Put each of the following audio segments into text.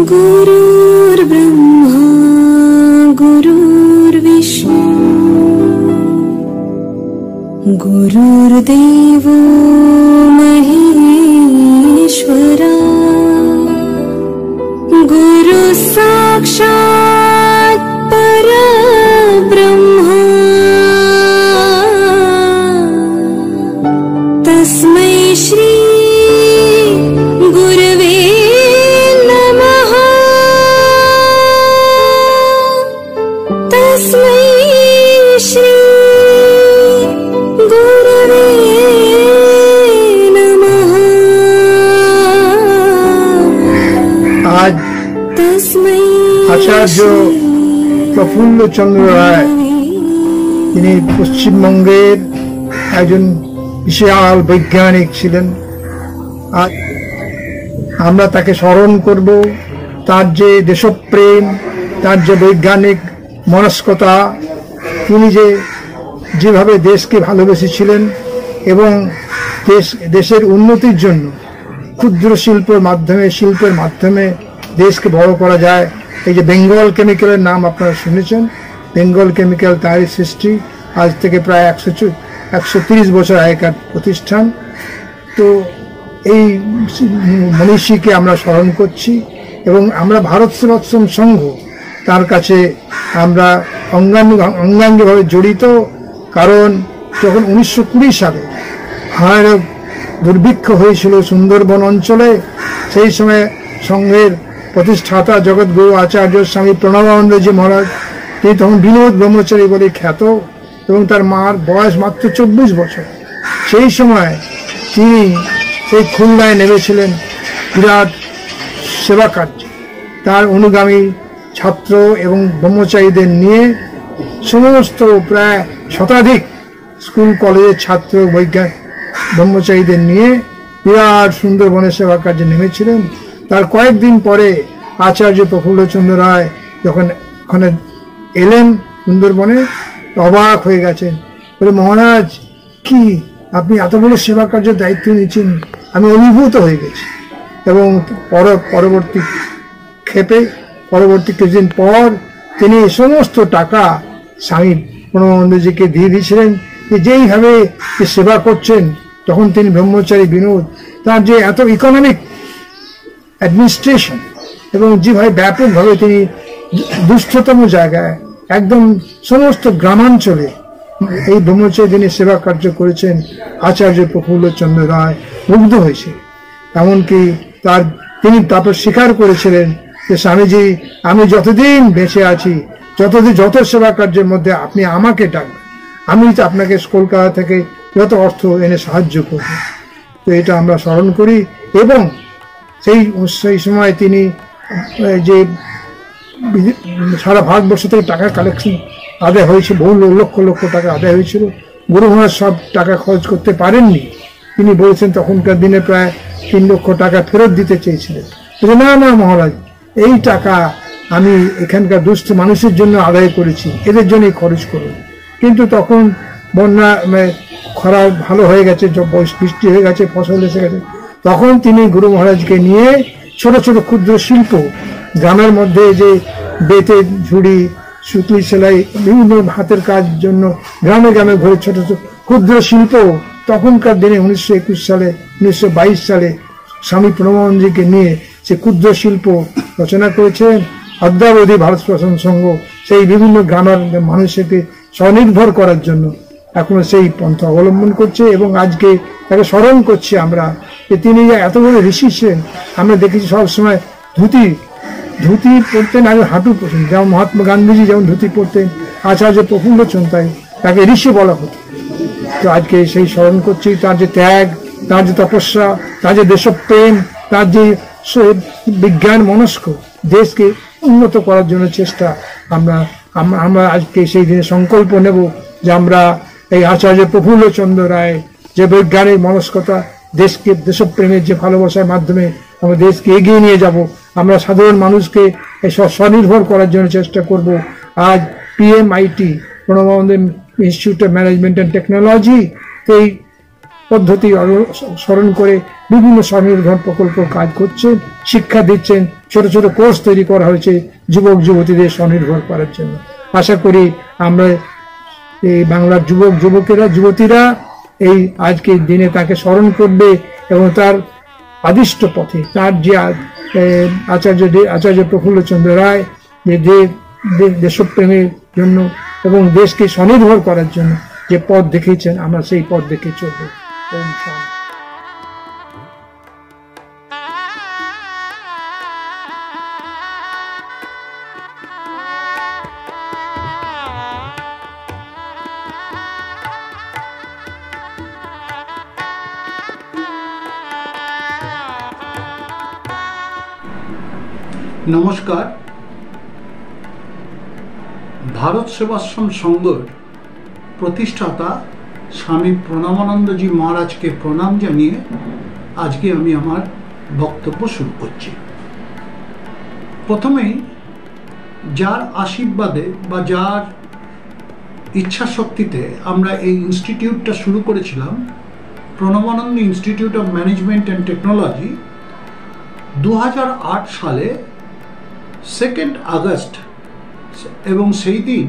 गुरुर्ब्रह्मा गुरुर्विष्णु गुरुर्देवो महेश्वरा गुरु साक्षात् परब्रह्मा तस्मै श्री गुरवे नमः तस्मै श्री गुरवे नमः। आज आचार्य प्रफुल्ल चंद्र राय তিনি পশ্চিমবঙ্গের একজন বিশাল বৈজ্ঞানিক ছিলেন। আর আমরা তাকে স্মরণ করব, তার যে দেশপ্রেম, তার যে বৈজ্ঞানিক মনস্কতা, তিনি যেভাবে দেশকে ভালোবেসেছিলেন এবং দেশের উন্নতির জন্য ক্ষুদ্র শিল্পের মাধ্যমে দেশকে বড় করা যায়। এই যে বেঙ্গল কেমিক্যালের নাম আপনারা শুনেছেন, বেঙ্গল কেমিক্যাল তারই সৃষ্টি, আজ থেকে প্রায় 130 বছর আগেকার প্রতিষ্ঠান। তো এই মনীষীকে আমরা স্মরণ করছি এবং আমরা ভারত সেবাশ্রম সংঘ তার কাছে আমরা অঙ্গাঙ্গিভাবে জড়িত। কারণ যখন 1920 সালে ভয়ানক দুর্ভিক্ষ হয়েছিল সুন্দরবন অঞ্চলে, সেই সময় সংঘের প্রতিষ্ঠাতা জগৎগুরু আচার্য স্বামী প্রণবানন্দজি মহারাজ, তিনি তখন বিনোদ ব্রহ্মচারী বলে খ্যাত এবং তার মার বয়স মাত্র 24 বছর। সেই সময় তিনি সেই খুলনায় নেমেছিলেন বিরাট সেবা কার্যে। তার অনুগামী ছাত্র এবং ব্রহ্মচারীদের নিয়ে সমস্ত প্রায় শতাধিক স্কুল কলেজের ছাত্র বৈজ্ঞানিক ব্রহ্মচারীদের নিয়ে বিরাট সুন্দরবনের সেবা কার্যে নেমেছিলেন। তার কয়েকদিন পরে আচার্য প্রফুল্লচন্দ্র রায় যখন ওখানে এলেন সুন্দরবনে, অবাক হয়ে গেছেন, বলে মহারাজ কি আপনি এত বড় সেবা কার্যের দায়িত্ব নিচ্ছেন, আমি অভিভূত হয়ে গেছি। এবং পরবর্তী কিছুদিন পর তিনি সমস্ত টাকা স্বামী প্রণবানন্দজিকে দিয়ে দিয়েছিলেন যে যেইভাবে সেবা করছেন। তখন তিনি ব্রহ্মচারী বিনোদ, তার যে এত ইকোনমিক অ্যাডমিনিস্ট্রেশন এবং যেভাবে ব্যাপকভাবে তিনি দুস্থতম জায়গায় একদম সমস্ত গ্রামাঞ্চলে এই ব্রহ্মচারী তিনি সেবা কার্য করেছেন, আচার্য প্রফুল্লচন্দ্র রায় মুগ্ধ হয়েছে। এমনকি তিনি তারপর স্বীকার করেছিলেন যে স্বামীজি, আমি যতদিন বেঁচে আছি, যত সেবা কার্যের মধ্যে আপনি আমাকে ডাকবেন, আমি আপনাকে কলকাতা থেকে যত অর্থ এনে সাহায্য করব। তো এটা আমরা স্মরণ করি। এবং সেই সময় তিনি যে সারা ভারতবর্ষ থেকে টাকা কালেকশন আদায় হয়েছে, বহু লক্ষ লক্ষ টাকা আদায় হয়েছিল। গুরু মহারাজ সব টাকা খরচ করতে পারেননি। তিনি বলেছেন তখনকার দিনে প্রায় 3 লক্ষ টাকা ফেরত দিতে চেয়েছিলেন। না মহারাজ, এই টাকা আমি এখানকার দুস্থ মানুষের জন্য আদায় করেছি, এদের জন্যই খরচ করুন। কিন্তু তখন বন্যা খরা ভালো হয়ে গেছে, বৃষ্টি হয়ে গেছে, ফসল এসে গেছে। তখন তিনি গুরু মহারাজকে নিয়ে ছোট ছোট ক্ষুদ্র শিল্প গ্রামের মধ্যে, যে বেতে ঝুড়ি, সুতলি সেলাই, বিভিন্ন হাতের কাজ জন্য গ্রামে গ্রামে ঘুরে ছোট ছোট ক্ষুদ্র শিল্প, তখনকার দিনে 1921 সালে 1922 সালে স্বামী প্রণবানন্দজিকে নিয়ে সে ক্ষুদ্র শিল্প রচনা করেছেন। অদ্যাবধি ভারত সেবাশ্রম সংঘ সেই বিভিন্ন গ্রামের মানুষকে স্বনির্ভর করার জন্য এখনো সেই পন্থা অবলম্বন করছে। এবং আজকে তাকে স্মরণ করছি আমরা যে তিনি যে এত বড় ঋষি ছিলেন। আমরা দেখেছি সবসময় ধুতি পরতেন আর হাঁটু পরতেন, যেমন মহাত্মা গান্ধীজি যেমন ধুতি পরতেন, আচার্য প্রফুল্লচন্দ্র তাকে ঋষি বলা হতো। তো আজকে সেই স্মরণ করছি তার যে ত্যাগ, তার যে তপস্যা, তার যে দেশপ্রেম, তার যে বিজ্ঞান মনস্ক, দেশকে উন্নত করার জন্য চেষ্টা। আমরা আজকে সেই দিনে সংকল্প নেব যে আমরা এই আচার্য প্রফুল্লচন্দ্র রায় যে বৈজ্ঞানিক মনস্কতা, দেশপ্রেমের যে ভালোবাসার মাধ্যমে আমরা দেশকে এগিয়ে নিয়ে যাব। আমরা সাধারণ মানুষকে স্বনির্ভর করার জন্য চেষ্টা করব। আজ PMIT Pranabananda institute of management and technology এই পদ্ধতি স্মরণ করে বিভিন্ন স্বনির্ভর প্রকল্প কাজ করছেন, শিক্ষা দিচ্ছেন, ছোট ছোট কোর্স তৈরি করা হয়েছে যুবক যুবতীদের স্বনির্ভর করার জন্য। আশা করি আমরা এই বাংলার যুবক যুবতীরা এই আজকের দিনে তাকে স্মরণ করবে এবং তার আদিষ্ট পথে তার যে আচার্য প্রফুল্লচন্দ্র রায় যে দেশপ্রেমের জন্য এবং দেশকে স্বনির্ভর করার জন্য যে পথ দেখিয়েছেন, আমরা সেই পথ দেখে চলব। ওম শান্তি। নমস্কার। ভারত সেবাশ্রম সংঘের প্রতিষ্ঠাতা স্বামী প্রণবানন্দজি মহারাজকে প্রণাম জানিয়ে আজকে আমি আমার বক্তব্য শুরু করছি। প্রথমেই যার আশীর্বাদে বা যার ইচ্ছা শক্তিতে আমরা এই ইনস্টিটিউটটা শুরু করেছিলাম, Pranabananda institute of management and technology, 2008 সালে 2 আগস্ট, এবং সেই দিন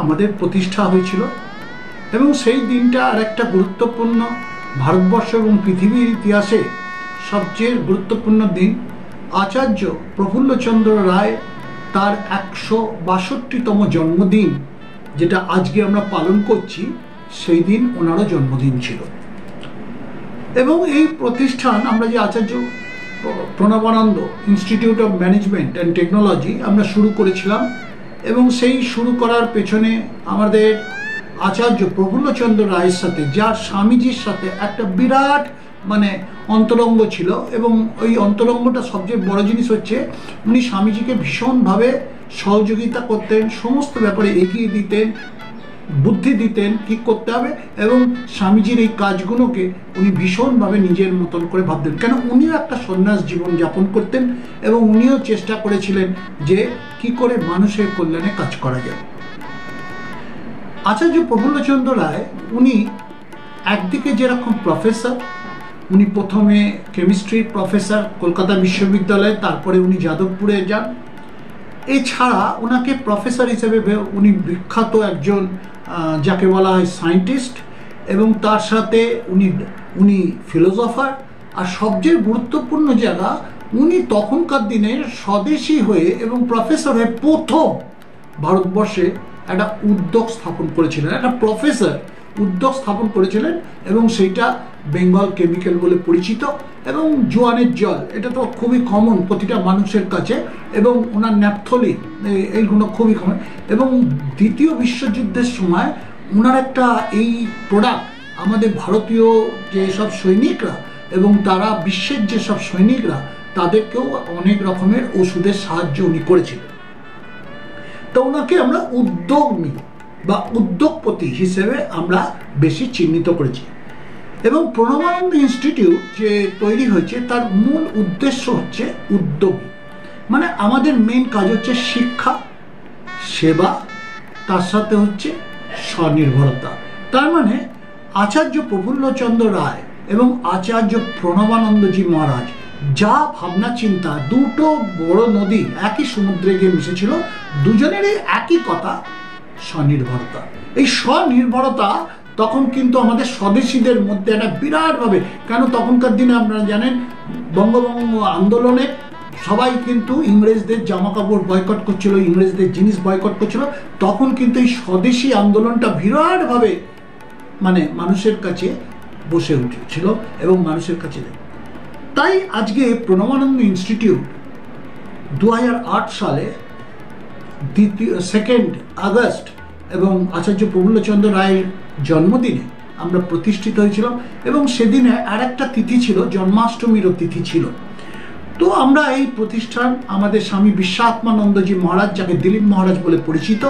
আমাদের প্রতিষ্ঠা হয়েছিল। এবং সেই দিনটা আর একটা গুরুত্বপূর্ণ, ভারতবর্ষ এবং পৃথিবীর ইতিহাসে সবচেয়ে গুরুত্বপূর্ণ দিন। আচার্য প্রফুল্লচন্দ্র রায় তার 162তম জন্মদিন, যেটা আজকে আমরা পালন করছি, সেই দিন ওনারও জন্মদিন ছিল। এবং এই প্রতিষ্ঠান, আমরা যে Acharya Pranabananda institute of management and technology আমরা শুরু করেছিলাম, এবং সেই শুরু করার পেছনে আমাদের আচার্য প্রফুল্লচন্দ্র রায়ের সাথে, যার স্বামীজির সাথে একটা বিরাট অন্তরঙ্গ ছিল। এবং ওই অন্তরঙ্গটা সবচেয়ে বড় জিনিস হচ্ছে, উনি স্বামীজিকে ভীষণভাবে সহযোগিতা করতেন, সমস্ত ব্যাপারে এগিয়ে দিতেন, বুদ্ধি দিতেন কি করতে হবে, এবং স্বামীজির এই কাজগুলোকে উনি ভীষণভাবে নিজের মতন করে ভাবতেন। কেন, উনিও একটা সন্ন্যাস জীবন যাপন করতেন এবং উনিও চেষ্টা করেছিলেন যে কি করে মানুষের কল্যাণে কাজ করা যায়। আচার্য প্রফুল্লচন্দ্র রায় উনি একদিকে যেরকম প্রফেসর, উনি প্রথমে কেমিস্ট্রির প্রফেসর কলকাতা বিশ্ববিদ্যালয়ে, তারপরে উনি যাদবপুরে যান। এছাড়া ওনাকে প্রফেসর হিসেবে উনি বিখ্যাত একজন, যাকে বলা হয় সায়েন্টিস্ট, এবং তার সাথে উনি ফিলোসফার। আর সবচেয়ে গুরুত্বপূর্ণ জায়গা, উনি তখনকার দিনে স্বদেশী হয়ে এবং প্রফেসর হয়ে প্রথম ভারতবর্ষে একটা উদ্যোগ স্থাপন করেছিলেন, একটা প্রফেসর উদ্যোগ স্থাপন করেছিলেন, এবং সেইটা বেঙ্গল কেমিক্যাল বলে পরিচিত। এবং জোয়ানের জল, এটা তো খুবই কমন প্রতিটা মানুষের কাছে, এবং ওনার ন্যাপথলিন, এইগুলো খুবই কমন। এবং দ্বিতীয় বিশ্বযুদ্ধের সময় ওনার একটা এই প্রোডাক্ট আমাদের ভারতীয় যেসব সৈনিকরা এবং তারা বিশ্বের যেসব সৈনিকরা, তাদেরকেও অনেক রকমের ওষুধের সাহায্য উনি করেছিলেন। তো ওনাকে আমরা উদ্যোগী বা উদ্যোগপতি হিসেবে আমরা বেশি চিহ্নিত করেছি। এবং প্রণবানন্দ ইনস্টিটিউট যে তৈরি হয়েছে, তার মূল উদ্দেশ্য হচ্ছে উদ্যোগী, আমাদের মেইন কাজ হচ্ছে শিক্ষা, সেবা, তার সাথে হচ্ছে স্বনির্ভরতা। তার আচার্য প্রফুল্লচন্দ্র রায় এবং আচার্য প্রণবানন্দজি মহারাজ যা ভাবনা চিন্তা, দুটো বড় নদী একই সমুদ্রে গিয়ে মিশেছিল, দুজনেরই একই কথা, স্বনির্ভরতা। এই স্বনির্ভরতা তখন কিন্তু আমাদের স্বদেশীদের মধ্যে একটা বিরাটভাবে, কেন তখনকার দিনে আপনারা জানেন বঙ্গভঙ্গ আন্দোলনে সবাই কিন্তু ইংরেজদের জামা কাপড় বয়কট করছিল, ইংরেজদের জিনিস বয়কট করছিল। তখন কিন্তু এই স্বদেশী আন্দোলনটা বিরাটভাবে মানুষের কাছে বসে উঠেছিল এবং মানুষের কাছে। তাই আজকে প্রণবানন্দ ইনস্টিটিউট 2008 সালে 2 আগস্ট এবং আচার্য প্রফুল্লচন্দ্র রায়ের জন্মদিনে আমরা প্রতিষ্ঠিত হয়েছিলাম। এবং সেদিনে আর একটা তিথি ছিল, জন্মাষ্টমীরও তিথি ছিল। তো আমরা এই প্রতিষ্ঠান, আমাদের স্বামী বিশ্বাত্মানন্দজি মহারাজ, যাকে দিলীপ মহারাজ বলে পরিচিত,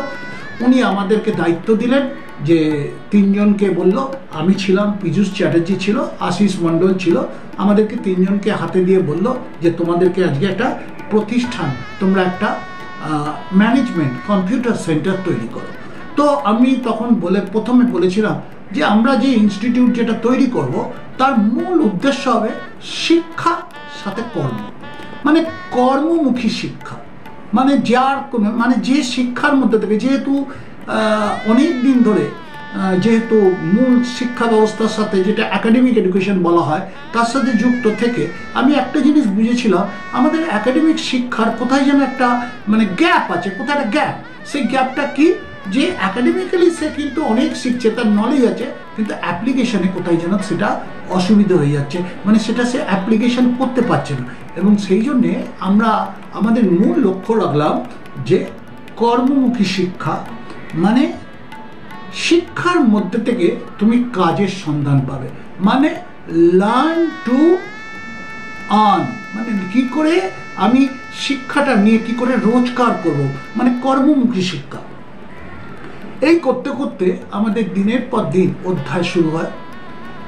উনি আমাদেরকে দায়িত্ব দিলেন যে 3 জনকে বলল, আমি ছিলাম, পীযূষ চ্যাটার্জি ছিল, আশিস মণ্ডল ছিল, আমাদেরকে 3 জনকে হাতে দিয়ে বলল যে তোমাদেরকে আজকে একটা প্রতিষ্ঠান, তোমরা একটা ম্যানেজমেন্ট কম্পিউটার সেন্টার তৈরি করো। তো আমি তখন প্রথমে বলেছিলাম যে আমরা যে ইনস্টিটিউট যেটা তৈরি করব তার মূল উদ্দেশ্য হবে শিক্ষা সাথে কর্ম, মানে কর্মমুখী শিক্ষা, মানে যার মানে যে শিক্ষার মধ্যে থেকে, যেহেতু অনেক দিন ধরে যেহেতু মূল শিক্ষা ব্যবস্থার সাথে যেটা একাডেমিক এডুকেশন বলা হয় তার সাথে যুক্ত থেকে আমি একটা জিনিস বুঝেছিলাম, আমাদের একাডেমিক শিক্ষার কোথায় যেন একটা মানে গ্যাপ আছে, কোথায় একটা গ্যাপ। সেই গ্যাপটা কি, যে একাডেমিক্যালি সে কিন্তু অনেক শিখছে, তার নলেজ আছে, কিন্তু অ্যাপ্লিকেশনে কোথায় যেন সেটা অসুবিধা হয়ে যাচ্ছে, মানে সেটা সে অ্যাপ্লিকেশন করতে পারছে না। এবং সেই জন্যে আমরা আমাদের মূল লক্ষ্য রাখলাম যে কর্মমুখী শিক্ষা, মানে শিক্ষার মধ্যে থেকে তুমি কাজের সন্ধান পাবে, মানে লার্ন টু আর্ন, মানে কি করে আমি শিক্ষাটা নিয়ে কি করে রোজগার করব, মানে কর্মমুখী শিক্ষা। এই করতে করতে আমাদের দিনের পর দিন অধ্যায় শুরু হয়।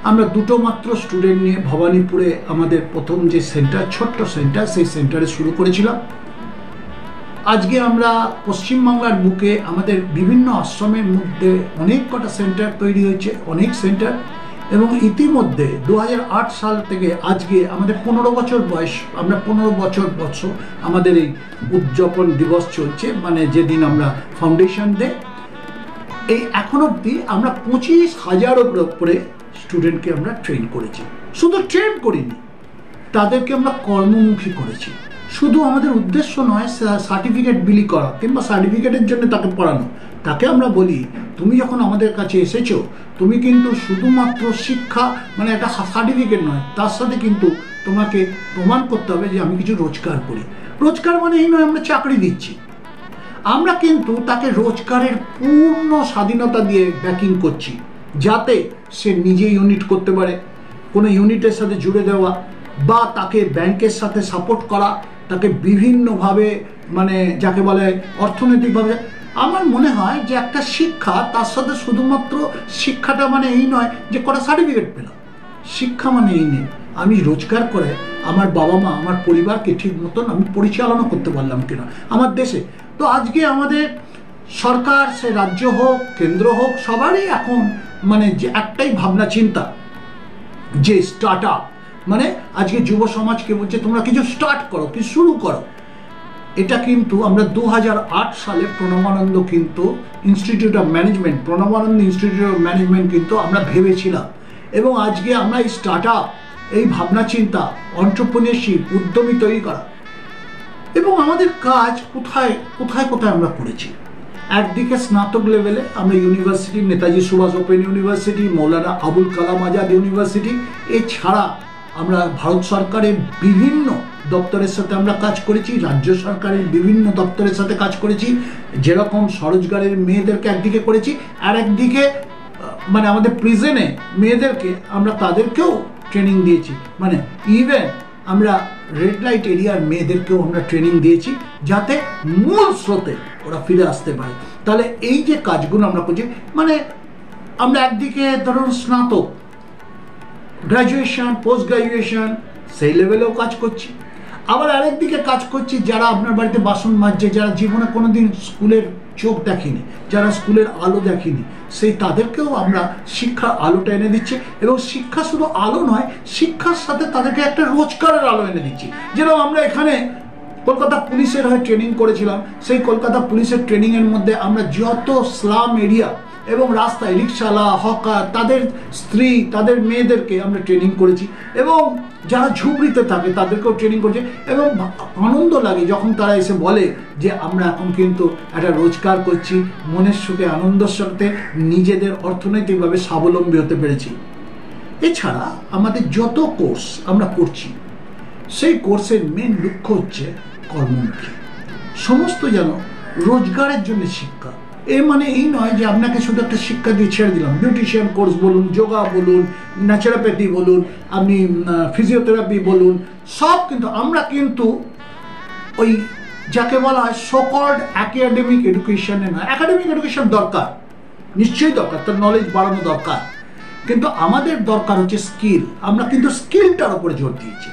আমরা দুটো মাত্র স্টুডেন্ট নিয়ে ভবানীপুরে আমাদের প্রথম যে সেন্টার, ছোট্ট সেন্টার, সেই সেন্টারে শুরু করেছিলাম। আজকে আমরা পশ্চিমবাংলার বুকে আমাদের বিভিন্ন আশ্রমের মধ্যে অনেক কটা সেন্টার তৈরি হয়েছে, অনেক সেন্টার। এবং ইতিমধ্যে 2008 সাল থেকে আজকে আমাদের 15 বছর বয়স, আমরা 15 বছর আমাদের এই উদযাপন দিবস চলছে, মানে যেদিন আমরা ফাউন্ডেশন ডে। এই এখন অবধি আমরা 25,000-এর উপরে স্টুডেন্টকে আমরা ট্রেন করেছি। শুধু ট্রেন করিনি, তাদেরকে আমরা কর্মমুখী করেছি। শুধু আমাদের উদ্দেশ্য নয় সার্টিফিকেট বিলি করা কিংবা সার্টিফিকেটের জন্য তাকে পড়ানো, তাকে আমরা বলি তুমি যখন আমাদের কাছে এসেছো তুমি কিন্তু শুধুমাত্র শিক্ষা মানে একটা সার্টিফিকেট নয়, তার সাথে কিন্তু তোমাকে প্রমাণ করতে হবে যে আমি কিছু রোজগার করি। রোজগার মানে এই নয় আমরা চাকরি দিচ্ছি, আমরা কিন্তু তাকে রোজগারের পূর্ণ স্বাধীনতা দিয়ে ব্যাকিং করছি, যাতে সে নিজে ইউনিট করতে পারে, কোনো ইউনিটের সাথে জুড়ে দেওয়া বা তাকে ব্যাংকের সাথে সাপোর্ট করা, তাকে বিভিন্নভাবে মানে যাকে বলে অর্থনৈতিকভাবে। আমার মনে হয় যে একটা শিক্ষা, তার সাথে শুধুমাত্র শিক্ষাটা মানে এই নয় যে কটা সার্টিফিকেট পেলাম। শিক্ষা মানে এই নেই আমি রোজগার করে আমার বাবা মা আমার পরিবারকে ঠিক মতন আমি পরিচালনা করতে পারলাম কিনা আমার দেশে। তো আজকে আমাদের সরকার, সে রাজ্য হোক কেন্দ্র হোক, সবারই এখন মানে যে একটাই ভাবনা চিন্তা যে স্টার্ট আপ, মানে আজকে যুব সমাজকে বলছে তোমরা কিছু স্টার্ট করো, কিছু শুরু করো। এটা কিন্তু আমরা 2008 সালে প্রণবানন্দ কিন্তু institute of management, Pranabananda institute of management কিন্তু আমরা ভেবেছিলাম। এবং আজকে আমরা এই স্টার্ট আপ, এই ভাবনা চিন্তা, অন্টারপ্রেনিয়রশিপ, উদ্যমী তৈরি করা। এবং আমাদের কাজ কোথায় কোথায় কোথায় আমরা করেছি। একদিকে স্নাতক লেভেলে আমরা university, Netaji Subhash open university, Maulana Abul Kalam Azad university, এছাড়া আমরা ভারত সরকারের বিভিন্ন দপ্তরের সাথে আমরা কাজ করেছি, রাজ্য সরকারের বিভিন্ন দপ্তরের সাথে কাজ করেছি। যেরকম স্বরোজগারের মেয়েদেরকে একদিকে করেছি, আর একদিকে মানে আমাদের প্রিজনে মেয়েদেরকে আমরা তাদেরকেও ট্রেনিং দিয়েছি, মানে ইভেন আমরা রেড লাইট এরিয়ার মেয়েদেরকেও আমরা ট্রেনিং দিয়েছি, যাতে মূল স্রোতে ওরা ফিরে আসতে পারে। তাহলে এই যে কাজগুলো আমরা করছি, মানে আমরা একদিকে ধরুন স্নাতক, গ্র্যাজুয়েশন, পোস্ট গ্র্যাজুয়েশন সেই লেভেলেও কাজ করছি, আবার আরেকদিকে কাজ করছি যারা আপনার বাড়িতে বাসন মাজছে, যারা জীবনে কোনোদিন স্কুলের চোখ দেখেনি, যারা স্কুলের আলো দেখেনি, সেই তাদেরকেও আমরা শিক্ষার আলোটা এনে দিচ্ছি। এবং শিক্ষা শুধু আলো নয়, শিক্ষার সাথে তাদেরকে একটা রোজগারের আলো এনে দিচ্ছি। যেরকম আমরা এখানে কলকাতা পুলিশের হয়ে ট্রেনিং করেছিলাম, সেই কলকাতা পুলিশের ট্রেনিংয়ের মধ্যে আমরা যত স্লাম এরিয়া এবং রাস্তায় রিক্সাওয়ালা, হকার, তাদের স্ত্রী, তাদের মেয়েদেরকে আমরা ট্রেনিং করেছি। এবং যারা ঝুপড়িতে থাকে তাদেরকেও ট্রেনিং করেছি। এবং আনন্দ লাগে যখন তারা এসে বলে যে আমরা এখন কিন্তু একটা রোজগার করছি, মনের সুখে আনন্দের সাথে নিজেদের অর্থনৈতিকভাবে স্বাবলম্বী হতে পেরেছি। এছাড়া আমাদের যত কোর্স আমরা করছি, সেই কোর্সের মেন লক্ষ্য হচ্ছে কর্মমুখী, সমস্ত যেন রোজগারের জন্য শিক্ষা। এর মানে এই নয় যে আপনাকে শুধু একটা শিক্ষা দিয়ে ছেড়ে দিলাম। বিউটিশিয়ান কোর্স বলুন, যোগা বলুন, ন্যাচারোপ্যাথি বলুন, আপনি ফিজিওথেরাপি বলুন, সব কিন্তু আমরা কিন্তু ওই যাকে বলা হয় সকল্ড একাডেমিক এডুকেশনে নয়। একাডেমিক এডুকেশন দরকার, নিশ্চয়ই দরকার, তার নলেজ বাড়ানো দরকার, কিন্তু আমাদের দরকার হচ্ছে স্কিল। আমরা কিন্তু স্কিলটার উপরে জোর দিয়েছি,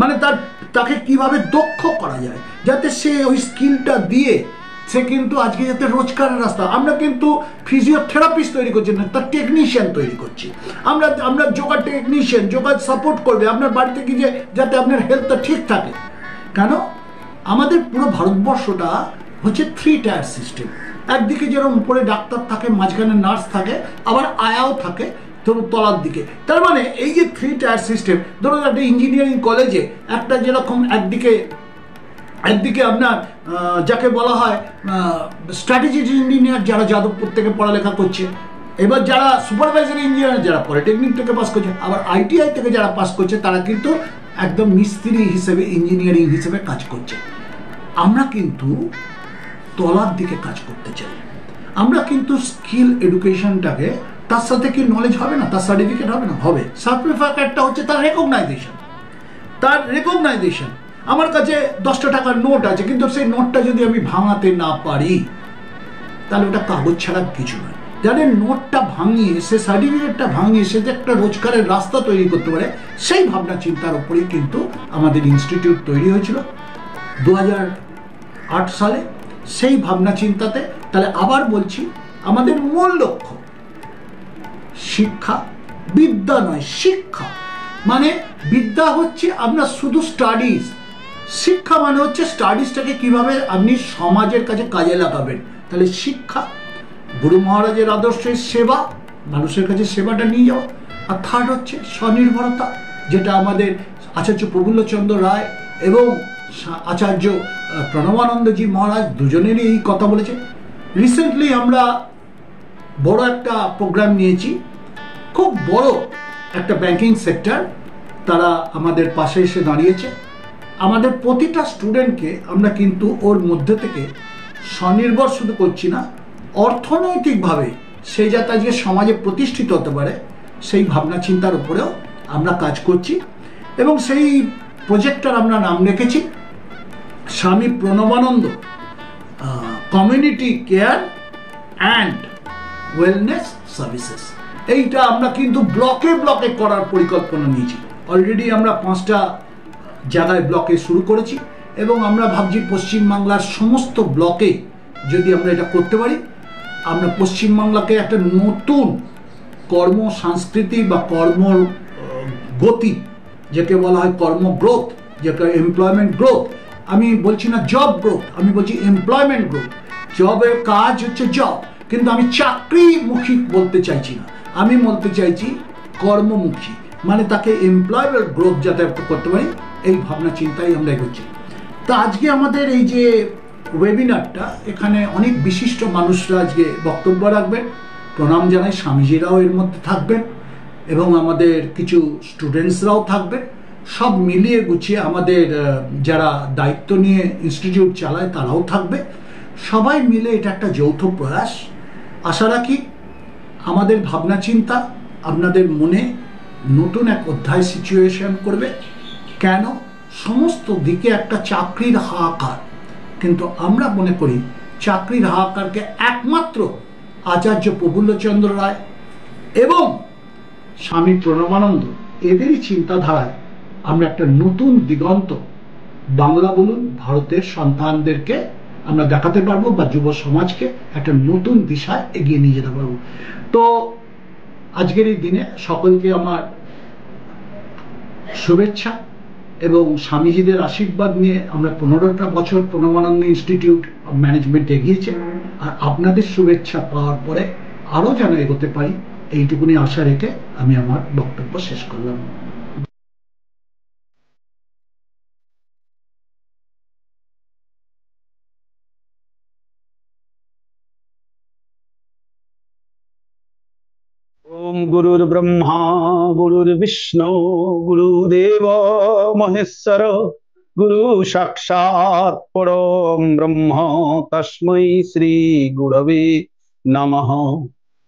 মানে তাকে কিভাবে দক্ষ করা যায়, যাতে সে ওই স্কিলটা দিয়ে সে কিন্তু আজকে যাতে রোজগারের রাস্তা, আমরা কিন্তু ফিজিওথেরাপিস্ট তৈরি করছি না, তার টেকনিশিয়ান তৈরি করছি। আমরা যোগা টেকনিশিয়ান, যোগা সাপোর্ট করবে আপনার বাড়িতে গিয়ে যাতে আপনার হেলথটা ঠিক থাকে। কেন? আমাদের পুরো ভারতবর্ষটা হচ্ছে 3 টায়ার সিস্টেম। একদিকে যেরকম উপরে ডাক্তার থাকে, মাঝখানে নার্স থাকে, আবার আয়াও থাকে ধরুন তলার দিকে। তার মানে এই যে 3 টায়ার সিস্টেম, ধরুন একটা ইঞ্জিনিয়ারিং কলেজে একটা যেরকম একদিকে আপনার যাকে বলা হয় স্ট্র্যাটেজি ইঞ্জিনিয়ার, যারা যাদবপুর থেকে পড়ালেখা করছে, এবার যারা সুপারভাইজারি ইঞ্জিনিয়ার যারা পলিটেকনিক থেকে পাস করছে, আবার আইটিআই থেকে যারা পাস করছে তারা কিন্তু একদম মিস্ত্রি হিসেবে, ইঞ্জিনিয়ারিং হিসেবে কাজ করছে। আমরা কিন্তু তলার দিকে কাজ করতে চাই। আমরা কিন্তু স্কিল এডুকেশনটাকে, তার সাথে কি নলেজ হবে না, তার সার্টিফিকেট হবে না, হবে। সার্টিফিকেটটা হচ্ছে তার রেকগনাইজেশন। আমার কাছে 10টা টাকার নোট আছে, কিন্তু সেই নোটটা যদি আমি ভাঙাতে না পারি তাহলে ওটা কাগজ ছাড়া কিছু নয়। যাদের নোটটা ভাঙিয়ে, সে সার্টিফিকেটটা ভাঙিয়ে সে যে একটা রোজগারের রাস্তা তৈরি করতে পারে, সেই ভাবনা চিন্তার উপরেই কিন্তু আমাদের ইনস্টিটিউট তৈরি হয়েছিল 2008 সালে। সেই ভাবনা চিন্তাতে, তাহলে আবার বলছি, আমাদের মূল লক্ষ্য শিক্ষা, বিদ্যা নয়, শিক্ষা। মানে বিদ্যা হচ্ছে আপনার শুধু স্টাডিজ, শিক্ষা মানে হচ্ছে স্টাডিজটাকে কিভাবে আপনি সমাজের কাছে কাজে লাগাবেন। তাহলে শিক্ষা, গুরু মহারাজের আদর্শের সেবা, মানুষের কাছে সেবাটা নিয়ে যাওয়া। আর থার্ড হচ্ছে স্বনির্ভরতা, যেটা আমাদের আচার্য প্রফুল্লচন্দ্র রায় এবং আচার্য প্রণবানন্দজি মহারাজ দুজনেরই এই কথা বলেছে। রিসেন্টলি আমরা বড় একটা প্রোগ্রাম নিয়েছি, খুব বড় একটা ব্যাংকিং সেক্টর, তারা আমাদের পাশে এসে দাঁড়িয়েছে। আমাদের প্রতিটা স্টুডেন্টকে আমরা কিন্তু ওর মধ্যে থেকে স্বনির্ভর শুধু করছি না, অর্থনৈতিকভাবে সে যাতে আজকে সমাজে প্রতিষ্ঠিত হতে পারে, সেই ভাবনা চিন্তার উপরেও আমরা কাজ করছি। এবং সেই প্রজেক্টটার আমরা নাম রেখেছি Swami Pranabananda community care and wellness services. এইটা আমরা কিন্তু ব্লকে ব্লকে করার পরিকল্পনা নিয়েছি। অলরেডি আমরা 5টা জায়গায় ব্লকে শুরু করেছি, এবং আমরা ভাবছি পশ্চিমবাংলার সমস্ত ব্লকে যদি আমরা এটা করতে পারি, আমরা পশ্চিমবাংলাকে একটা নতুন কর্ম সংস্কৃতি বা কর্ম গতি, যাকে বলা হয় কর্ম গ্রোথ, যেটা এমপ্লয়মেন্ট গ্রোথ, আমি বলছি না জব গ্রোথ, আমি বলছি এমপ্লয়মেন্ট গ্রোথ। জবের কাজ হচ্ছে জব, কিন্তু আমি চাকরিমুখী বলতে চাইছি না, আমি বলতে চাইছি কর্মমুখী, মানে তাকে এমপ্লয়মেন্ট গ্রোথ যাতে করতে পারি, এই ভাবনা চিন্তাই আমরা এগোচ্ছি। তো আজকে আমাদের এই যে ওয়েবিনারটা, এখানে অনেক বিশিষ্ট মানুষরা আজকে বক্তব্য রাখবেন। প্রণাম জানাই, স্বামীজিরাও এর মধ্যে থাকবেন এবং আমাদের কিছু স্টুডেন্টসরাও থাকবেন। সব মিলিয়ে গুছিয়ে আমাদের যারা দায়িত্ব নিয়ে ইনস্টিটিউট চালায় তারাও থাকবে। সবাই মিলে এটা একটা যৌথ প্রয়াস। আশা রাখি আমাদের ভাবনা চিন্তা আপনাদের মনে নতুন এক অধ্যায় সিচুয়েশন করবে। কেন? সমস্ত দিকে একটা চাকরির হাহাকার, কিন্তু আমরা মনে করি চাকরির হাহাকারকে একমাত্র আচার্য প্রফুল্লচন্দ্র রায় এবং স্বামী প্রণবানন্দ এদেরই চিন্তাধারায় আমরা একটা নতুন দিগন্ত, বাংলা বলুন ভারতের সন্তানদেরকে আমরা দেখাতে পারবো, বা যুব সমাজকে একটা নতুন দিশায় এগিয়ে নিয়ে যেতে পারবো। তো আজকের এই দিনে সকলকে আমার শুভেচ্ছা এবং স্বামীজিদের আশীর্বাদ নিয়ে আমরা 15টা বছর প্রণবানন্দ ইনস্টিটিউট অফ ম্যানেজমেন্ট এগিয়েছে, আর আপনাদের শুভেচ্ছা পাওয়ার পরে আরও যেন এগোতে পারি, এইটুকুনি আশা রেখে আমি আমার বক্তব্য শেষ করলাম। ओम गुरुर्ब्रह्मा गुरुर्विष्णु गुरुदेव महेश्वर गुरु साक्षात् परम ब्रह्म तस्मै श्री गुरवे नमः।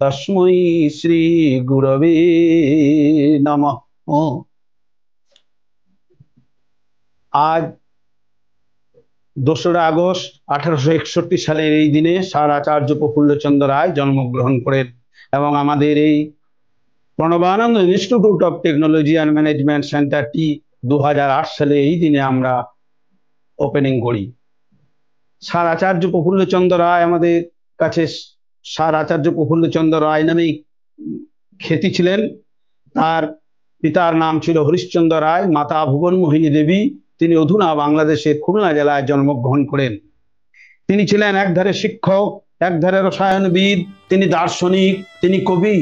तस्मै श्री गुरवे नमः। आज 2রা আগস্ট 1861 সালের এই দিনে স্যার আচার্য প্রফুল্লচন্দ্র রায় জন্মগ্রহণ করেন এবং আমাদের এই Pranabananda institute of technology and management সেন্টারটি 2008 সালে এই দিনে আমরা ওপেনিং করি। স্যার আচার্য প্রফুল্লচন্দ্র রায় আমাদের কাছে স্যার আচার্য প্রফুল্লচন্দ্র রায় নামেই খ্যাতি ছিলেন। তার পিতার নাম ছিল হরিশ্চন্দ্র রায়, মাতা ভুবনমোহিনী দেবী। তিনি অধুনা বাংলাদেশের খুলনা জেলায় জন্মগ্রহণ করেন। তিনি ছিলেন একধারে শিক্ষক, একধারে রসায়নবিদ, তিনি দার্শনিক, তিনি কবি,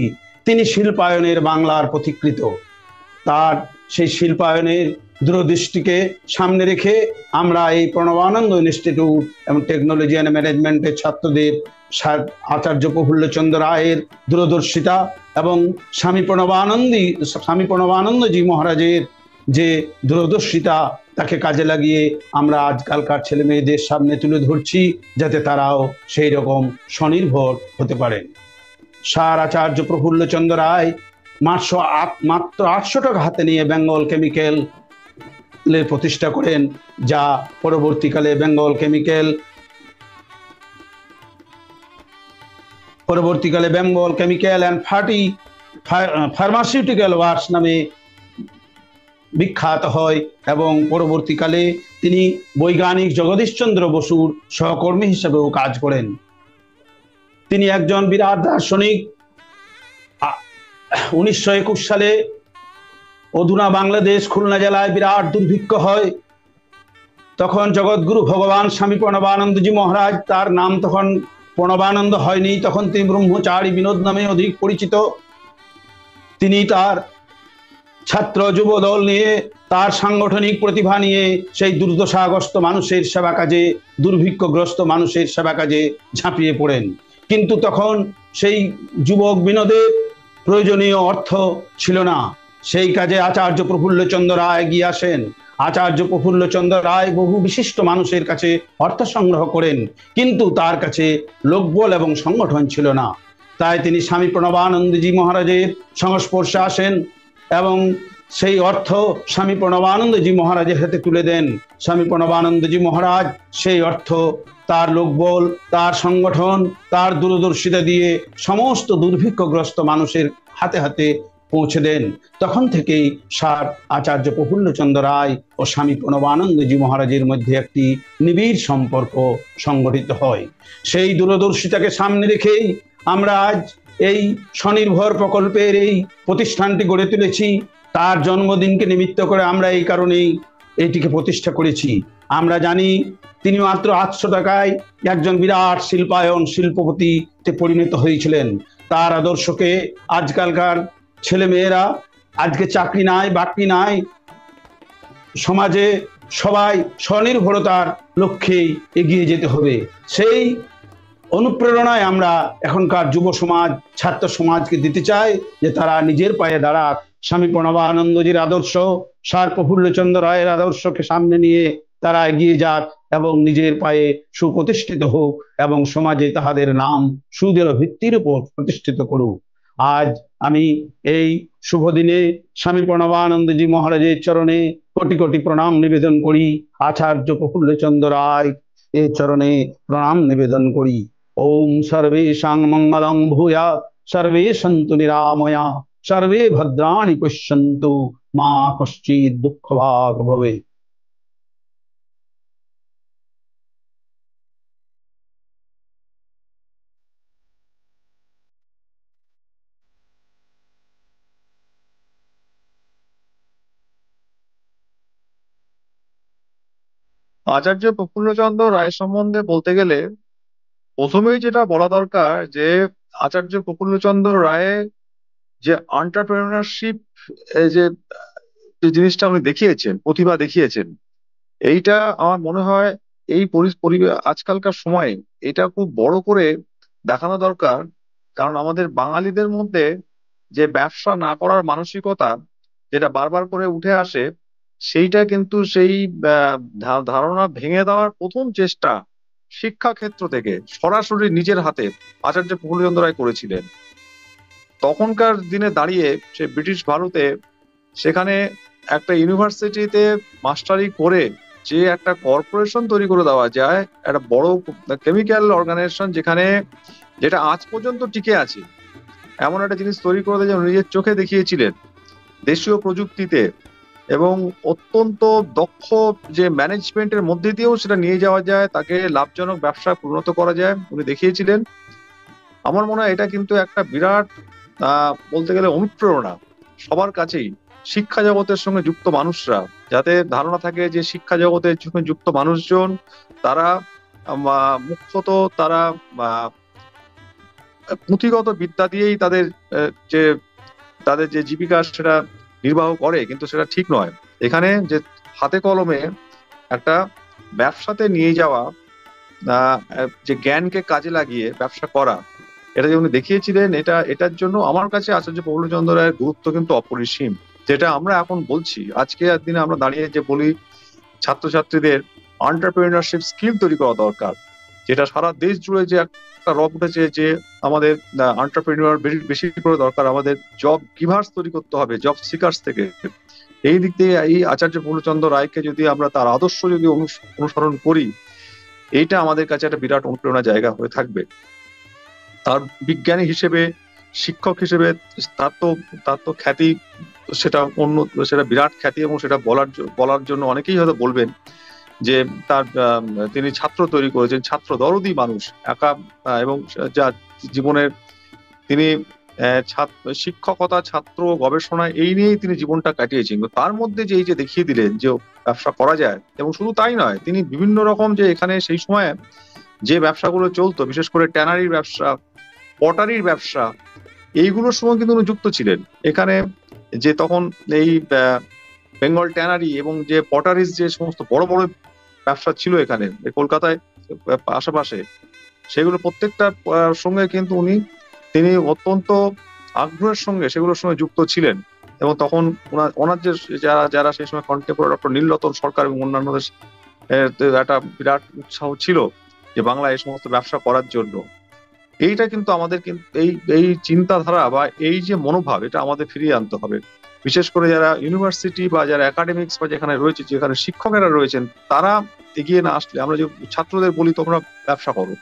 তিনি শিল্পায়নের বাংলার পথিকৃৎ। তার সেই শিল্পায়নের দূরদৃষ্টিকে সামনে রেখে আমরা এই প্রণবানন্দ ইনস্টিটিউট এবং টেকনোলজি অ্যান্ড ম্যানেজমেন্টের ছাত্রদের আচার্য প্রফুল্লচন্দ্র রায়ের দূরদর্শিতা এবং স্বামী প্রণবানন্দজি মহারাজের যে দূরদর্শিতা, তাকে কাজে লাগিয়ে আমরা আজকালকার ছেলে মেয়েদের সামনে তুলে ধরছি, যাতে তারাও সেই রকম স্বনির্ভর হতে পারেন। স্যার আচার্য প্রফুল্লচন্দ্র রায় মাত্র 800 টাকা হাতে নিয়ে বেঙ্গল কেমিক্যালের প্রতিষ্ঠা করেন, যা পরবর্তীকালে Bengal chemical and pharmaceutical works নামে বিখ্যাত হয় এবং পরবর্তীকালে তিনি বৈজ্ঞানিক জগদীশচন্দ্র বসুর সহকর্মী হিসেবেও কাজ করেন। তিনি একজন বিরাট দার্শনিক। 1921 সালে অধুনা বাংলাদেশ খুলনা জেলায় বিরাট দুর্ভিক্ষ হয়। তখন জগৎগুরু ভগবান স্বামী প্রণবানন্দজি মহারাজ, তার নাম তখন প্রণবানন্দ হয়নি, তখন তিনি ব্রহ্মচারী বিনোদ নামে অধিক পরিচিত। তিনি তার ছাত্র যুব দল নিয়ে, তার সাংগঠনিক প্রতিভা নিয়ে সেই দুর্দশাগ্রস্ত মানুষের সেবা কাজে, দুর্ভিক্ষগ্রস্ত মানুষের সেবা কাজে ঝাঁপিয়ে পড়েন। কিন্তু তখন সেই যুবক বিনোদের প্রয়োজনীয় অর্থ ছিল না। সেই কাজে আচার্য প্রফুল্লচন্দ্র রায় এগিয়ে আসেন। আচার্য প্রফুল্লচন্দ্র রায় বহু বিশিষ্ট মানুষের কাছে অর্থ সংগ্রহ করেন, কিন্তু তার কাছে লোকবল এবং সংগঠন ছিল না। তাই তিনি স্বামী প্রণবানন্দজি মহারাজের সংস্পর্শে আসেন এবং সেই অর্থ স্বামী প্রণবানন্দজি মহারাজের হাতে তুলে দেন। স্বামী প্রণবানন্দজি মহারাজ সেই অর্থ, তার লোকবল, তার সংগঠন, তার দূরদর্শিতা দিয়ে সমস্ত দুর্ভিক্ষগ্রস্ত মানুষের হাতে হাতে পৌঁছে দেন। তখন থেকেই স্যার আচার্য প্রফুল্লচন্দ্র রায় ও স্বামী প্রণবানন্দজি মহারাজের মধ্যে একটি নিবিড় সম্পর্ক সংগঠিত হয়। সেই দূরদর্শিতাকে সামনে রেখেই আমরা আজ এই স্বনির্ভর প্রকল্পের এই প্রতিষ্ঠানটি গড়ে তুলেছি। তার জন্মদিনকে নিমিত্ত করে আমরা এই কারণেই এইটিকে প্রতিষ্ঠা করেছি। আমরা জানি তিনি মাত্র 800 টাকায় একজন বিরাট শিল্পপতিতে পরিণত হয়েছিলেন। তার আদর্শকে আজকালকার ছেলে মেয়েরা, আজকে চাকরি নাই, বাকরি নাই, সমাজে সবাই স্বনির্ভরতার লক্ষ্যেই এগিয়ে যেতে হবে। সেই অনুপ্রেরণায় আমরা এখনকার যুব সমাজ, ছাত্র সমাজকে দিতে চাই যে তারা নিজের পায়ে দাঁড়াক। স্বামী প্রণবানন্দজির আদর্শ, স্যার প্রফুল্লচন্দ্র রায়ের আদর্শকে সামনে নিয়ে তারা এগিয়ে যাক এবং নিজের পায়ে সুপ্রতিষ্ঠিত হোক এবং সমাজে তাহাদের নাম সুদৃঢ় ভিত্তির উপর প্রতিষ্ঠিত করুক। আজ আমি এই শুভ দিনে স্বামী প্রণবানন্দজি মহারাজের চরণে কোটি কোটি প্রণাম নিবেদন করি। আচার্য প্রফুল্লচন্দ্র রায় এর চরণে প্রণাম নিবেদন করি। ওম সর্বেষাং মঙ্গলং ভূয়াৎ, সর্বে সন্তু নিরাময়া, সর্বে ভদ্রাণি পশ্যন্তু, মা কশ্চিৎ দুঃখভাগ ভবেৎ। আচার্য প্রফুল্লচন্দ্র রায় সম্বন্ধে বলতে গেলে প্রথমেই যেটা বলা দরকার যে আচার্য প্রফুল্লচন্দ্র রায় যে এন্টারপ্রেনারশিপ, যে জিনিসটা উনি দেখিয়েছেন, প্রতিভা দেখিয়েছেন, এইটা আমার মনে হয় এই আজকালকার সময়ে এটা খুব বড় করে দেখানো দরকার। কারণ আমাদের বাঙালিদের মধ্যে যে ব্যবসা না করার মানসিকতা যেটা বারবার করে উঠে আসে, সেইটা কিন্তু সেই ধারণা ভেঙে দেওয়ার প্রথম চেষ্টা শিক্ষা ক্ষেত্র থেকে সরাসরি নিজের হাতে আচার্য প্রফুল্লচন্দ্র রায় করেছিলেন। তখনকার দিনে দাঁড়িয়ে সে ব্রিটিশ ভারতে সেখানে একটা ইউনিভার্সিটিতে মাস্টারি করে যে একটা কর্পোরেশন তৈরি করে দেওয়া যায়, একটা বড় কেমিক্যাল অর্গানাইজেশন, যেটা আজ পর্যন্ত টিকে আছে, এমন একটা জিনিস তৈরি করে দেয় নিজের চোখে দেখিয়েছিলেন। দেশীয় প্রযুক্তিতে এবং অত্যন্ত দক্ষ যে ম্যানেজমেন্টের মধ্যে দিয়েও সেটা নিয়ে যাওয়া যায়, তাকে লাভজনক ব্যবসায় পরিণত করা যায়, উনি দেখিয়েছিলেন। আমার মনে হয় এটা কিন্তু একটা বিরাট বলতে গেলে অনুপ্রেরণা সবার কাছেই, শিক্ষা জগতের সঙ্গে যুক্ত মানুষরা, যাতে ধারণা থাকে যে শিক্ষা জগতের সঙ্গে যুক্ত মানুষজন তারা মুখ্যত তারা পুঁথিগত বিদ্যা দিয়েই তাদের যে জীবিকা সেটা নির্বাহ করে, কিন্তু সেটা ঠিক নয়। এখানে যে হাতে কলমে একটা ব্যবসাতে নিয়ে যাওয়া, যে জ্ঞানকে কাজে লাগিয়ে ব্যবসা করা, এটা যে উনি দেখিয়েছিলেন, এটার জন্য আমার কাছে আচার্য প্রফুল্লচন্দ্র রায়ের গুরুত্ব কিন্তু অপরিসীম। যেটা আমরা এখন বলছি, আজকের দিনে আমরা দাঁড়িয়ে যে বলি ছাত্রছাত্রীদের এন্টারপ্রেনারশিপ স্কিল তৈরি করা দরকার, যেটা সারা দেশ জুড়ে যে একটা রব উঠেছে যে আমাদের এন্টারপ্রেনিউর বেশি করে দরকার, আমাদের জব গিভার্স তৈরি করতে হবে জব সিকার্স থেকে। এই দিক দিয়ে এই আচার্য প্রফুল্লচন্দ্র রায়কে যদি আমরা তার আদর্শ যদি অনুসরণ করি, এইটা আমাদের কাছে একটা বিরাট অনুপ্রেরণা জায়গা হয়ে থাকবে। তার বিজ্ঞানী হিসেবে, শিক্ষক হিসেবে তার তো খ্যাতি, সেটা বিরাট খ্যাতি, এবং সেটা বলার জন্য অনেকেই হয়তো বলবেন যে তিনি ছাত্র তৈরি করেছেন, ছাত্র দরদি মানুষ একা, এবং যা জীবনের তিনি শিক্ষকতা, ছাত্র গবেষণা এই নিয়েই তিনি জীবনটা কাটিয়েছেন। তার মধ্যে যে এই যে দেখিয়ে দিলেন যে ব্যবসা করা যায়, এবং শুধু তাই নয়, তিনি বিভিন্ন রকম যে এখানে সেই সময় যে ব্যবসাগুলো চলতো, বিশেষ করে ট্যানারির ব্যবসা, পটারির ব্যবসা, এইগুলোর সঙ্গে কিন্তু উনি যুক্ত ছিলেন। এখানে যে তখন এই বেঙ্গল ট্যানারি এবং যে পটারিজ যে সমস্ত বড় বড় ব্যবসা ছিল এখানে কলকাতায় আশেপাশে, সেগুলো প্রত্যেকটার সঙ্গে কিন্তু তিনি অত্যন্ত আগ্রহের সঙ্গে সেগুলোর সঙ্গে যুক্ত ছিলেন। এবং তখন ওনার যে যারা সেই সময় কন্টেম্পোরারি ডক্টর নীলরতন সরকার এবং অন্যান্যদের একটা বিরাট উৎসাহ ছিল যে বাংলায় এই সমস্ত ব্যবসা করার জন্য। এইটা কিন্তু আমাদের কিন্তু এই চিন্তাধারা বা এই যে মনোভাব, এটা আমাদের ফিরিয়ে আনতে হবে। বিশেষ করে যারা ইউনিভার্সিটি বা যারা একাডেমিক্স বা যেখানে রয়েছে, যেখানে শিক্ষকেরা রয়েছেন, তারা এগিয়ে না আসলে, আমরা যে ছাত্রদের বলি তোমরা ব্যবসা করো,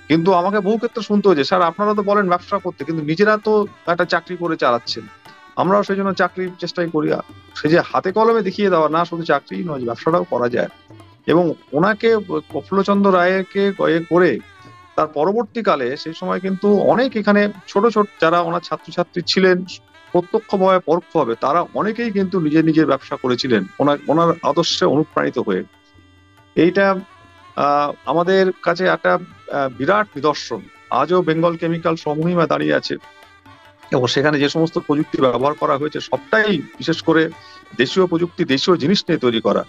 কিন্তু আমাকে বহু ক্ষেত্রে শুনতে হয়েছে, স্যার আপনারা তো বলেন ব্যবসা করতে, কিন্তু নিজেরা তো একটা চাকরি করে চালাচ্ছেন। আমরাও সেই জন্য চাকরির চেষ্টাই করি। সে যে হাতে কলমে দেখিয়ে দেওয়া, না শুধু চাকরি নয়, ব্যবসাটাও করা যায়। এবং ওনাকে প্রফুল্লচন্দ্র রায়কে করে তার পরবর্তীকালে সেই সময় কিন্তু অনেক এখানে ছোট ছোট যারা ওনার ছাত্রছাত্রী ছিলেন, প্রত্যক্ষভাবে পরোক্ষভাবে, তারা অনেকেই কিন্তু নিজের ব্যবসা করেছিলেন ওনার আদর্শে অনুপ্রাণিত হয়ে। এইটা আমাদের কাছে একটা বিরাট নিদর্শন। আজও বেঙ্গল কেমিক্যাল সমহিমা দাঁড়িয়ে আছে, এবং সেখানে যে সমস্ত প্রযুক্তি ব্যবহার করা হয়েছে সবটাই বিশেষ করে দেশীয় প্রযুক্তি, দেশীয় জিনিস নিয়ে তৈরি করা।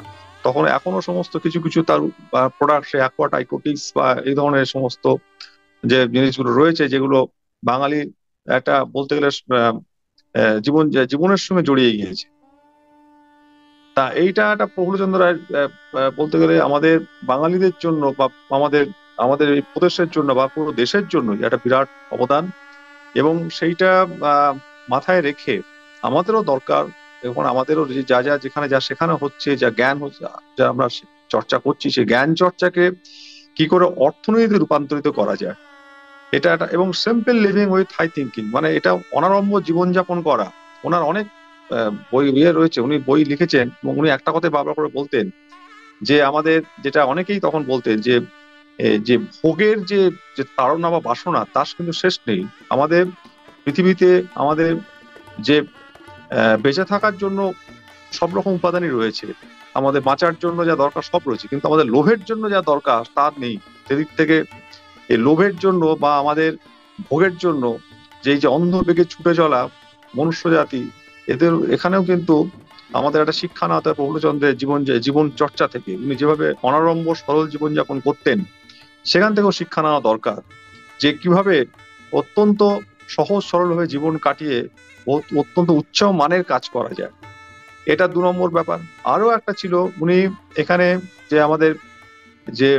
তখন এখনো সমস্ত কিছু তার প্রোডাক্ট, অ্যাকোয়াটাইকোটিক্স বা এই ধরনের সমস্ত যে জিনিসগুলো রয়েছে, যেগুলো বাঙালি একটা বলতে গেলে জীবনের সঙ্গে জড়িয়ে গিয়েছে। তা এইটা একটা প্রফুল্লচন্দ্র রায়ের বলতে গেলে আমাদের বাঙালিদের জন্য বা আমাদের এই প্রদেশের জন্য বা পুরো দেশের জন্য একটা বিরাট অবদান। এবং সেইটা মাথায় রেখে আমাদেরও দরকার, এবং আমাদেরও যেখানে যা শেখানো হচ্ছে, যা জ্ঞান হচ্ছে, যা আমরা চর্চা করছি, সেই জ্ঞান চর্চাকে কি করে অর্থনীতিতে রূপান্তরিত করা যায়, এটা একটা, এবং simple living with high thinking, মানে এটা অনারম্ভ জীবনযাপন করা। ওনার অনেক বই রয়েছে, উনি বই লিখেছেন, এবং উনি একটা কথা বারবার করে বলতেন যে আমাদের, যেটা অনেকেই তখন বলতেন যে ভোগের যে তাড়না বা বাসনা, তার কিন্তু শেষ নেই। আমাদের পৃথিবীতে আমাদের যে বেঁচে থাকার জন্য সব রকম উপাদানই রয়েছে, আমাদের বাঁচার জন্য যা দরকার সব রয়েছে, কিন্তু আমাদের লোভের জন্য যা দরকার তার নেই। সেদিক থেকে এই লোভের জন্য বা আমাদের ভোগের জন্য যে অন্ধ বেগে ছুটে চলা মনুষ্য জাতি, এখানেও কিন্তু আমাদের একটা শিক্ষা না হতে প্রফুল্লচন্দ্রের জীবন চর্চা থেকে, উনি যেভাবে অনাড়ম্বর সরল জীবনযাপন করতেন, সেখান থেকেও শিক্ষা নেওয়া দরকার, যে কিভাবে অত্যন্ত সহজ সরল ভাবে জীবন কাটিয়ে অত্যন্ত উচ্চ মানের কাজ করা যায়। এটা 2 নম্বর ব্যাপার। আরো একটা ছিল, উনি এখানে যে আমাদের যে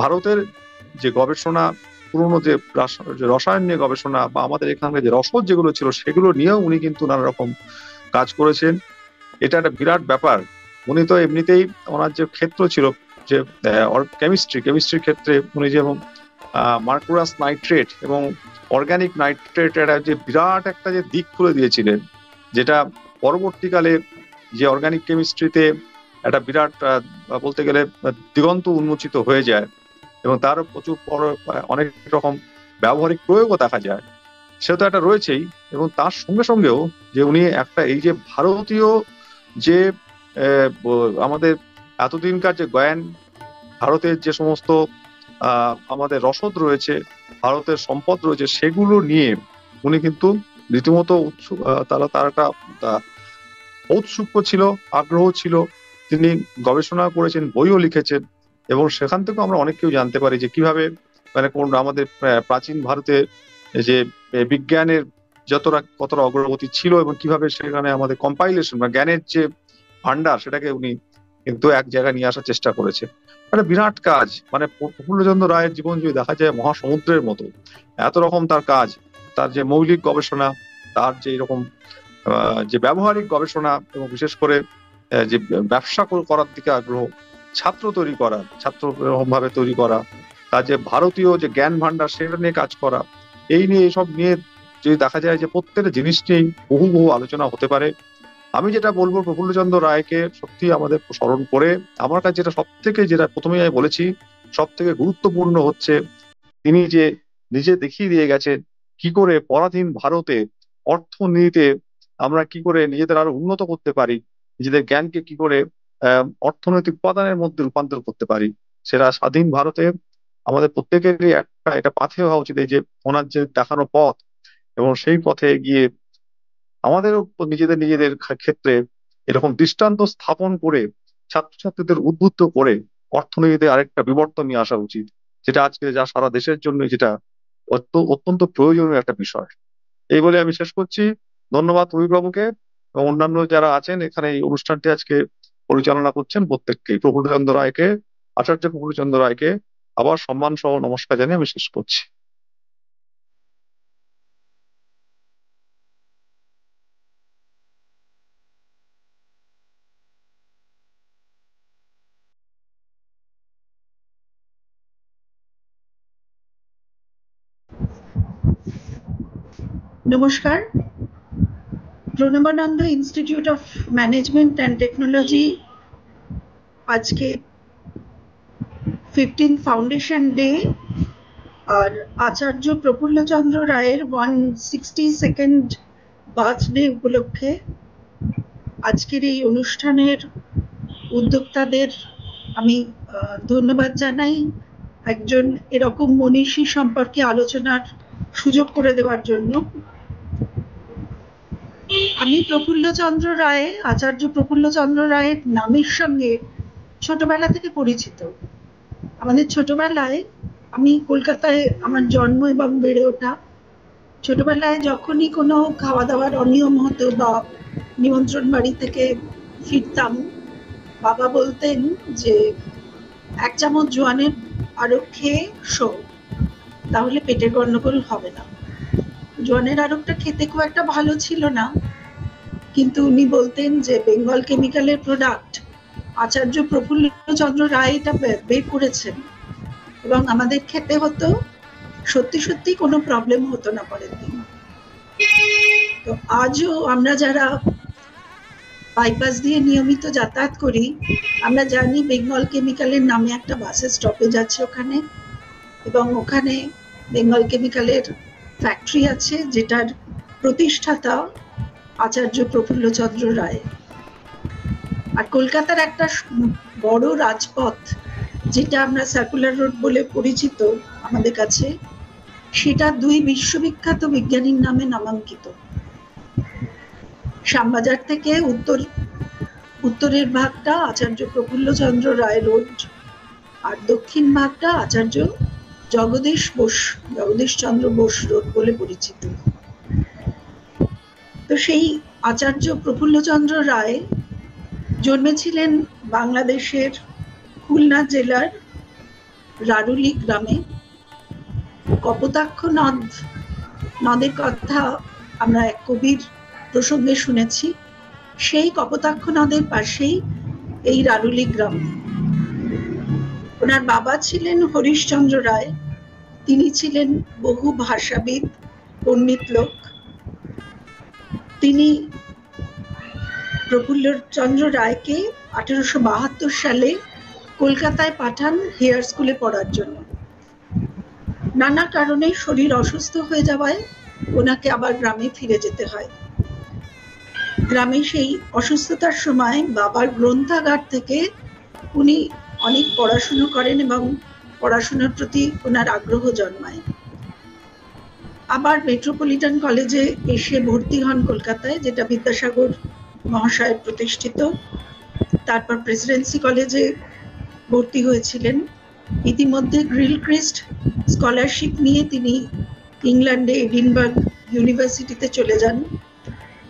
ভারতের যে গবেষণা, পুরনো যে রসায়ন নিয়ে গবেষণা বা আমাদের এখানকার যে রসদ যেগুলো ছিল, সেগুলো নিয়েও উনি কিন্তু নানা রকম কাজ করেছেন। এটা একটা বিরাট ব্যাপার। উনি তো এমনিতেই ওনার যে ক্ষেত্র ছিল যে কেমিস্ট্রির ক্ষেত্রে, উনি যেমন মার্কুরাস নাইট্রেট এবং অর্গানিক নাইট্রেট যে বিরাট একটা যে দিক খুলে দিয়েছিলেন, যেটা পরবর্তীকালে যে অর্গানিক কেমিস্ট্রিতে একটা বিরাট বলতে গেলে দিগন্ত উন্মোচিত হয়ে যায় এবং তারও প্রচুর অনেক রকম ব্যবহারিক প্রয়োগও দেখা যায়, সে তো একটা রয়েছেই। এবং তার সঙ্গে সঙ্গেও যে উনি একটা এই যে ভারতীয় যে আমাদের এতদিনকার যে জ্ঞান, ভারতের যে সমস্ত আমাদের রসদ রয়েছে, ভারতের সম্পদ রয়েছে, সেগুলো নিয়ে উনি কিন্তু রীতিমতো তার একটা ঔৎসুক্য ছিল, আগ্রহ ছিল। তিনি গবেষণা করেছেন, বইও লিখেছেন এবং সেখান থেকেও আমরা অনেক কিছু জানতে পারি যে কিভাবে মানে কোন আমাদের প্রাচীন ভারতে যে বিজ্ঞানের কতটা অগ্রগতি ছিল এবং কিভাবে সেখানে আমাদের কম্পাইলেশন বা জ্ঞানের যে ভান্ডার সেটাকে উনি কিন্তু এক জায়গায় নিয়ে আসার চেষ্টা করেছে। মানে বিরাট কাজ, মানে প্রফুল্লচন্দ্র রায়ের জীবন যদি দেখা যায় মহাসমুদ্রের মতো, এত রকম তার কাজ, তার যে মৌলিক গবেষণা, তার যে এরকম যে ব্যবহারিক গবেষণা এবং বিশেষ করে যে ব্যবসা করার দিকে আগ্রহ, ছাত্র তৈরি করা, ছাত্র ভাবে তৈরি করা, তার যে ভারতীয় যে জ্ঞান ভান্ডার সেটা নিয়ে কাজ করা, এই নিয়ে এইসব নিয়ে যদি দেখা যায় যে প্রত্যেকটা জিনিস নিয়েই বহু বহু আলোচনা হতে পারে। আমি যেটা বলবো, প্রফুল্লচন্দ্র রায়কে সত্যি আমাদের স্মরণ করে আমার কাছে যেটা প্রথমেই আমি বলেছি, সব থেকে গুরুত্বপূর্ণ হচ্ছে তিনি যে নিজে দেখিয়ে দিয়ে গেছেন কি করে পরাধীন ভারতে অর্থনীতিতে আমরা কি করে নিজেদের আরো উন্নত করতে পারি, নিজেদের জ্ঞানকে কি করে অর্থনৈতিক উপাদানের মধ্যে রূপান্তর করতে পারি। সেটা স্বাধীন ভারতে আমাদের প্রত্যেকেরই একটা এটা পাথেয় হওয়া উচিত, এই যে ওনার যে দেখানো পথ এবং সেই পথে গিয়ে আমাদেরও নিজেদের ক্ষেত্রে এরকম দৃষ্টান্ত স্থাপন করে ছাত্রছাত্রীদের উদ্বুদ্ধ করে অর্থনীতিতে আরেকটা বিবর্তন নিয়ে আসা উচিত, যেটা আজকে যা সারা দেশের জন্য যেটা অত্যন্ত প্রয়োজনীয় একটা বিষয়। এই বলে আমি শেষ করছি। ধন্যবাদ রবিবাবুকে এবং অন্যান্য যারা আছেন এখানে এই অনুষ্ঠানটি আজকে পরিচালনা করছেন প্রত্যেককেই, প্রফুল্লচন্দ্র রায়কে, আচার্য প্রফুল্লচন্দ্র রায়কে আবার সম্মান সহ নমস্কার জানিয়ে আমি শেষ করছি। নমস্কার। Pranabananda institute of management and technology আজকে 15th ফাউন্ডেশন ডে আর আচার্য প্রফুল্লচন্দ্র রায়ের 162nd বার্থডে উপলক্ষে আজকের এই অনুষ্ঠানের উদ্যোক্তাদের আমি ধন্যবাদ জানাই, একজন এরকম মনীষী সম্পর্কে আলোচনার সুযোগ করে দেওয়ার জন্য। আমি প্রফুল্লচন্দ্র রায়, আচার্য প্রফুল্লচন্দ্র রায়ের নামের সঙ্গে ছোটবেলা থেকে পরিচিত। আমাদের ছোটবেলায়, আমি কলকাতায় আমার জন্ম এবং বেড়ে ওঠা, ছোটবেলায় যখনই কোনো খাওয়া দাওয়ার অনিয়ম হতো বা নিমন্ত্রণ বাড়ি থেকে ফিরতাম, বাবা বলতেন যে 1 চামচ জোয়ানের আরক খেয়ে শো, তাহলে পেটের গন্ডগোল হবে না। জোয়ানের আরকটা খেতে খুব একটা ভালো ছিল না, কিন্তু উনি বলতেন যে বেঙ্গল কেমিক্যালের প্রোডাক্ট আচার্য প্রফুল্লচন্দ্র রায় এটা বের করেছেন এবং আমাদের খেতে হতো, সত্যি সত্যি কোনো প্রবলেম হতো না পরের দিন। তো আজও আমরা যারা বাইপাস দিয়ে নিয়মিত যাতায়াত করি, আমরা জানি বেঙ্গল কেমিক্যালের নামে একটা বাসের স্টপেজ আছে ওখানে, এবং ওখানে বেঙ্গল কেমিক্যালের ফ্যাক্টরি আছে যেটার প্রতিষ্ঠাতা আচার্য প্রফুল্লচন্দ্র রায়। আর কলকাতার একটা বড় রাজপথ যেটা আমরা সার্কুলার রোড বলে পরিচিত আমাদের কাছে, সেটা 2 বিশ্ববিখ্যাত বিজ্ঞানীর নামে নামাঙ্কিত। শ্যামবাজার থেকে উত্তরের ভাগটা আচার্য প্রফুল্লচন্দ্র রায় রোড আর দক্ষিণ ভাগটা আচার্য জগদীশচন্দ্র বোস রোড বলে পরিচিত। তো সেই আচার্য প্রফুল্লচন্দ্র রায় জন্মেছিলেন বাংলাদেশের খুলনা জেলার রারুলি গ্রামে। কপোতাক্ষ নদের কথা আমরা এক কবির প্রসঙ্গে শুনেছি, সেই কপোতাক্ষ নদের পাশেই এই রারুলি গ্রাম। ওনার বাবা ছিলেন হরিশচন্দ্র রায়, তিনি ছিলেন বহু ভাষাবিদ, পণ্ডিত লোক। তিনি প্রফুল্লচন্দ্র রায়কে 1872 সালে কলকাতায় পাঠান হেয়ার স্কুলে পড়ার জন্য। নানা কারণে শরীর অসুস্থ হয়ে যাওয়ায় ওনাকে আবার গ্রামে ফিরে যেতে হয়। গ্রামে সেই অসুস্থতার সময় বাবার গ্রন্থাগার থেকে উনি অনেক পড়াশুনো করেন এবং পড়াশোনার প্রতি ওনার আগ্রহ জন্মায়। আবার মেট্রোপলিটন কলেজে এসে ভর্তি হন কলকাতায়, যেটা বিদ্যাসাগর মহাশয়ের প্রতিষ্ঠিত। তারপর প্রেসিডেন্সি কলেজে ভর্তি হয়েছিলেন। ইতিমধ্যে গ্রিলক্রিস্ট স্কলারশিপ নিয়ে তিনি ইংল্যান্ডে এডিনবার্গ ইউনিভার্সিটিতে চলে যান।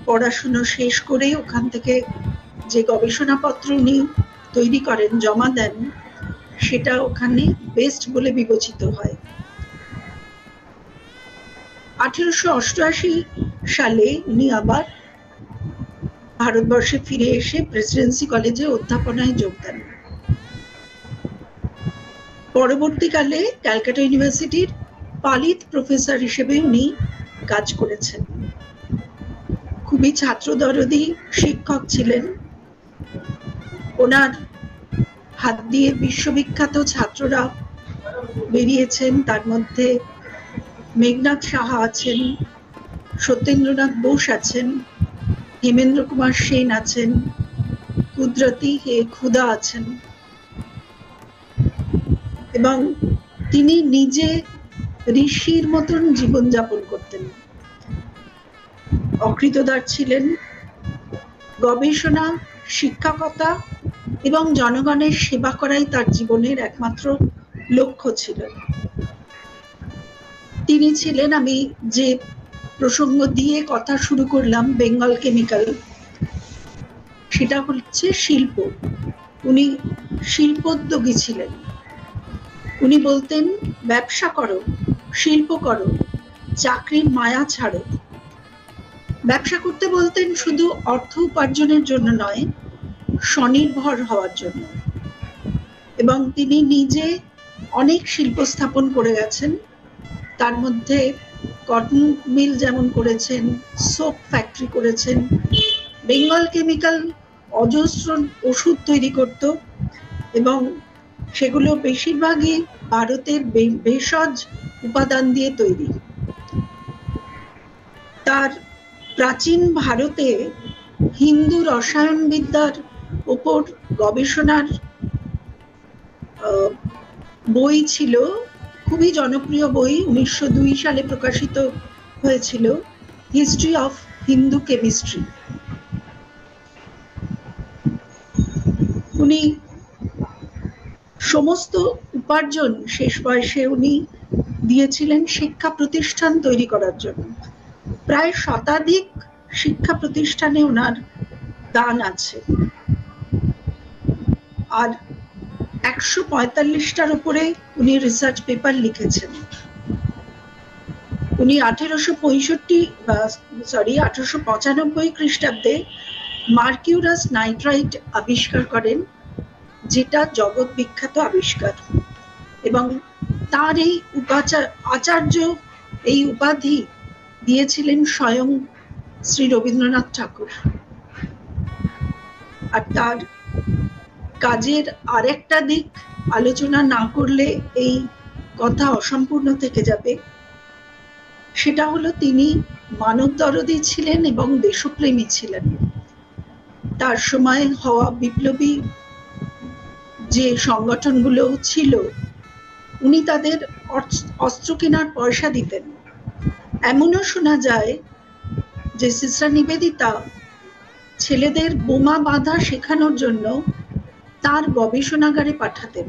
পড়াশুনো শেষ করে ওখান থেকে যে গবেষণাপত্র উনি তৈরি করেন, জমা দেন, সেটা ওখানে বেস্ট বলে বিবেচিত হয়। 1888 সালে উনি আবার ভারতবর্ষে ফিরে এসে প্রেসিডেন্সি কলেজে অধ্যাপনায় যোগ দেন। পরবর্তীকালে ক্যালকাটা ইউনিভার্সিটির পালিত প্রফেসর হিসেবে উনি কাজ করেছেন। খুবই ছাত্রদরদী শিক্ষক ছিলেন। ওনার হাত দিয়ে বিশ্ববিখ্যাত ছাত্ররা বেরিয়েছেন, তার মধ্যে মেঘনাথ সাহা আছেন, সত্যেন্দ্রনাথ বোস আছেন, হেমেন্দ্র কুমার সেন আছেন, কুদরতি হে খুদা আছেন। এবং তিনি নিজে ঋষির মতন জীবনযাপন করতেন। অকৃতদার ছিলেন। গবেষণা, শিক্ষকতা এবং জনগণের সেবা করাই তার জীবনের একমাত্র লক্ষ্য ছিল। তিনি ছিলেন, আমি যে প্রসঙ্গ দিয়ে কথা শুরু করলাম, বেঙ্গল কেমিক্যাল, সেটা হচ্ছে শিল্প। উনি শিল্পোদ্যোগী ছিলেন। উনি বলতেন, ব্যবসা করো, শিল্প করো, চাকরির মায়া ছাড়ো। ব্যবসা করতে বলতেন শুধু অর্থ উপার্জনের জন্য নয়, স্বনির্ভর হওয়ার জন্য। এবং তিনি নিজে অনেক শিল্প স্থাপন করে গেছেন। তার মধ্যে কটন মিল যেমন করেছেন, সোপ ফ্যাক্টরি করেছেন। বেঙ্গল কেমিক্যাল অজস্র ওষুধ তৈরি করত এবং সেগুলো বেশিরভাগই ভারতের ভেষজ উপাদান দিয়ে তৈরি। তার প্রাচীন ভারতে হিন্দু রসায়নবিদ্যার উপর গবেষণার বই ছিল, খুবই জনপ্রিয় বই, 1902 সালে প্রকাশিত হয়েছিল, হিস্ট্রি অফ হিন্দু কেমিস্ট্রি। উনি সমস্ত উপার্জন শেষ বয়সে উনি দিয়েছিলেন শিক্ষা প্রতিষ্ঠান তৈরি করার জন্য। প্রায় শতাধিক শিক্ষা প্রতিষ্ঠানে ওনার দান আছে। আর 145টার উপরে উনি রিসার্চ পেপার লিখেছেন। উনি 1895 খ্রিস্টাব্দে মার্কিউরাস নাইট্রাইট আবিষ্কার করেন, যেটা জগৎ বিখ্যাত আবিষ্কার। এবং তার এই আচার্য এই উপাধি দিয়েছিলেন স্বয়ং শ্রী রবীন্দ্রনাথ ঠাকুর। আর তার কাজের আরেকটা দিক আলোচনা না করলে এই কথা অসম্পূর্ণ থেকে যাবে। সেটা হলো, তিনি মানবদরদী ছিলেন এবং দেশপ্রেমী ছিলেন। তার সময় হওয়া বিপ্লবী যে সংগঠনগুলো ছিল, উনি তাদের অস্ত্র কেনার পয়সা দিতেন। এমনও শোনা যায় যে সিস্টার নিবেদিতা ছেলেদের বোমা বাঁধা শেখানোর জন্য তার গবেষণাগারে পাঠাতেন।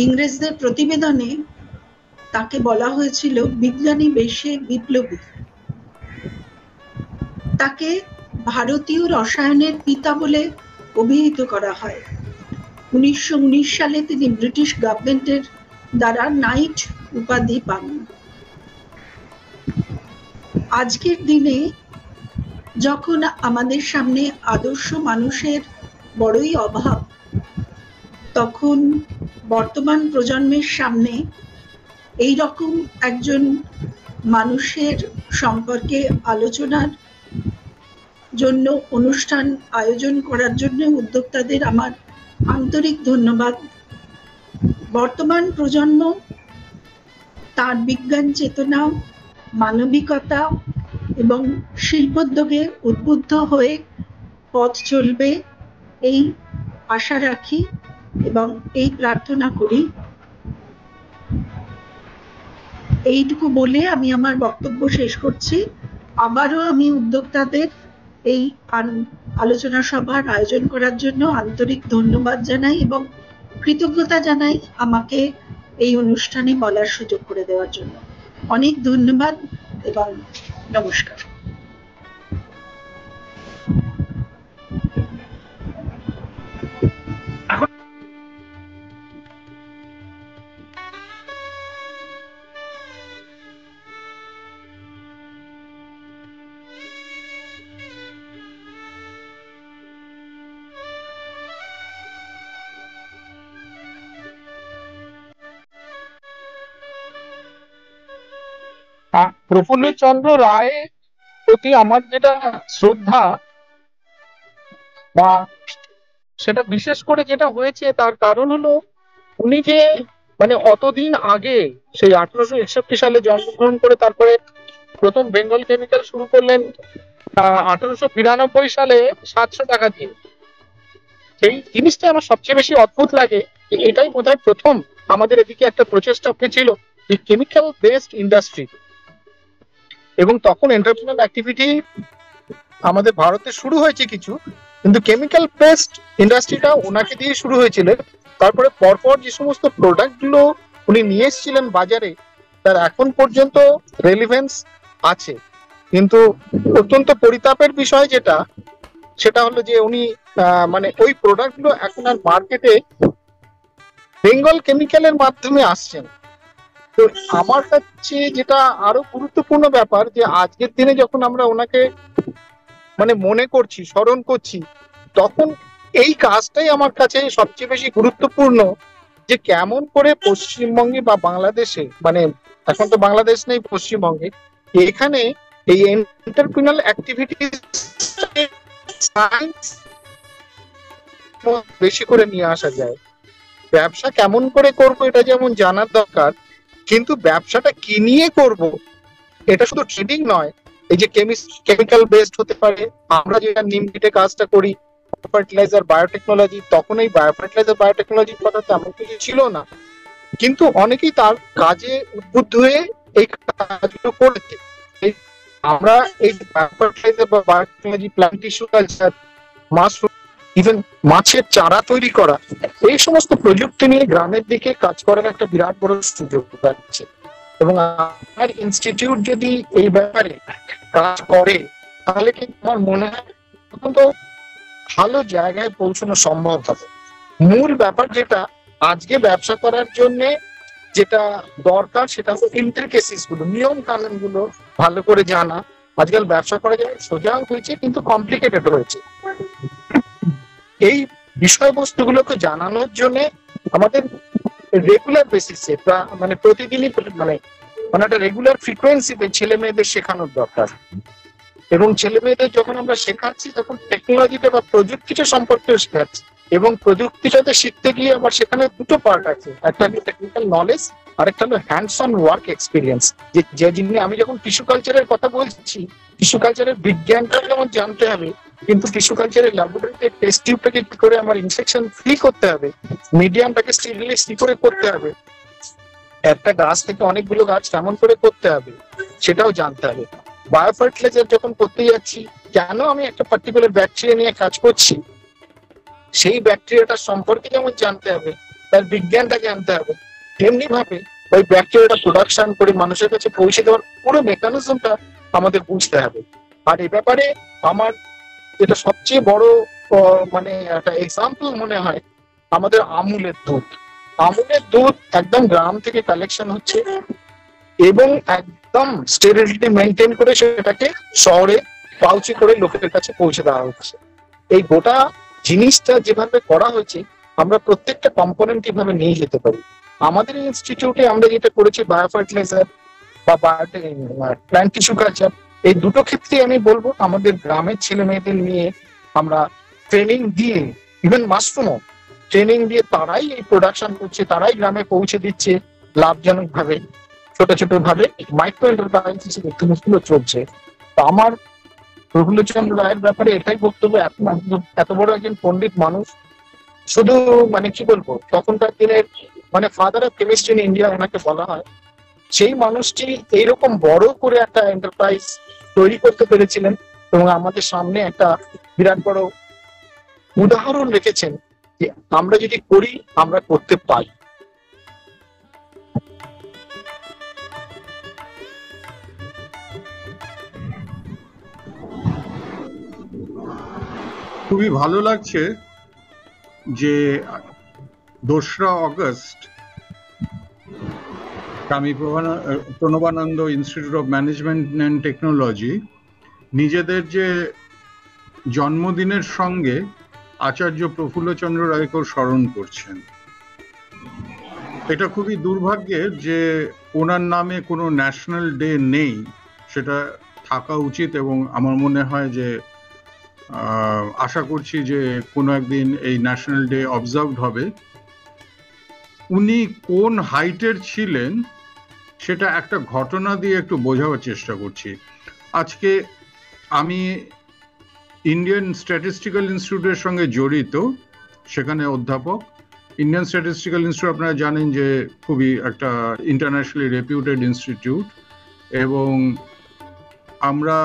ইংরেজদের প্রতিবেদনে তাকে বলা হয়েছিল বিজ্ঞানী বেশে বিপ্লবী। তাকে ভারতীয় রসায়নের পিতা বলে অভিহিত করা হয়। 1919 সালে তিনি ব্রিটিশ গভর্নমেন্টের দ্বারা নাইট উপাধি পান। আজকের দিনে যখন আমাদের সামনে আদর্শ মানুষের বড়ই অভাব, তখন বর্তমান প্রজন্মের সামনে এই রকম একজন মানুষের সম্পর্কে আলোচনার জন্য অনুষ্ঠান আয়োজন করার জন্য উদ্যোক্তাদের আমার আন্তরিক ধন্যবাদ। বর্তমান প্রজন্ম তার বিজ্ঞান চেতনা, মানবিকতা এবং শিল্পোদ্যোগে উদ্বুদ্ধ হয়ে পথ চলবে, এই আশা রাখি এবং এই প্রার্থনা করি। এইটুকু বলে আমি আমার বক্তব্য শেষ করছি। আবারও আমি উদ্যোক্তাদের এই আলোচনা সভার আয়োজন করার জন্য আন্তরিক ধন্যবাদ জানাই এবং কৃতজ্ঞতা জানাই আমাকে এই অনুষ্ঠানে বলার সুযোগ করে দেওয়ার জন্য। অনেক ধন্যবাদ এবং নমস্কার। প্রফুল্লচন্দ্র রায়ের প্রতি আমার যেটা শ্রদ্ধা বা সেটা বিশেষ করে যেটা হয়েছে তার কারণ হলো উনি যে মানে অতদিন আগে সেই 1861 সালে জন্মগ্রহণ করে তারপরে প্রথম বেঙ্গল কেমিক্যাল শুরু করলেন 1892 সালে 700 টাকা দিয়ে। সেই জিনিসটা আমার সবচেয়ে বেশি অদ্ভুত লাগে, এটাই বোধহয় প্রথম আমাদের এদিকে একটা প্রচেষ্টা হয়েছিল যে কেমিক্যাল বেসড ইন্ডাস্ট্রি, এবং তখন এন্টারপ্রেনার অ্যাক্টিভিটি আমাদের ভারতে শুরু হয়েছে কিছু, কিন্তু কেমিক্যাল বেসড ইন্ডাস্ট্রিটা ওনাকে দিয়ে শুরু হয়েছিল। তারপরে পরপর যে সমস্ত প্রোডাক্ট গুলো উনি নিয়ে এসেছিলেন বাজারে, তার এখন পর্যন্ত রেলিভেন্স আছে। কিন্তু অত্যন্ত পরিতাপের বিষয় যেটা, সেটা হলো যে উনি মানে ওই প্রোডাক্ট গুলো এখন আর মার্কেটে বেঙ্গল কেমিক্যালের মাধ্যমে আসছেন। তো আমার কাছে যেটা আরো গুরুত্বপূর্ণ ব্যাপার, যে আজকের দিনে যখন আমরা ওনাকে মানে মনে করছি, স্মরণ করছি, তখন এই কাজটাই আমার কাছে সবচেয়ে বেশি গুরুত্বপূর্ণ, যে কেমন করে পশ্চিমবঙ্গে বা বাংলাদেশে, মানে এখন তো বাংলাদেশ নেই, পশ্চিমবঙ্গে এখানে এই এন্টারপ্রেনাল অ্যাক্টিভিটিস সায়েন্স বেশি করে নিয়ে আসা যায়। ব্যবসা কেমন করে করব এটা যেমন জানার দরকার, কিন্তু ব্যবসাটা কি নিয়ে করব এটা শুধু ট্রেডিং নয়, এই যে কেমিক্যাল বেসড হতে পারে। আমরা যেটা নিমবিটে কাজটা করি, ফার্টিলাইজার বায়োটেকনোলজি, তখন এই বায়োফার্টিলাইজার বায়োটেকনোলজির কথা তেমন কিছু ছিল না, কিন্তু অনেকেই তার কাজে উদ্বুদ্ধ হয়ে এই কাজগুলো করেছে। আমরা এই বায়োফার্টিলাইজার বা biotechnology, plant tissue culture, mushroom, even মাছের চারা তৈরি করা, এই সমস্ত প্রযুক্তি নিয়ে গ্রামের দিকে কাজ করার একটা বিরাট বড় সুযোগ পাচ্ছে। এবং আমার ইনস্টিটিউট যদি এই ব্যাপারে কাজ করে, তাহলে কিন্তু আমার মনে হয় অত্যন্ত ভালো জায়গায় পৌঁছানো সম্ভব হবে। মূল ব্যাপার যেটা আজকে ব্যবসা করার জন্য যেটা দরকার, সেটা হলো ইন্ট্রিকেসিস গুলো, নিয়ম কানুন গুলো ভালো করে জানা। আজকাল ব্যবসা করা যায় সোজা হয়েছে, কিন্তু কমপ্লিকেটেড হয়েছে। এই বিষয়বস্তুগুলোকে জানানোর জন্য আমাদের রেগুলার বেসিসে, মানে প্রতিদিনই, মানে একটা রেগুলার ফ্রিকোয়েন্সিতে ছেলে মেয়েদের শেখানোর দরকার। এবং ছেলে মেয়েদের যখন আমরা শেখাচ্ছি, তখন টেকনোলজিটা বা প্রযুক্তিটা সম্পর্কেও শেখাচ্ছি। এবং প্রযুক্তিটাতে শিখতে গিয়ে আবার সেখানে দুটো পার্ট আছে, একটা হলো টেকনিক্যাল নলেজ, আর একটা হলো হ্যান্ডস অন ওয়ার্ক এক্সপিরিয়েন্স। যে জিনিস আমি যখন টিস্যু কালচারের কথা বলছি, টিস্যু কালচারের বিজ্ঞানটা যেমন জানতে হবে, কিন্তু টিস্যু কালচারের ল্যাবরেটরিতে টেস্ট টিউবটাকে কি করে আমার ইনফেকশন ফ্রি করতে হবে, মিডিয়ামটাকে স্টেরিলাইজ কি করে করতে হবে, একটা গাছ থেকে অনেকগুলো গাছ কেমন করে করতে হবে, সেটাও জানতে হবে। বায়োফার্টিলাইজার যখন করতে যাচ্ছি, কেন আমি একটা পার্টিকুলার ব্যাকটেরিয়া নিয়ে কাজ করছি, সেই ব্যাকটেরিয়াটা সম্পর্কে যেমন জানতে হবে, তার বিজ্ঞানটা জানতে হবে, তেমনি ভাবে ওই ব্যাকটেরিয়াটা প্রোডাকশন করে মানুষের কাছে পৌঁছে দেওয়ার পুরো মেকানিজমটা আমাদের বুঝতে হবে। আর এই ব্যাপারে আমার যেটা সবচেয়ে বড় মানে একটা এক্সাম্পল মনে হয়, আমাদের আমুলের দুধ। আমুলের দুধ একদম গ্রাম থেকে কালেকশন হচ্ছে এবং একদম স্টেরিলিটি মেনটেন করে সেটাকে শহরে পাউচে করে লোকের কাছে পৌঁছে দেওয়া হচ্ছে। এই গোটা জিনিসটা যেভাবে করা হয়েছে, আমরা প্রত্যেকটা কম্পোনেন্ট এভাবে নিয়ে যেতে পারি। আমাদের ইনস্টিটিউটে আমরা যেটা করেছি, বায়োফার্টিলাইজার বা প্ল্যান্ট টিস্যু কালচার, এই দুটো ক্ষেত্রে আমি বলবো আমাদের গ্রামের ছেলে মেয়েদের নিয়ে আমরা ট্রেনিং দিয়ে, ইভেন মাস্টুনো ট্রেনিং দিয়ে তারাই এই প্রোডাকশন করছে, তারাই গ্রামে পৌঁছে দিচ্ছে লাভজনক ভাবে, ছোট ছোট ভাবে মাইক্রো এন্টারপ্রাইজ হিসেবে জিনিসগুলো চলছে। তো আমার প্রফুল্লচন্দ্র রায়ের ব্যাপারে এটাই বক্তব্য, এত বড় একজন পণ্ডিত মানুষ, শুধু মানে কি বলবো, তখনকার দিনের মানে father of chemistry in India ওনাকে বলা হয়। সেই মানুষটি এইরকম বড় করে একটা এন্টারপ্রাইজ তৈরি করতে পেরেছিলেন এবং আমাদের সামনে একটা বিরাট বড় উদাহরণ রেখেছেন যে আমরা যদি করি আমরা করতে পারি। খুবই ভালো লাগছে যে 2রা August Swami Pranabananda institute of management and technology নিজেদের যে জন্মদিনের সঙ্গে আচার্য প্রফুল্লচন্দ্র রায়কেও স্মরণ করছেন। এটা খুবই দুর্ভাগ্যের যে ওনার নামে কোনো ন্যাশনাল ডে নেই, সেটা থাকা উচিত এবং আমার মনে হয় যে আশা করছি যে কোনো একদিন এই ন্যাশনাল ডে অবজার্ভড হবে। উনি কোন হাইটের ছিলেন সেটা একটা ঘটনা দিয়ে একটু বোঝাবার চেষ্টা করছি। আজকে আমি ইন্ডিয়ান স্ট্যাটিস্টিক্যাল ইনস্টিটিউটের সঙ্গে জড়িত, সেখানে অধ্যাপক। ইন্ডিয়ান স্ট্যাটিস্টিক্যাল ইনস্টিটিউট আপনারা জানেন যে খুবই একটা ইন্টারন্যাশনালি রেপিউটেড ইনস্টিটিউট, এবং আমরা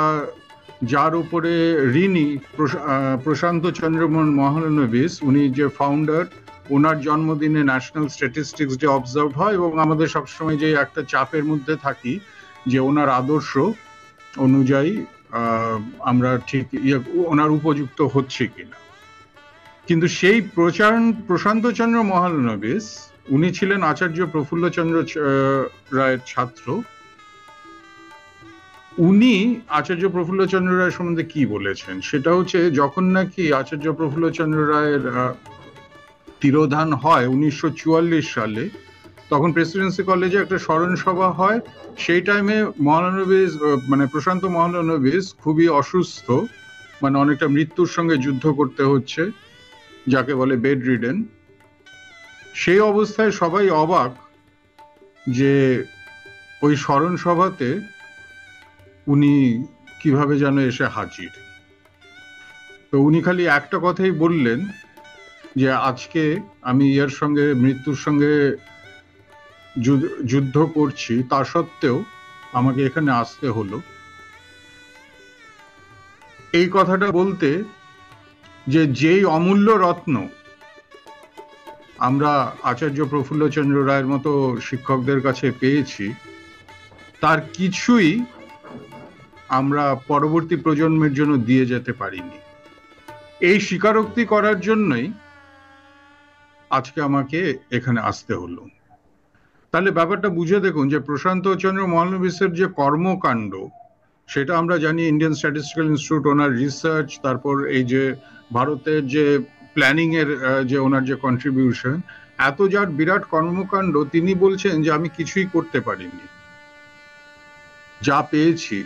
যার উপরে ঋণী প্রশান্ত চন্দ্র মহলানবিস, উনি যে ফাউন্ডার, ওনার জন্মদিনে ন্যাশনাল স্ট্যাটিস্টিক্স ডে অবজার্ভ হয় এবং আমাদের সবসময় যে একটা চাপের মধ্যে থাকি যে ওনার আদর্শ অনুযায়ী আমরা ঠিক ওনার উপযুক্ত হচ্ছে কিনা। কিন্তু সেই প্রশান্তচন্দ্র মহলানবিস উনি ছিলেন আচার্য প্রফুল্লচন্দ্র রায়ের ছাত্র। উনি আচার্য প্রফুল্লচন্দ্র রায় সম্বন্ধে কি বলেছেন সেটা হচ্ছে, যখন নাকি আচার্য প্রফুল্লচন্দ্র রায়ের তিরোধান হয় 1944 সালে, তখন প্রেসিডেন্সি কলেজে একটা স্মরণ সভা হয়। সেই টাইমে মহলানবিস মানে প্রশান্ত মহলানবিস খুবই অসুস্থ, মানে অনেকটা মৃত্যুর সঙ্গে যুদ্ধ করতে হচ্ছে, যাকে বলে বেড রিডেন। সেই অবস্থায় সবাই অবাক যে ওই স্মরণ সভাতে উনি কিভাবে যেন এসে হাজির। তো উনি খালি একটা কথাই বললেন যে আজকে আমি এর সঙ্গে মৃত্যুর সঙ্গে যুদ্ধ করছি, তা সত্ত্বেও আমাকে এখানে আসতে হলো। এই কথাটা বলতে যে যেই অমূল্য রত্ন আমরা আচার্য প্রফুল্লচন্দ্র রায়ের মতো শিক্ষকদের কাছে পেয়েছি, তার কিছুই আমরা পরবর্তী প্রজন্মের জন্য দিয়ে যেতে পারিনি। এই স্বীকারোক্তি করার জন্যই আজকে আমাকে এখানে আসতে হলো। তাহলে ব্যাপারটা বুঝে দেখুন যে প্রশান্ত চন্দ্র মহলানবিসের যে কর্মকাণ্ড, সেটা আমরা জানি ইন্ডিয়ান স্ট্যাটিস্টিক্যাল ইনস্টিটিউট, ওনার রিসার্চ, তারপর এই যে ভারতের যে প্ল্যানিং এর যে ওনার যে কন্ট্রিবিউশন, এত যার বিরাট কর্মকাণ্ড, তিনি বলছেন যে আমি কিছুই করতে পারিনি, যা পেয়েছি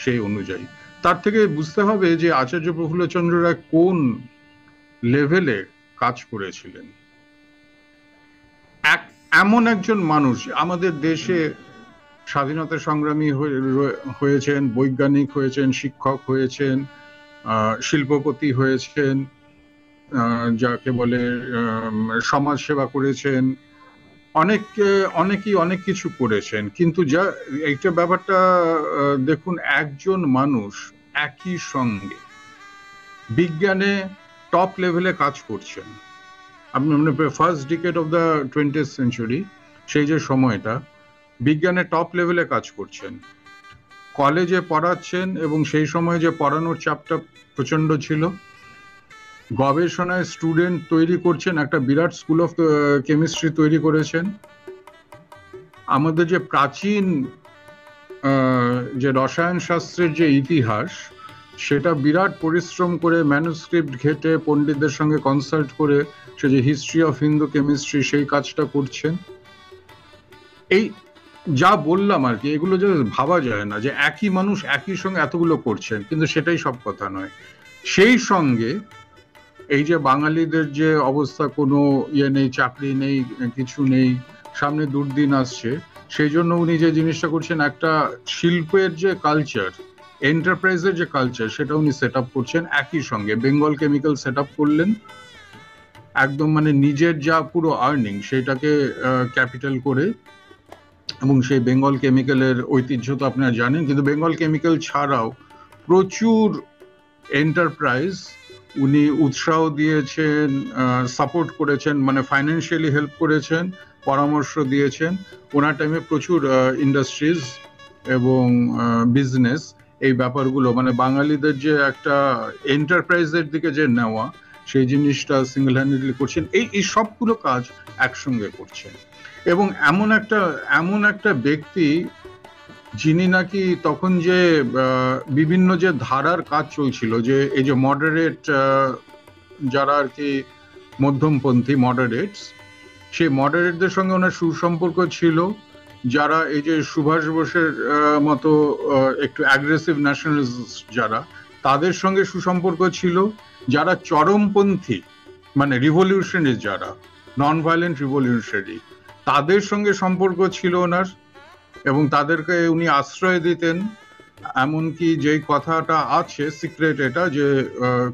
সেই অনুযায়ী। তার থেকে বুঝতে হবে যে আচার্য প্রফুল্লচন্দ্র রায় কোন লেভেলে কাজ করেছিলেন। এমন একজন মানুষ আমাদের দেশে স্বাধীনতা সংগ্রামী হয়েছেন, বৈজ্ঞানিক হয়েছেন, শিক্ষক হয়েছেন, শিল্পপতি হয়েছেন, যাকে বলে সমাজ সেবা করেছেন, অনেকেই অনেক কিছু করেছেন। কিন্তু যা এইটা ব্যাপারটা দেখুন, একজন মানুষ একই সঙ্গে বিজ্ঞানে টপ লেভেলে কাজ করছেন। আপনি মানে first decade of the 20th century, সেই যে সময়টা বিজ্ঞানে টপ লেভেলে কাজ করছেন, কলেজে পড়াচ্ছেন এবং সেই সময় যে পড়ানোর চাপটা প্রচন্ড ছিল, গবেষণায় স্টুডেন্ট তৈরি করছেন, একটা বিরাট স্কুল অফ কেমিস্ট্রি তৈরি করেছেন। আমাদের যে প্রাচীন যে রসায়ন শাস্ত্রের যে ইতিহাস, সেটা বিরাট পরিশ্রম করে ম্যানুস্ক্রিপ্ট ঘেটে পণ্ডিতদের সঙ্গে কনসাল্ট করে সে যে হিস্ট্রি অফ হিন্দু কেমিস্ট্রি, সেই কাজটা করছেন। যা বললাম আর কি, এগুলো যে ভাবা যায় না যে একই মানুষ একই সঙ্গে এতগুলো করছেন, কিন্তু সেটাই সব কথা নয়। সেই সঙ্গে এই যে বাঙালিদের যে অবস্থা, কোনো ইয়ে নেই, চাকরি নেই, কিছু নেই, সামনে দুর্দিন আসছে, সেই জন্য উনি যে জিনিসটা করছেন, একটা শিল্পের যে কালচার, এন্টারপ্রাইজের যে কালচার, সেটা উনি সেট আপ করছেন। একই সঙ্গে বেঙ্গল কেমিক্যাল সেট আপ করলেন, একদম মানে নিজের যা পুরো আর্নিং সেটাকে ক্যাপিটাল করে, এবং সেই বেঙ্গল কেমিক্যালের ঐতিহ্য তো আপনারা জানেন। কিন্তু বেঙ্গল কেমিক্যাল ছাড়াও প্রচুর এন্টারপ্রাইজ উনি উৎসাহ দিয়েছেন, সাপোর্ট করেছেন, মানে ফাইন্যান্সিয়ালি হেল্প করেছেন, পরামর্শ দিয়েছেন। ওনার টাইমে প্রচুর ইন্ডাস্ট্রিজ এবং বিজনেস, এই ব্যাপারগুলো মানে বাঙালিদের যে একটা এন্টারপ্রাইজের দিকে যে নেওয়া, সেই জিনিসটা সিঙ্গেল হ্যান্ডেডলি করছেন। এই সবগুলো কাজ একসঙ্গে করছেন। এবং এমন একটা ব্যক্তি যিনি নাকি তখন যে বিভিন্ন যে ধারার কাজ চলছিল, যে এই যে মডারেট যারা আর কি মধ্যমপন্থী মডারেটস, সেই মডারেটদের সঙ্গে ওনার সুসম্পর্ক ছিল। যারা এই যে সুভাষ বোসের মতো একটু অ্যাগ্রেসিভ ন্যাশনালিস্ট যারা, তাদের সঙ্গে সুসম্পর্ক ছিল। যারা চরমপন্থী মানে রিভলিউশনারি, যারা নন ভায়োলেন্ট রিভলিউশনারি, তাদের সঙ্গে সম্পর্ক ছিল ওনার, এবং তাদেরকে উনি আশ্রয় দিতেন। এমনকি যে কথাটা আছে সিক্রেট এটা, যে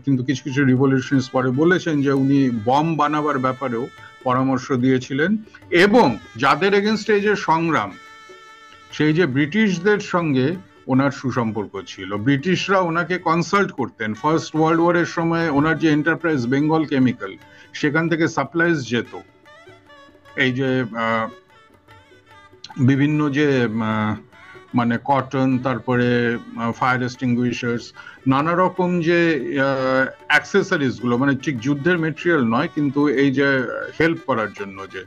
কিন্তু কিছু কিছু রিভলিউশনারিস্ট পরে বলেছেন যে উনি বম বানাবার ব্যাপারেও পরামর্শ দিয়েছিলেন। এবং যাদের এগেনস্টে এই যে সংগ্রাম, সেই যে ব্রিটিশদের সঙ্গে ওনার সুসম্পর্ক ছিল। ব্রিটিশরা ওনাকে কনসাল্ট করতেন। ফার্স্ট ওয়ার্ল্ড ওয়ারের সময় ওনার যে এন্টারপ্রাইজ বেঙ্গল কেমিক্যাল, সেখান থেকে সাপ্লাইজ যেত, এই যে বিভিন্ন যে মানে কটন, তারপরে ফায়ার এক্সটিংগুইশার্স, নানা রকম যে অ্যাক্সেসরিজ গুলো, মানে ঠিক যুদ্ধের মেটেরিয়াল নয়, কিন্তু এই যে হেল্প করার জন্য যে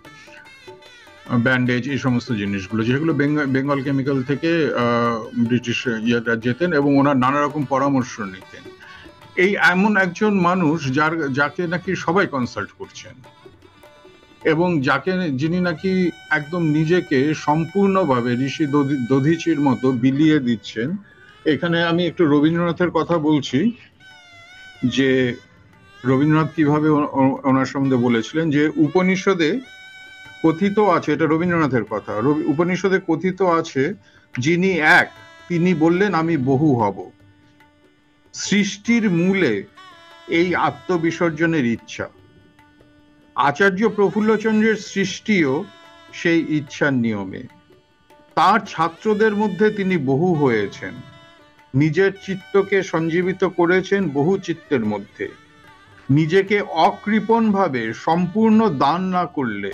ব্যান্ডেজ, এই সমস্ত জিনিসগুলো, যেগুলো বেঙ্গল কেমিক্যাল থেকে ব্রিটিশ ইয়েটা যেতেন, এবং ওনার নানা রকম পরামর্শ নিতেন। এই এমন একজন মানুষ যাকে নাকি সবাই কনসাল্ট করছেন, এবং যিনি নাকি একদম নিজেকে সম্পূর্ণভাবে ঋষি দধিচির মতো বিলিয়ে দিচ্ছেন। এখানে আমি একটু রবীন্দ্রনাথের কথা বলছি, যে রবীন্দ্রনাথ কিভাবে ওনার সম্বন্ধে বলেছিলেন, যে উপনিষদে কথিত আছে, এটা রবীন্দ্রনাথের কথা, উপনিষদে কথিত আছে, যিনি এক, তিনি বললেন আমি বহু হব। সৃষ্টির মূলে এই আত্মবিসর্জনের ইচ্ছা। আচার্য প্রফুল্লচন্দ্রের সৃষ্টিও সেই ইচ্ছার নিয়মে। তার ছাত্রদের মধ্যে তিনি বহু হয়েছেন, নিজের চিত্তকে সঞ্জীবিত করেছেন বহু চিত্তের মধ্যে। নিজেকে অকৃপণ ভাবে সম্পূর্ণ দান না করলে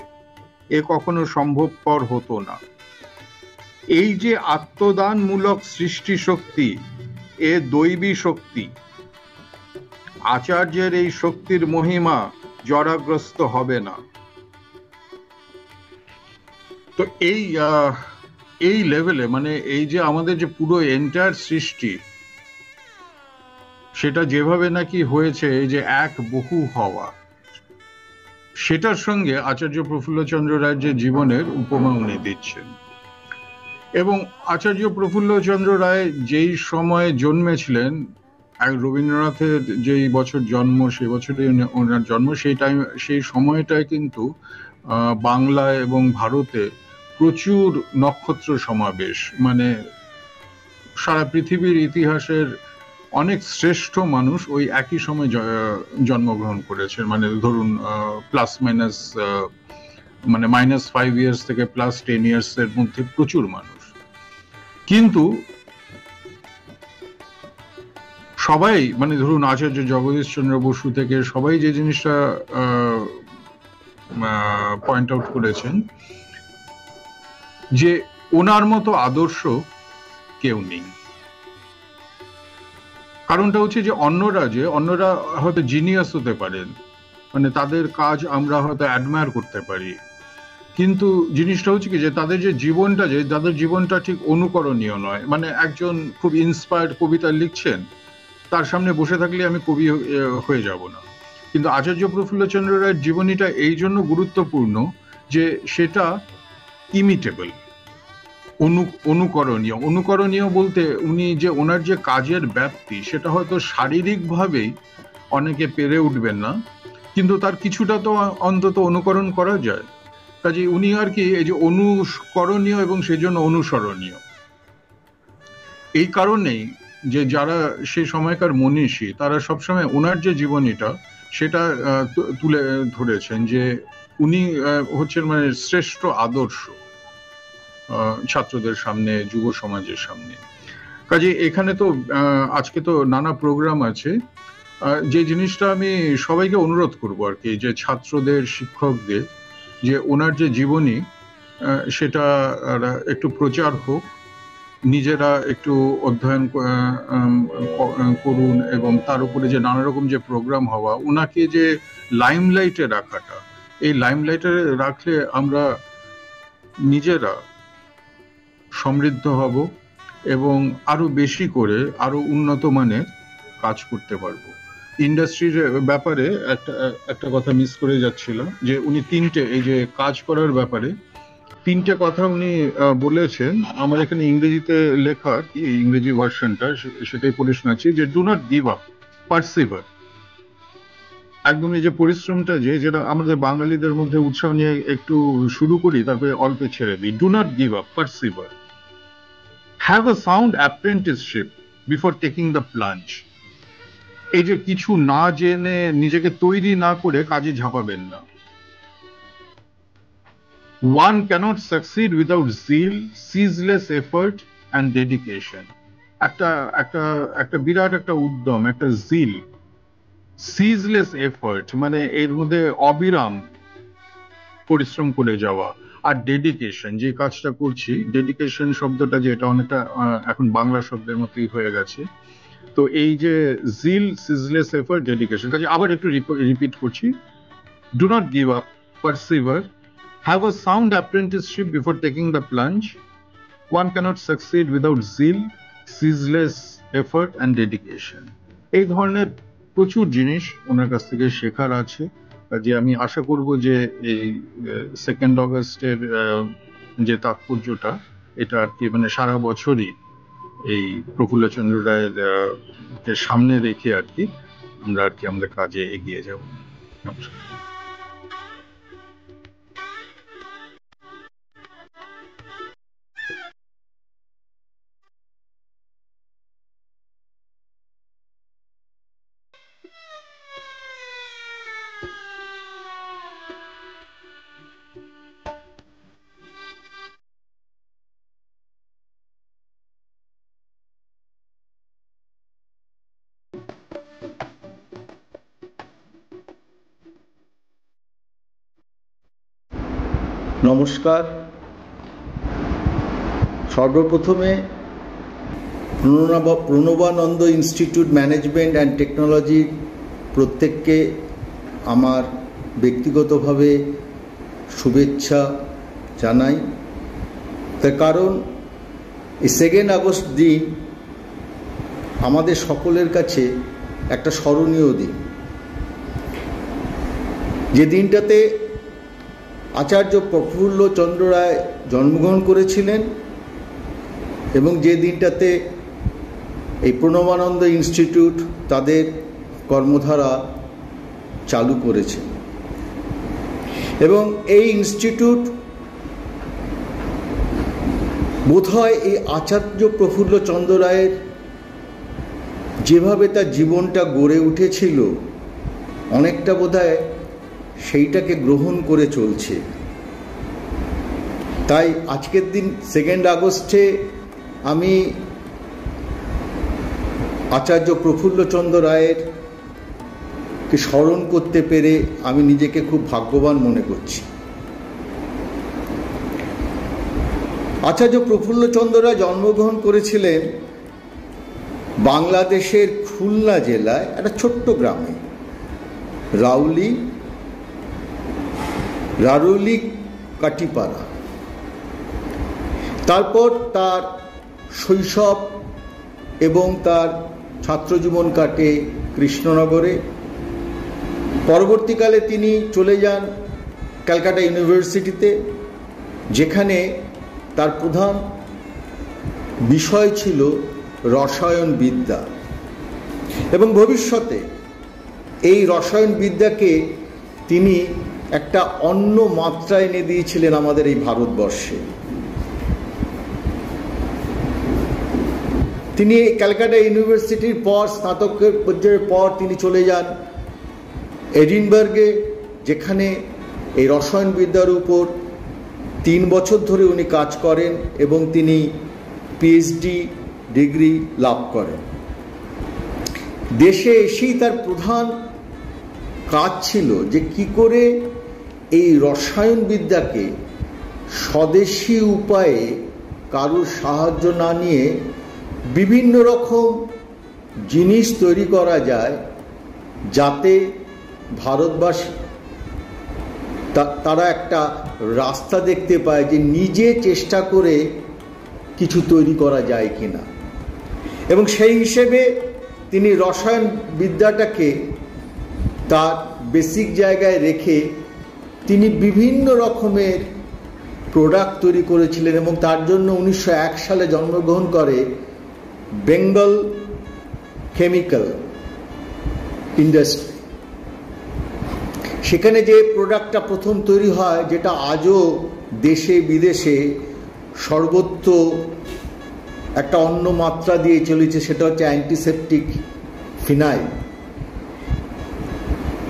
এ কখনো সম্ভবপর হতো না। এই যে আত্মদানমূলক সৃষ্টি শক্তি, এ দৈবী শক্তি। আচার্যের এই শক্তির মহিমা জরাগ্রস্ত হবে না। তো এই লেভেলে, মানে এই যে আমাদের যে পুরো এন্টায়ার সৃষ্টি, সেটা যেভাবে নাকি হয়েছে, এই যে এক বহু হওয়া, সেটার সঙ্গে আচার্য প্রফুল্লচন্দ্র রায়ের যে জীবনের উপমা উনি দিচ্ছেন। এবং আচার্য প্রফুল্লচন্দ্র রায় যেই সময়ে জন্মেছিলেন, রবীন্দ্রনাথের যেই বছর জন্ম, সেই বছরে ওনার জন্ম, সেই সময়টায় কিন্তু বাংলায় এবং ভারতে প্রচুর নক্ষত্র সমাবেশ, মানে সারা পৃথিবীর ইতিহাসের অনেক শ্রেষ্ঠ মানুষ ওই একই সময় জন্মগ্রহণ করেছেন। মানে ধরুন প্লাস মাইনাস, মানে -5 ইয়ার্স থেকে +10 ইয়ার্স এর মধ্যে প্রচুর মানুষ। কিন্তু সবাই, মানে ধরুন আচার্য জগদীশ চন্দ্র বসু থেকে সবাই যে জিনিসটা পয়েন্ট আউট করেছেন, যে ওনার মতো আদর্শ কেউ নেই। কারণটা হচ্ছে যে অন্যরা হয়তো জিনিয়াস হতে পারেন, মানে তাদের কাজ আমরা হয়তো অ্যাডমায়ার করতে পারি, কিন্তু জিনিসটা হচ্ছে কি, যে তাদের জীবনটা ঠিক অনুকরণীয় নয়। মানে একজন খুব ইন্সপায়ার্ড কবিতা লিখছেন, তার সামনে বসে থাকলে আমি কবি হয়ে যাব না। কিন্তু আচার্য প্রফুল্লচন্দ্র রায়ের জীবনীটা এই জন্য গুরুত্বপূর্ণ যে সেটা ইমিটেবল, অনুকরণীয় বলতে উনি যে ওনার যে কাজের ব্যাপ্তি সেটা হয়তো শারীরিকভাবেই অনেকে পেরে উঠবেন না, কিন্তু তার কিছুটা তো অন্তত অনুকরণ করা যায়। কাজে উনি আর কি এই যে অনুকরণীয় এবং সেই জন্য অনুসরণীয়। এই কারণেই যে যারা সেই সময়কার মনীষী তারা সবসময় ওনার যে জীবনীটা সেটা তুলে ধরেছেন যে উনি হচ্ছেন মানে শ্রেষ্ঠ আদর্শ ছাত্রদের সামনে, যুব সমাজের সামনে। কাজে এখানে তো আজকে তো নানা প্রোগ্রাম আছে, যে জিনিসটা আমি সবাইকে অনুরোধ করবো আর কি, যে ছাত্রদের, শিক্ষকদের, যে ওনার যে জীবনী সেটা একটু প্রচার হোক, নিজেরা একটু অধ্যয়ন করুন, এবং তার উপরে যে নানা রকম যে প্রোগ্রাম হওয়া, ওনাকে যে লাইমলাইটে রাখাটা, এই লাইমলাইটে রাখলে আমরা নিজেরা সমৃদ্ধ হব এবং আরো বেশি করে আরো উন্নত মানের কাজ করতে পারবো। ইন্ডাস্ট্রির ব্যাপারে একটা কথা মিস করে যাচ্ছিল, যে উনি তিনটে, এই যে কাজ করার ব্যাপারে তিনটে কথা উনি বলেছেন। আমার এখানে ইংরেজিতে লেখা, ইংরেজি ভার্সনটা সেটাই পড়ে শোনাচ্ছি, যে do not give up, perceiver. একদম এই যে পরিশ্রমটা যেটা আমাদের বাঙালিদের মধ্যে উৎসাহ নিয়ে একটু শুরু করি, তারপরে অল্পে ছেড়ে দিই। Do not give up, persevere. Have a sound apprenticeship before taking the plunge. এই যে কিছু না জেনে, নিজেকে তৈরি না করে কাজে ঝাঁপাবেন না। One cannot succeed without zeal, ceaseless effort and dedication. একটা বিরাট একটা উদ্যম, একটা জিল, সিজলেস এফর্ট, মানে এর মধ্যে অবিরাম পরিশ্রম করে যাওয়া, আর ডেডিকেশন, যে কাজটা করছি, ডেডিকেশন শব্দটা যেটা অনেকটা এখন বাংলা শব্দের মতোই হয়ে গেছে। তো এই যে জিল, সিজলেস এফর্ট, ডেডিকেশন, কাজে আবার একটু রিপিট করছি। Do not give up, perceiver, have a sound apprenticeship before taking the plunge. One cannot succeed without zeal, ceaseless effort and dedication. এই ধরনের প্রচুর জিনিস ওনার কাছ থেকে শেখার আছে, যে আমি আশা করব যে এই 2 অগস্টের যে তাৎপর্যটা, এটা আর কি মানে সারা বছরই এই প্রফুল্লচন্দ্র রায়ের সামনে রেখে আর কি আমরা আর কি আমাদের কাজে এগিয়ে যাব। নমস্কার। নমস্কার। সর্বপ্রথমে প্রণবানন্দ ইনস্টিটিউট ম্যানেজমেন্ট অ্যান্ড টেকনোলজির প্রত্যেককে আমার ব্যক্তিগতভাবে শুভেচ্ছা জানাই। তার কারণ এই 2 আগস্ট দিন আমাদের সকলের কাছে একটা স্মরণীয় দিন, যে দিনটাতে আচার্য প্রফুল্লচন্দ্র রায় জন্মগ্রহণ করেছিলেন এবং যে দিনটাতে এই প্রণবানন্দ ইনস্টিটিউট তাদের কর্মধারা চালু করেছে। এবং এই ইনস্টিটিউট বোধহয় এই আচার্য প্রফুল্লচন্দ্র রায়ের যেভাবে তার জীবনটা গড়ে উঠেছিল, অনেকটা বোধহয় সেইটাকে গ্রহণ করে চলছে। তাই আজকের দিন 2 আগস্টে আমি আচার্য প্রফুল্লচন্দ্র রায়ের কে স্মরণ করতে পেরে আমি নিজেকে খুব ভাগ্যবান মনে করছি। আচার্য প্রফুল্লচন্দ্র রায় জন্মগ্রহণ করেছিলেন বাংলাদেশের খুলনা জেলায় একটা ছোট্ট গ্রামে, রারুলি কাটিপাড়া। তারপর তার শৈশব এবং তার ছাত্রজীবন কাটে কৃষ্ণনগরে। পরবর্তীকালে তিনি চলে যান ক্যালকাটা ইউনিভার্সিটিতে, যেখানে তার প্রধান বিষয় ছিল রসায়ন বিদ্যা, এবং ভবিষ্যতে এই রসায়ন বিদ্যাকে তিনি একটা অন্য মাত্রা এনে দিয়েছিলেন আমাদের এই ভারতবর্ষে। তিনি ক্যালকাটা ইউনিভার্সিটির পর, স্নাতকের পর্যায়ের পর তিনি চলে যান এডিনবার্গে, যেখানে এই রসায়ন বিদ্যার উপর 3 বছর ধরে উনি কাজ করেন এবং তিনি পিএইচডি ডিগ্রি লাভ করেন। দেশে এসেই তার প্রধান কাজ ছিল যে কি করে এই রসায়ন বিদ্যাকে স্বদেশী উপায়ে কারোর সাহায্য না নিয়ে বিভিন্ন রকম জিনিস তৈরি করা যায়, যাতে ভারতবাসী তারা একটা রাস্তা দেখতে পায় যে নিজে চেষ্টা করে কিছু তৈরি করা যায় কিনা। এবং সেই হিসেবে তিনি রসায়ন বিদ্যাটাকে তার বেসিক জায়গায় রেখে তিনি বিভিন্ন রকমের প্রোডাক্ট তৈরি করেছিলেন, এবং তার জন্য 1901 সালে জন্মগ্রহণ করে বেঙ্গল কেমিক্যাল ইন্ডাস্ট্রি। সেখানে যে প্রোডাক্টটা প্রথম তৈরি হয়, যেটা আজও দেশে বিদেশে সর্বত্র একটা অন্য মাত্রা দিয়ে চলেছে, সেটা হচ্ছে অ্যান্টিসেপটিক ফিনাইল।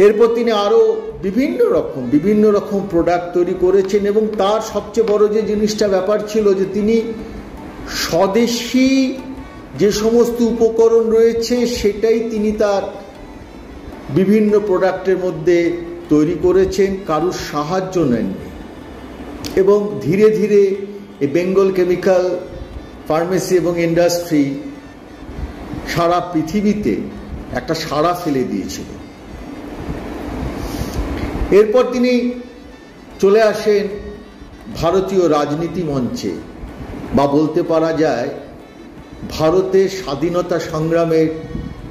এরপর তিনি আরও বিভিন্ন রকম প্রোডাক্ট তৈরি করেছেন, এবং তার সবচেয়ে বড় যে জিনিসটা ব্যাপার ছিল যে তিনি স্বদেশী যে সমস্ত উপকরণ রয়েছে সেটাই তিনি তার বিভিন্ন প্রোডাক্টের মধ্যে তৈরি করেছেন, কারুর সাহায্য নেননি। এবং ধীরে ধীরে এই বেঙ্গল কেমিক্যাল ফার্মেসি এবং ইন্ডাস্ট্রি সারা পৃথিবীতে একটা সাড়া ফেলে দিয়েছিল। এরপর তিনি চলে আসেন ভারতীয় রাজনীতি মঞ্চে, বা বলতে পারা যায় ভারতের স্বাধীনতা সংগ্রামের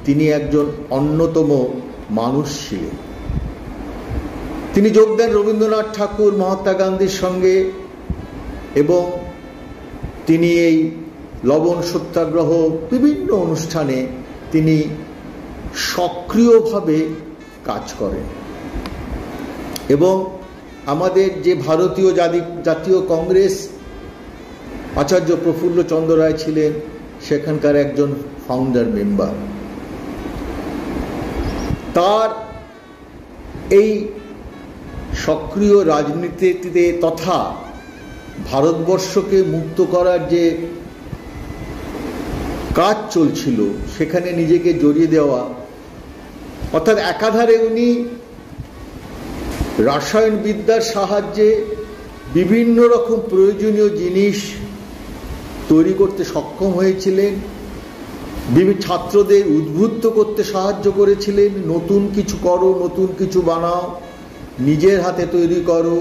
তিনি একজন অন্যতম মানুষ ছিলেন। তিনি যোগ দেন রবীন্দ্রনাথ ঠাকুর, মহাত্মা গান্ধীর সঙ্গে, এবং তিনি এই লবণ সত্যাগ্রহ বিভিন্ন অনুষ্ঠানে তিনি সক্রিয়ভাবে কাজ করেন। এবং আমাদের যে ভারতীয় জাতীয় কংগ্রেস, আচার্য প্রফুল্লচন্দ্র রায় ছিলেন সেখানকার একজন ফাউন্ডার মেম্বার। তার এই সক্রিয় রাজনীতিতে তথা ভারতবর্ষকে মুক্ত করার যে কাজ চলছিল সেখানে নিজেকে জড়িয়ে দেওয়া, অর্থাৎ একাধারে উনি রসায়ন বিদ্যার সাহায্যে বিভিন্ন রকম প্রয়োজনীয় জিনিস তৈরি করতে সক্ষম হয়েছিলেন, বিভিন্ন ছাত্রদের উদ্বুদ্ধ করতে সাহায্য করেছিলেন, নতুন কিছু করো, নতুন কিছু বানাও, নিজের হাতে তৈরি করো,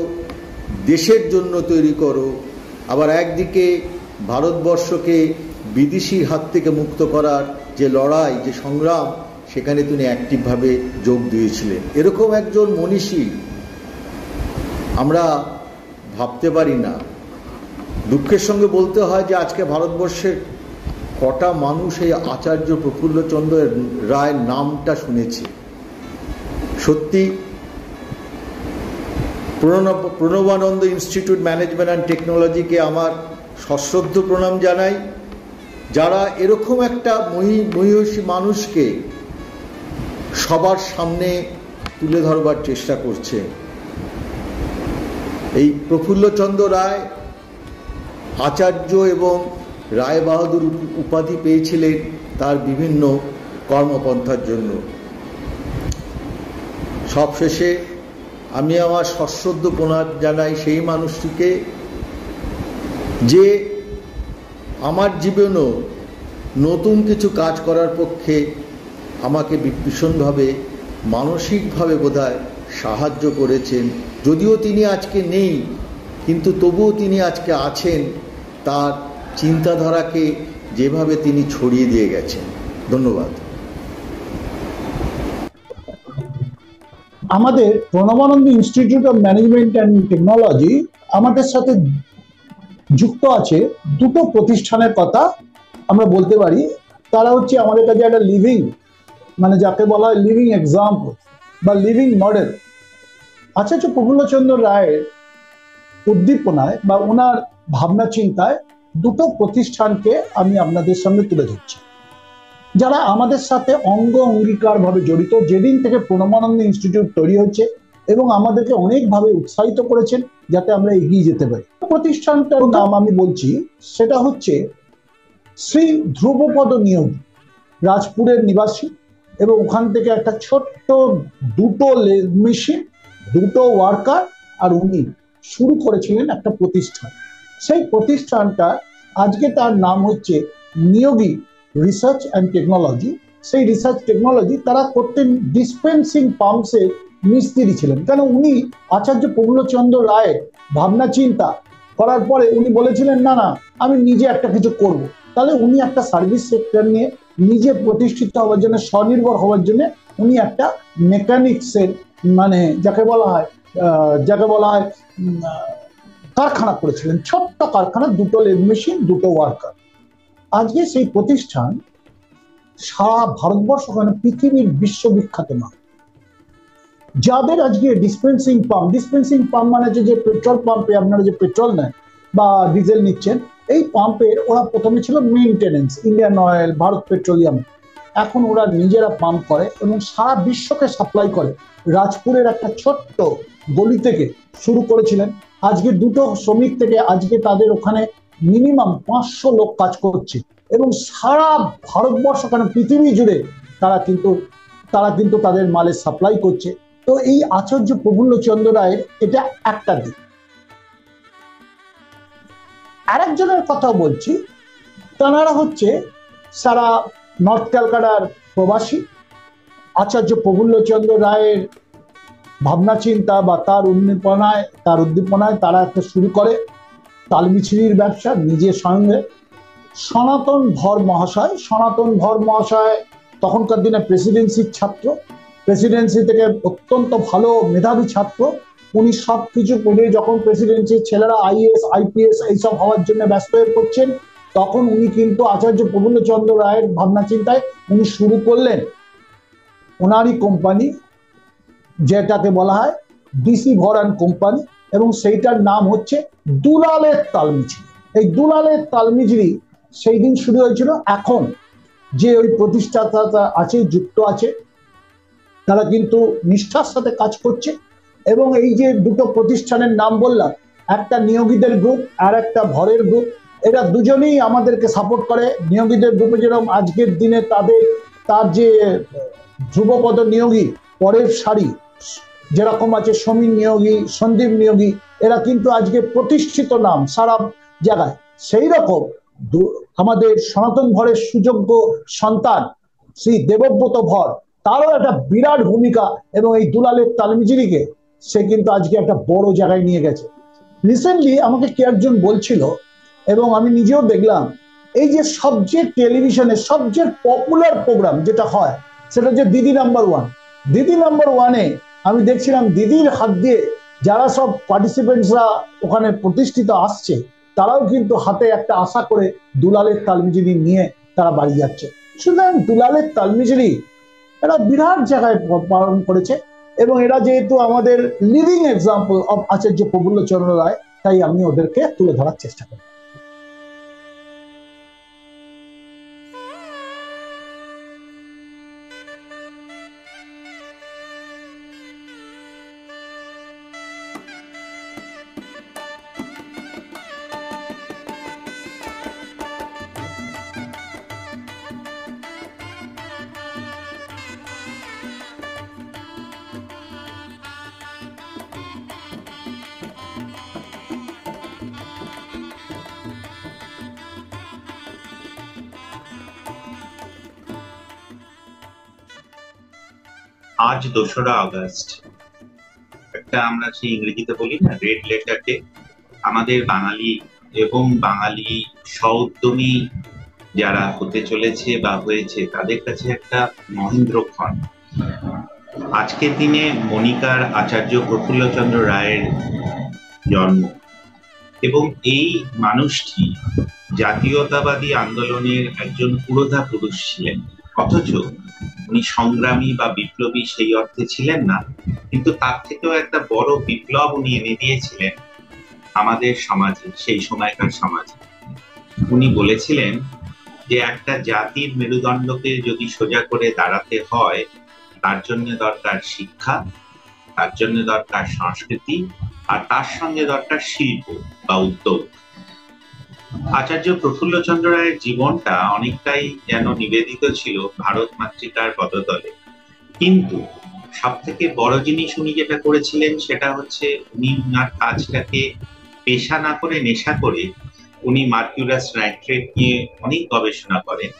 দেশের জন্য তৈরি করো। আবার একদিকে ভারতবর্ষকে বিদেশির হাত থেকে মুক্ত করার যে লড়াই, যে সংগ্রাম, সেখানে তিনি অ্যাক্টিভভাবে যোগ দিয়েছিলেন। এরকম একজন মনীষী আমরা ভাবতে পারি না। দুঃখের সঙ্গে বলতে হয় যে আজকে ভারতবর্ষের কটা মানুষ এই আচার্য প্রফুল্লচন্দ্র রায়ের নামটা শুনেছে। সত্যি প্রণবানন্দ ইনস্টিটিউট ম্যানেজমেন্ট অ্যান্ড টেকনোলজিকে আমার সশ্রদ্ধ প্রণাম জানাই, যারা এরকম একটা মহিষী মানুষকে সবার সামনে তুলে ধরবার চেষ্টা করছে। এই প্রফুল্লচন্দ্র রায় আচার্য এবং রায় বাহাদুর উপাধি পেয়েছিলেন তার বিভিন্ন কর্মপন্থার জন্য। সবশেষে আমি আমার সশ্রদ্ধ প্রণাম জানাই সেই মানুষটিকে, যে আমার জীবনেও নতুন কিছু কাজ করার পক্ষে আমাকে ভীষণভাবে মানসিকভাবে বোধহয় সাহায্য করেছেন। যদিও তিনি আজকে নেই, কিন্তু তবুও তিনি আজকে আছেন, তার চিন্তাধারাকে যেভাবে তিনি ছড়িয়ে দিয়ে গেছেন। ধন্যবাদ। আমাদের Pranabananda institute of management and technology আমাদের সাথে যুক্ত আছে দুটো প্রতিষ্ঠানের কথা আমরা বলতে পারি তারা হচ্ছে আমাদের কাছে একটা লিভিং, মানে যাকে বলা হয় লিভিং এক্সাম্পল বা লিভিং মডেল। আচার্য প্রফুল্লচন্দ্র রায়ের উদ্দীপনায় বা ওনার ভাবনা চিন্তায় দুটো প্রতিষ্ঠানকে আমি আপনাদের সামনে তুলে ধরছি, যারা আমাদের সাথে অঙ্গ অঙ্গীকার ভাবে জড়িত। যেদিন থেকে প্রণবানন্দ ইনস্টিটিউট তৈরি হচ্ছে এবং আমাদেরকে অনেকভাবে উৎসাহিত করেছেন যাতে আমরা এগিয়ে যেতে পারি। প্রতিষ্ঠানটার নাম আমি বলছি, সেটা হচ্ছে শ্রী ধ্রুবপদ নিয়োগী, রাজপুরের নিবাসী, এবং ওখান থেকে একটা ছোট্ট দুটো মেশিন, দুটো ওয়ার্কার, আর উনি শুরু করেছিলেন একটা প্রতিষ্ঠান। সেই প্রতিষ্ঠানটা আজকে তার নাম হচ্ছে নিয়োগী রিসার্চ অ্যান্ড টেকনোলজি। সেই রিসার্চ টেকনোলজি তারা করতেন ডিসপেন্সিং পাম্পসের মিস্ত্রি ছিলেন। কেন উনি আচার্য প্রফুল্লচন্দ্র রায়ের ভাবনা চিন্তা করার পরে উনি বলেছিলেন না না আমি নিজে একটা কিছু করব। তাহলে উনি একটা সার্ভিস সেক্টর নিয়ে নিজে প্রতিষ্ঠিত হওয়ার জন্য, স্বনির্ভর হওয়ার জন্য উনি একটা মেকানিক্সের মানে যাকে বলা হয় কারখানা করেছিলেন, ছোট্ট কারখানা, দুটো লেদ মেশিন, দুটো ওয়ার্কার। আজকে সেই প্রতিষ্ঠান সারা ভারতবর্ষ, মানে পৃথিবীর বিশ্ববিখ্যাত নাম। যাদের আজকে ডিসপেন্সিং পাম্প মানে যে পেট্রোল পাম্পে আপনারা যে পেট্রোল নেন বা ডিজেল নিচ্ছেন, এই পাম্পের ওরা প্রথমে ছিল maintenance, Indian oil, Bharat petroleum. এখন ওরা নিজেরা পাম্প করে এবং সারা বিশ্বকে সাপ্লাই করে। রাজপুরের একটা ছোট্ট গলি থেকে শুরু করেছিলেন। আজকে দুটো শ্রমিক থেকে আজকে তাদের ওখানে মিনিমাম 500 লোক কাজ করছে এবং সারা ভারতবর্ষ, কেন পৃথিবী জুড়ে তারা কিন্তু তাদের মালের সাপ্লাই করছে। তো এই আচার্য প্রফুল্লচন্দ্র রায়ের এটা একটা দিক। আরেকজনের কথা বলছি, তারা হচ্ছে সারা নর্থ ক্যালকাটার প্রবাসী। আচার্য প্রফুল্লচন্দ্র রায়ের ভাবনা চিন্তা বা তার উদ্দীপনায় তারা একটা শুরু করে তালমিছরির ব্যবসা নিজের সঙ্গে। সনাতন ধর মহাশয় তখনকার দিনে প্রেসিডেন্সির ছাত্র, প্রেসিডেন্সি থেকে অত্যন্ত ভালো মেধাবী ছাত্র। উনি সব কিছু পড়ে যখন প্রেসিডেন্সির ছেলেরা আইএএস আইপিএস এইসব হওয়ার জন্য ব্যস্ত হয়ে পড়ছেন, তখন উনি কিন্তু আচার্য প্রফুল্লচন্দ্র রায়ের ভাবনা চিন্তায় উনি শুরু করলেন ওনারই কোম্পানি, যেটাকে বলা হয় ডিসি ভরান কোম্পানি, এবং সেইটার নাম হচ্ছে দুলালের তালমিছরি। এই দুলালের তালমিছরি সেই দিন শুরু হয়েছিল। এখন যে ওই প্রতিষ্ঠাতা আছে, যুক্ত আছে, তারা কিন্তু নিষ্ঠার সাথে কাজ করছে। এবং এই যে দুটো প্রতিষ্ঠানের নাম বললাম, একটা নিয়োগীদের গ্রুপ আর একটা ভরের গ্রুপ, এরা দুজনেই আমাদেরকে সাপোর্ট করে। নিয়োগীদের গ্রুপে যেরকম আজকের দিনে তার যে ধ্রুবপদ নিয়োগী, পরের সারি যেরকম আছে সমীর নিয়োগী, সন্দীপ নিয়োগী, এরা কিন্তু আজকে প্রতিষ্ঠিত নাম সারা জায়গায়। সেই রকম আমাদের সনাতন ভরের সুযোগ্য সন্তান শ্রী দেবব্রত ভর, তারও একটা বিরাট ভূমিকা, এবং এই দুলালের তালমিছরিকে সে কিন্তু আজকে একটা বড় জায়গায় নিয়ে গেছে। রিসেন্টলি আমাকে কে একজন বলছিল, এবং আমি নিজেও দেখলাম, এই যে টেলিভিশনের সবচেয়ে পপুলার প্রোগ্রাম যেটা হয় সেটা হচ্ছে দিদি নাম্বার ওয়ান। দিদি নাম্বার ওয়ানে আমি দেখছিলাম দিদির হাত দিয়ে যারা সব পার্টিসিপেন্টসরা ওখানে প্রতিষ্ঠিত আসছে, তারাও কিন্তু হাতে একটা আশা করে দুলালের তালমিছরি নিয়ে তারা বাড়ি যাচ্ছে। সুতরাং দুলালের তালমিছরি এরা বিরাট জায়গায় পালন করেছে, এবং এরা যেহেতু আমাদের লিভিং এক্সাম্পল অফ আচার্য প্রফুল্লচন্দ্র রায়, তাই আমি ওদেরকে তুলে ধরার চেষ্টা করি। আজ 2রা আগস্ট, একটা আমরা সেই ইংরেজিতে বলি না রেড লেটার ডে। আমাদের বাঙালি এবং বাঙালি সউদ্যমী যারা হতে চলেছে বা হয়েছে তাদের কাছে একটা মহেন্দ্রক্ষণ। আজকের দিনে মণিকার আচার্য প্রফুল্লচন্দ্র রায়ের জন্ম। এবং এই মানুষটি জাতীয়তাবাদী আন্দোলনের একজন পুরোধা পুরুষ ছিলেন, অথচ উনি সংগ্রামী বা বিপ্লবী সেই অর্থে ছিলেন না, কিন্তু তার থেকেও একটা বড় বিপ্লব উনি এনে দিয়েছিলেন আমাদের সমাজে, সেই সময়কার সমাজে। উনি বলেছিলেন যে একটা জাতির মেরুদণ্ডকে যদি সোজা করে দাঁড়াতে হয়, তার জন্য দরকার শিক্ষা, তার জন্য দরকার সংস্কৃতি, আর তার সঙ্গে দরকার শিল্প বা উদ্যোগ। আচার্য প্রফুল্লচন্দ্র রায়ের জীবনটা অনেকটাই যেন নিবেদিত ছিল ভারত মাতৃকার পদতলে, কিন্তু সব থেকে বড় জিনিস উনি যেটা করেছিলেন সেটা হচ্ছে উনি উনার কাজটাকে পেশা না করে নেশা করে উনি মার্কিউরাস নাইট্রেট নিয়ে অনেক গবেষণা করেন,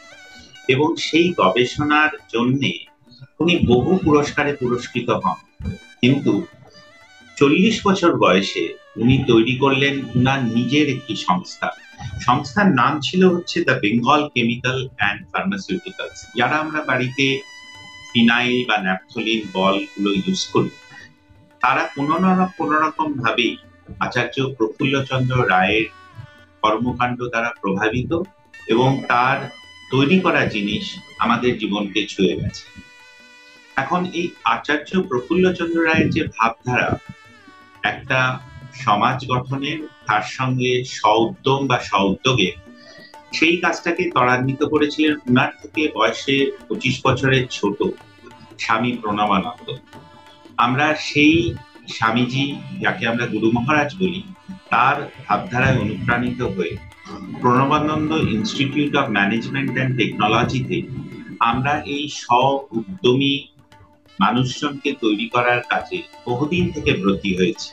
এবং সেই গবেষণার জন্যে উনি বহু পুরস্কারে পুরস্কৃত হন। কিন্তু 40 বছর বয়সে উনি তৈরি করলেন উনার নিজের একটি সংস্থার নাম ছিল হচ্ছে the Bengal chemical and pharmaceuticals. যারা আমরা বাড়িতে ফিনাইল বা ন্যাপথলিন বল গুলো ইউজ করি, তারা কোনো না কোনো রকম ভাবেই আচার্য প্রফুল্লচন্দ্র রায়ের কর্মকাণ্ড দ্বারা প্রভাবিত, এবং তার তৈরি করা জিনিস আমাদের জীবনকে ছুঁয়ে গেছে। এখন এই আচার্য প্রফুল্লচন্দ্র রায়ের যে ভাবধারা, একটা সমাজ গঠনের, তার সঙ্গে স্ব-উদ্যম বা স্ব-উদ্যোগে, সেই কাজটাকে ত্বরান্বিত করেছিলেন উনার থেকে বয়সে 25 বছরের ছোট স্বামী প্রণবানন্দ। আমরা সেই স্বামীজি, যাকে আমরা গুরু মহারাজ বলি, তার ভাবধারায় অনুপ্রাণিত হয়ে Pranabananda institute of management and টেকনোলজিতে আমরা এই স্ব-উদ্যমী মানুষজনকে তৈরি করার কাজে বহুদিন থেকে ব্রতী হয়েছি।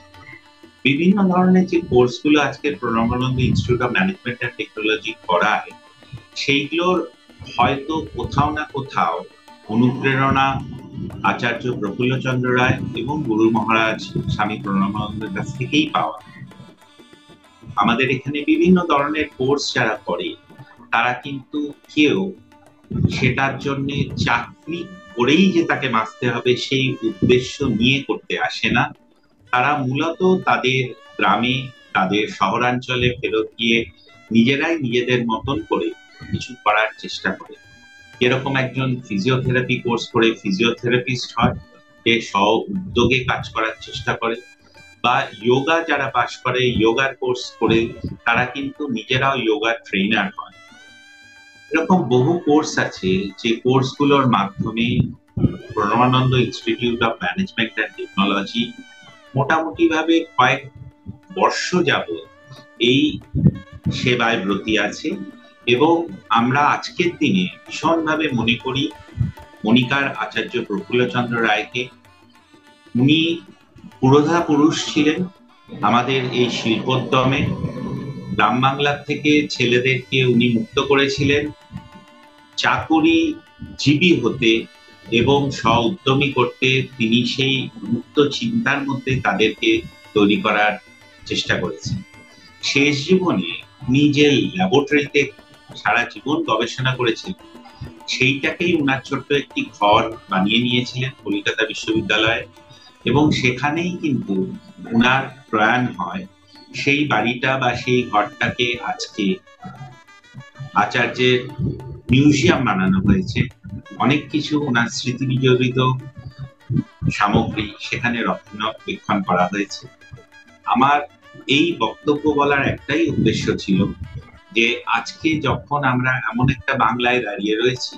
বিভিন্ন ধরনের যে কোর্সগুলো আজকে Pranabananda institute of management and technology করায়, সেইগুলোর হয়তো কোথাও না কোথাও অনুপ্রেরণা আচার্য প্রফুল্লচন্দ্র রায় এবং গুরু মহারাজ স্বামী প্রণবানন্দের কাছ থেকেই পাওয়া। আমাদের এখানে বিভিন্ন ধরনের কোর্স যারা করে, তারা কিন্তু কেউ সেটার জন্য চাকরি করেই যে তাকে বাঁচতে হবে সেই উদ্দেশ্য নিয়ে করতে আসে না। তারা মূলত তাদের গ্রামে, তাদের শহরাঞ্চলে ফেরত গিয়ে নিজেরাই নিজেদের মতন করে কিছু করার চেষ্টা করে। এরকম একজন ফিজিওথেরাপি কোর্স করে ফিজিওথেরাপিস্ট হয়, সে স্ব-উদ্যোগে কাজ করার চেষ্টা করে, বা যোগা যারা পাশ করে যোগার কোর্স করে তারা কিন্তু নিজেরাও যোগার ট্রেনার হয়। এরকম বহু কোর্স আছে যে কোর্সগুলোর মাধ্যমে Pranabananda institute of management and technology মোটামুটি ভাবে কয়েক বর্ষ যাবত এই সেবায় ব্রতী আছে, এবং আমরা আজকের দিনে ভীষণভাবে মনে করি মণিকার আচার্য প্রফুল্লচন্দ্র রায়কে। উনি পুরোধা পুরুষ ছিলেন আমাদের এই শিল্পোদ্যমে। গ্রাম বাংলার থেকে ছেলেদেরকে উনি মুক্ত করেছিলেন চাকুরিজীবী হতে এবং স্ব-উদ্যমী করতে। তিনি সেই মুক্ত চিন্তার মধ্যে তাদেরকে তৈরি করার চেষ্টা করেছেন। শেষ জীবনে উনি যে ল্যাবরেটরিতে সারা জীবন গবেষণা করেছেন, সেইটাকেই উনার ছোট্ট একটি ঘর বানিয়ে নিয়েছিলেন কলকাতা বিশ্ববিদ্যালয়ে, এবং সেখানেই কিন্তু উনার প্রয়াণ হয়। সেই বাড়িটা বা সেই ঘরটাকে আজকে আচার্যের মিউজিয়াম বানানো হয়েছে। অনেক কিছু ওনার স্মৃতি বিজড়িত সামগ্রী সেখানে রক্ষণাবেক্ষণ করা হয়েছে। আমার এই বক্তব্য বলার একটাই উদ্দেশ্য ছিল যে আজকে যখন আমরা এমন একটা বাংলায় দাঁড়িয়ে রয়েছি,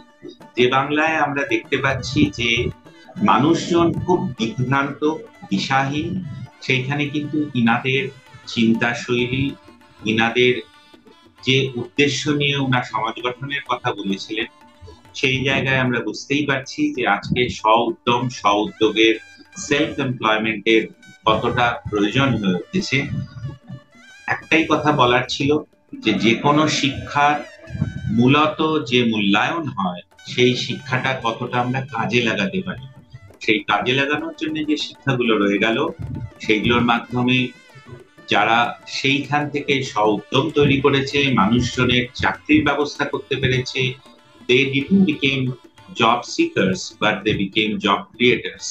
যে বাংলায় আমরা দেখতে পাচ্ছি যে মানুষজন খুব বিভ্রান্ত, দিশাহীন, সেইখানে কিন্তু ইনাদের চিন্তা শৈলী, ইনাদের যে উদ্দেশ্য নিয়ে ওনার সমাজ গঠনের কথা বলেছিলেন, সেই জায়গায় আমরা বুঝতেই পারছি যে আজকে স্ব-উদ্যম, স্ব-উদ্যোগের, সেলফ এমপ্লয়মেন্টের কতটা প্রয়োজন হয়ে উঠেছে। একটাই কথা বলার ছিল যে যে কোনো শিক্ষার মূলত যে মূল্যায়ন হয়, সেই শিক্ষাটা কতটা আমরা কাজে লাগাতে পারি। সেই কাজে লাগানোর জন্য যে শিক্ষাগুলো রয়ে গেল, সেইগুলোর মাধ্যমে যারা সেইখান থেকে স্ব-উদ্যম তৈরি করেছে, মানুষজনের চাকরির ব্যবস্থা করতে পেরেছে, they didn't become job seekers but they became job creators।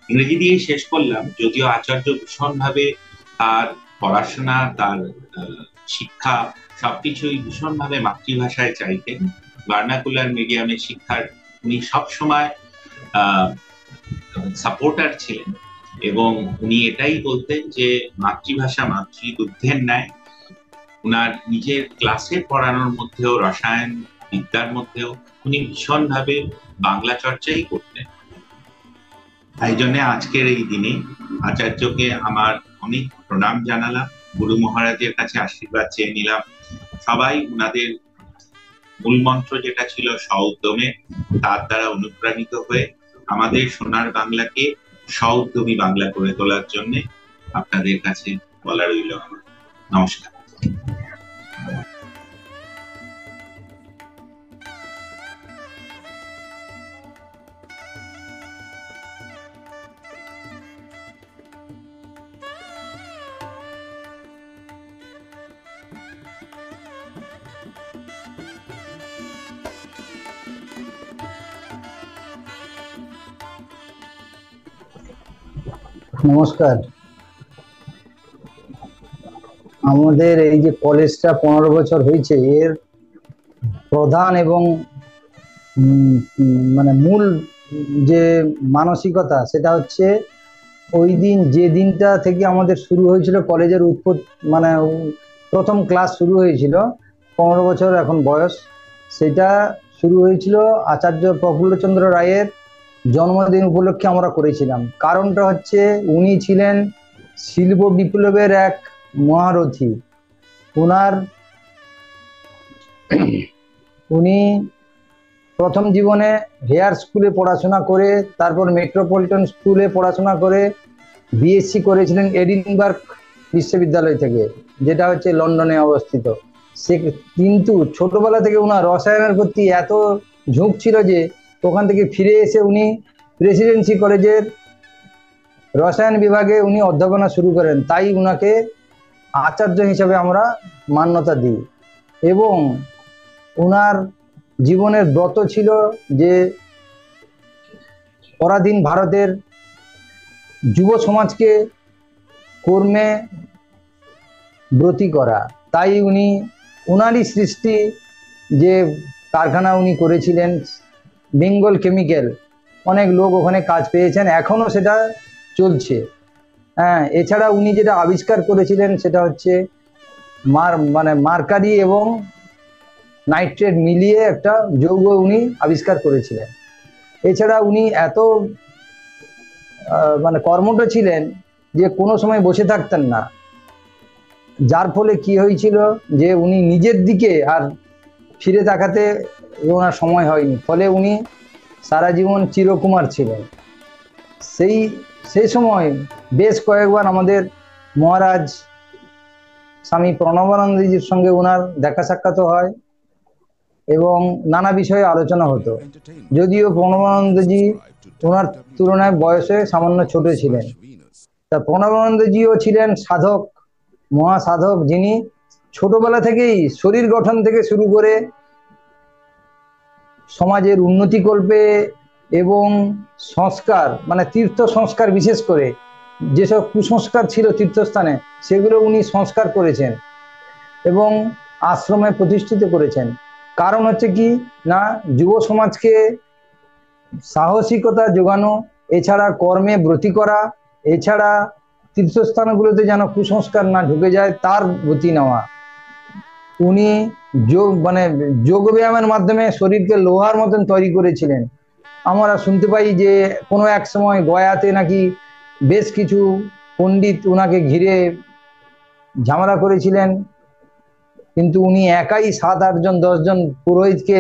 ইংরেজি দিয়ে শেষ করলাম, যদিও আচার্য ভীষণভাবে তার পড়াশোনা, তার শিক্ষা সবকিছুই ভীষণভাবে মাতৃভাষায় চাইতেন। ভার্নাকুলার মিডিয়ামে শিক্ষার উনি সবসময় সাপোর্টার ছিলেন এবং উনি এটাই বলতেন যে মাতৃভাষা মাতৃদুগ্ধের ন্যায়। উনার নিজের ক্লাসে পড়ানোর মধ্যেও, রসায়ন বিদ্যার মধ্যেও উনি ভীষণভাবে বাংলা চর্চাই করতেন। তাই জন্য আজকের এই দিনে আচার্যকে আমার অনেক প্রণাম জানালাম, গুরু মহারাজের কাছে আশীর্বাদ চেয়ে নিলাম। সবাই উনাদের মূল মন্ত্র যেটা ছিল স্ব-উদ্যমে, তার দ্বারা অনুপ্রাণিত হয়ে আমাদের সোনার বাংলাকে স্ব-উদ্যমী বাংলা করে তোলার জন্য আপনাদের কাছে বলা রইল। নমস্কার। নমস্কার। আমাদের এই যে কলেজটা 15 বছর হয়েছে, এর প্রধান এবং মানে মূল যে মানসিকতা সেটা হচ্ছে ওই দিন যে দিনটা থেকে আমাদের শুরু হয়েছিল কলেজের মানে প্রথম ক্লাস শুরু হয়েছিল, 15 বছর এখন বয়স, সেটা শুরু হয়েছিল আচার্য প্রফুল্লচন্দ্র রায়ের জন্মদিন উপলক্ষে আমরা করেছিলাম। কারণটা হচ্ছে উনি ছিলেন শিল্প বিপ্লবের এক মহারথী। উনি প্রথম জীবনে হেয়ার স্কুলে পড়াশোনা করে, তারপর মেট্রোপলিটন স্কুলে পড়াশোনা করে বিএসসি করেছিলেন এডিনবার্গ বিশ্ববিদ্যালয় থেকে, যেটা হচ্ছে লন্ডনে অবস্থিত। সে কিন্তু ছোটবেলা থেকে ওনার রসায়নের প্রতি এত ঝোঁক ছিল যে ওখান থেকে ফিরে এসে উনি প্রেসিডেন্সি কলেজের রসায়ন বিভাগে উনি অধ্যাপনা শুরু করেন। তাই উনাকে আচার্য হিসাবে আমরা মান্যতা দিই। এবং উনার জীবনের ব্রত ছিল যে পরাধীন ভারতের যুব সমাজকে কর্মে ব্রতী করা। তাই উনারই সৃষ্টি যে কারখানা উনি করেছিলেন বেঙ্গল কেমিক্যাল, অনেক লোক ওখানে কাজ পেয়েছেন, এখনো সেটা চলছে। হ্যাঁ, এছাড়া উনি যেটা আবিষ্কার করেছিলেন সেটা হচ্ছে মার্কারি এবং নাইট্রেট মিলিয়ে একটা যৌগ উনি আবিষ্কার করেছিলেন। এছাড়া উনি এত কর্মঠ ছিলেন যে কোনো সময় বসে থাকতেন না, যার ফলে কি হয়েছিল যে উনি নিজের দিকে আর ফিরে তাকাতে ওনার সময় হয়নি, ফলে উনি সারা জীবন চিরকুমার ছিলেন। সেই সময় বেশ কয়েকবার আমাদের মহারাজ স্বামী প্রণবানন্দজির সঙ্গে ওনার দেখা সাক্ষাৎ হয় এবং নানা বিষয়ে আলোচনা হতো। যদিও প্রণবানন্দজি ওনার তুলনায় বয়সে সামান্য ছোট ছিলেন, তা প্রণবানন্দজিও ছিলেন সাধক, মহাসাধক, যিনি ছোটবেলা থেকেই শরীর গঠন থেকে শুরু করে সমাজের উন্নতিকল্পে এবং সংস্কার তীর্থ সংস্কার, বিশেষ করে যেসব কুসংস্কার ছিল তীর্থস্থানে সেগুলো উনি সংস্কার করেছেন এবং আশ্রমে প্রতিষ্ঠিত করেছেন। কারণ হচ্ছে কি না, যুব সমাজকে সাহসিকতা যোগানো, এছাড়া কর্মে ব্রতী করা, এছাড়া তীর্থস্থানগুলোতে যেন কুসংস্কার না ঢুকে যায় তার ব্রতী নেওয়া। উনি যোগ ব্যায়ামের মাধ্যমে শরীরকে লোহার মতন তৈরি করেছিলেন। আমরা শুনতে পাই যে কোনো এক সময় গয়াতে নাকি বেশ কিছু পণ্ডিত উনাকে ঘিরে ঝামেলা করেছিলেন, কিন্তু উনি একাই 7-8 জন 10 জন পুরোহিতকে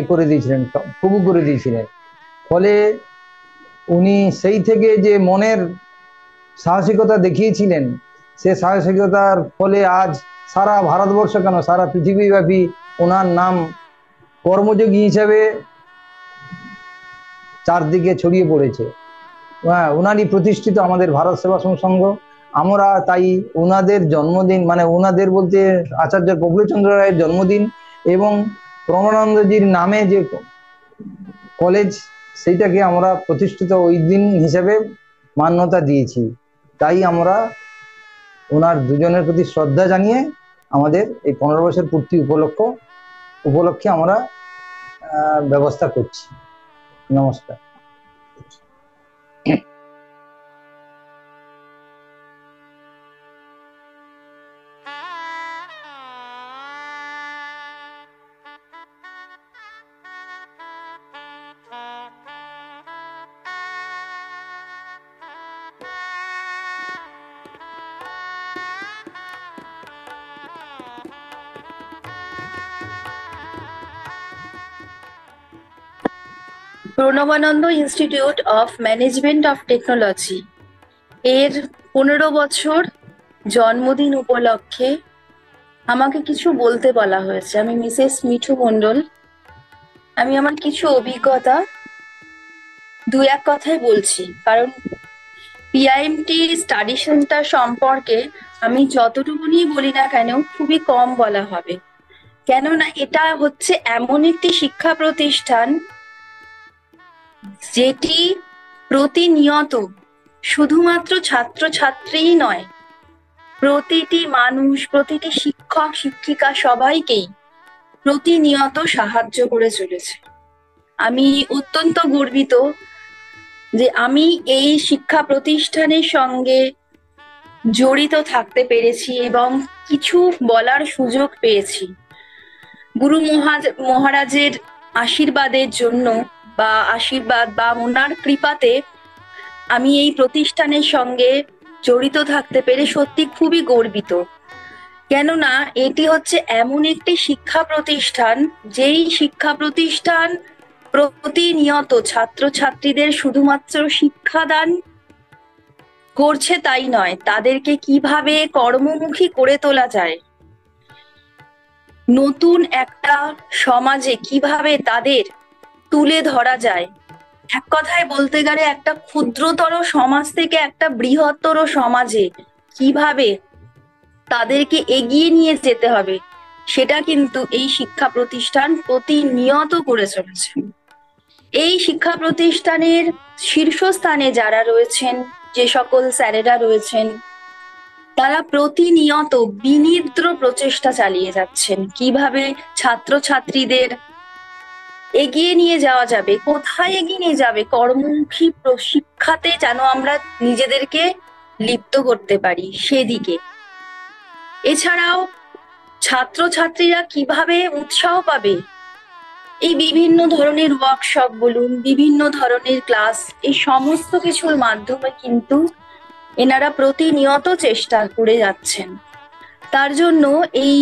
করে দিয়েছিলেন, কবু করে দিয়েছিলেন। ফলে উনি সেই থেকে যে মনের সাহসিকতা দেখিয়েছিলেন, সে সাহসিকতার ফলে আজ সারা ভারতবর্ষ কেন সারা পৃথিবীব্যাপী ওনার নাম কর্মযোগী হিসাবে চারদিকে ছড়িয়ে পড়েছে। হ্যাঁ, ওনারই প্রতিষ্ঠিত আমাদের ভারত সেবাশ্রম সংঘ। আমরা তাই ওনাদের জন্মদিন ওনাদের বলতে আচার্য প্রফুল্লচন্দ্র রায়ের জন্মদিন এবং প্রণবানন্দজির নামে যে কলেজ, সেইটাকে আমরা প্রতিষ্ঠিত ওই দিন হিসেবে মান্যতা দিয়েছি। তাই আমরা ওনার দুজনের প্রতি শ্রদ্ধা জানিয়ে আমাদের এই 15 বছর পূর্তি উপলক্ষে আমরা ব্যবস্থা করছি। নমস্কার। Pranabananda institute of management of technology এর 15 বছর জন্মদিন উপলক্ষে আমাকে কিছু বলতে বলা হয়েছে। আমি মিসেস মিঠু মণ্ডল। আমি আমার কিছু অভিজ্ঞতা দু এক কথায় বলছি, কারণ পিআইএমটি স্টাডি সেন্টার সম্পর্কে আমি যতটুকুনি বলি না কেন খুবই কম বলা হবে, কেননা এটা হচ্ছে এমন একটি শিক্ষা প্রতিষ্ঠান যেটি প্রতিনিয়ত শুধুমাত্র ছাত্রছাত্রীই নয়, প্রতিটি মানুষ, প্রতিটি শিক্ষক শিক্ষিকা সবাইকেই প্রতিনিয়ত সাহায্য করে চলেছে। আমি অত্যন্ত গর্বিত যে আমি এই শিক্ষা প্রতিষ্ঠানের সঙ্গে জড়িত থাকতে পেরেছি এবং কিছু বলার সুযোগ পেয়েছি। গুরু মহারাজের আশীর্বাদের জন্য বা ওনার কৃপাতে আমি এই প্রতিষ্ঠানের সঙ্গে জড়িত থাকতে পেরে সত্যি খুবই গর্বিত। কেননা এটি হচ্ছে এমন একটি শিক্ষা প্রতিষ্ঠান, যেই শিক্ষা প্রতিষ্ঠান প্রতিনিয়ত ছাত্রছাত্রীদের শুধুমাত্র শিক্ষাদান করছে তাই নয়, তাদেরকে কিভাবে কর্মমুখী করে তোলা যায়, নতুন একটা সমাজে কিভাবে তাদের তুলে ধরা যায়। এক কথায় বলতে গেলে একটা ক্ষুদ্রতর সমাজ থেকে একটা বৃহত্তর সমাজে কিভাবে তাদেরকে এগিয়ে নিয়ে যেতে হবে, সেটা কিন্তু এই শিক্ষা প্রতিষ্ঠান প্রতিনিয়ত করে চলেছে। এই শিক্ষা প্রতিষ্ঠানের শীর্ষস্থানে যারা রয়েছেন, যে সকল স্যারেরা রয়েছেন, তারা প্রতিনিয়ত বিনিদ্র প্রচেষ্টা চালিয়ে যাচ্ছেন কিভাবে ছাত্রছাত্রীদের এগিয়ে নিয়ে যাওয়া যাবে, কোথায় এগিয়ে নিয়ে যাবে, কর্মমুখী শিক্ষাতে যেন আমরা নিজেদেরকে লিপ্ত করতে পারি সেদিকে। এছাড়াও ছাত্রছাত্রীরা কিভাবে উৎসাহ পাবে, এই বিভিন্ন ধরনের ওয়ার্কশপ বলুন, বিভিন্ন ধরনের ক্লাস, এই সমস্ত কিছুর মাধ্যমে কিন্তু এনারা প্রতিনিয়ত চেষ্টা করে যাচ্ছেন। তার জন্য এই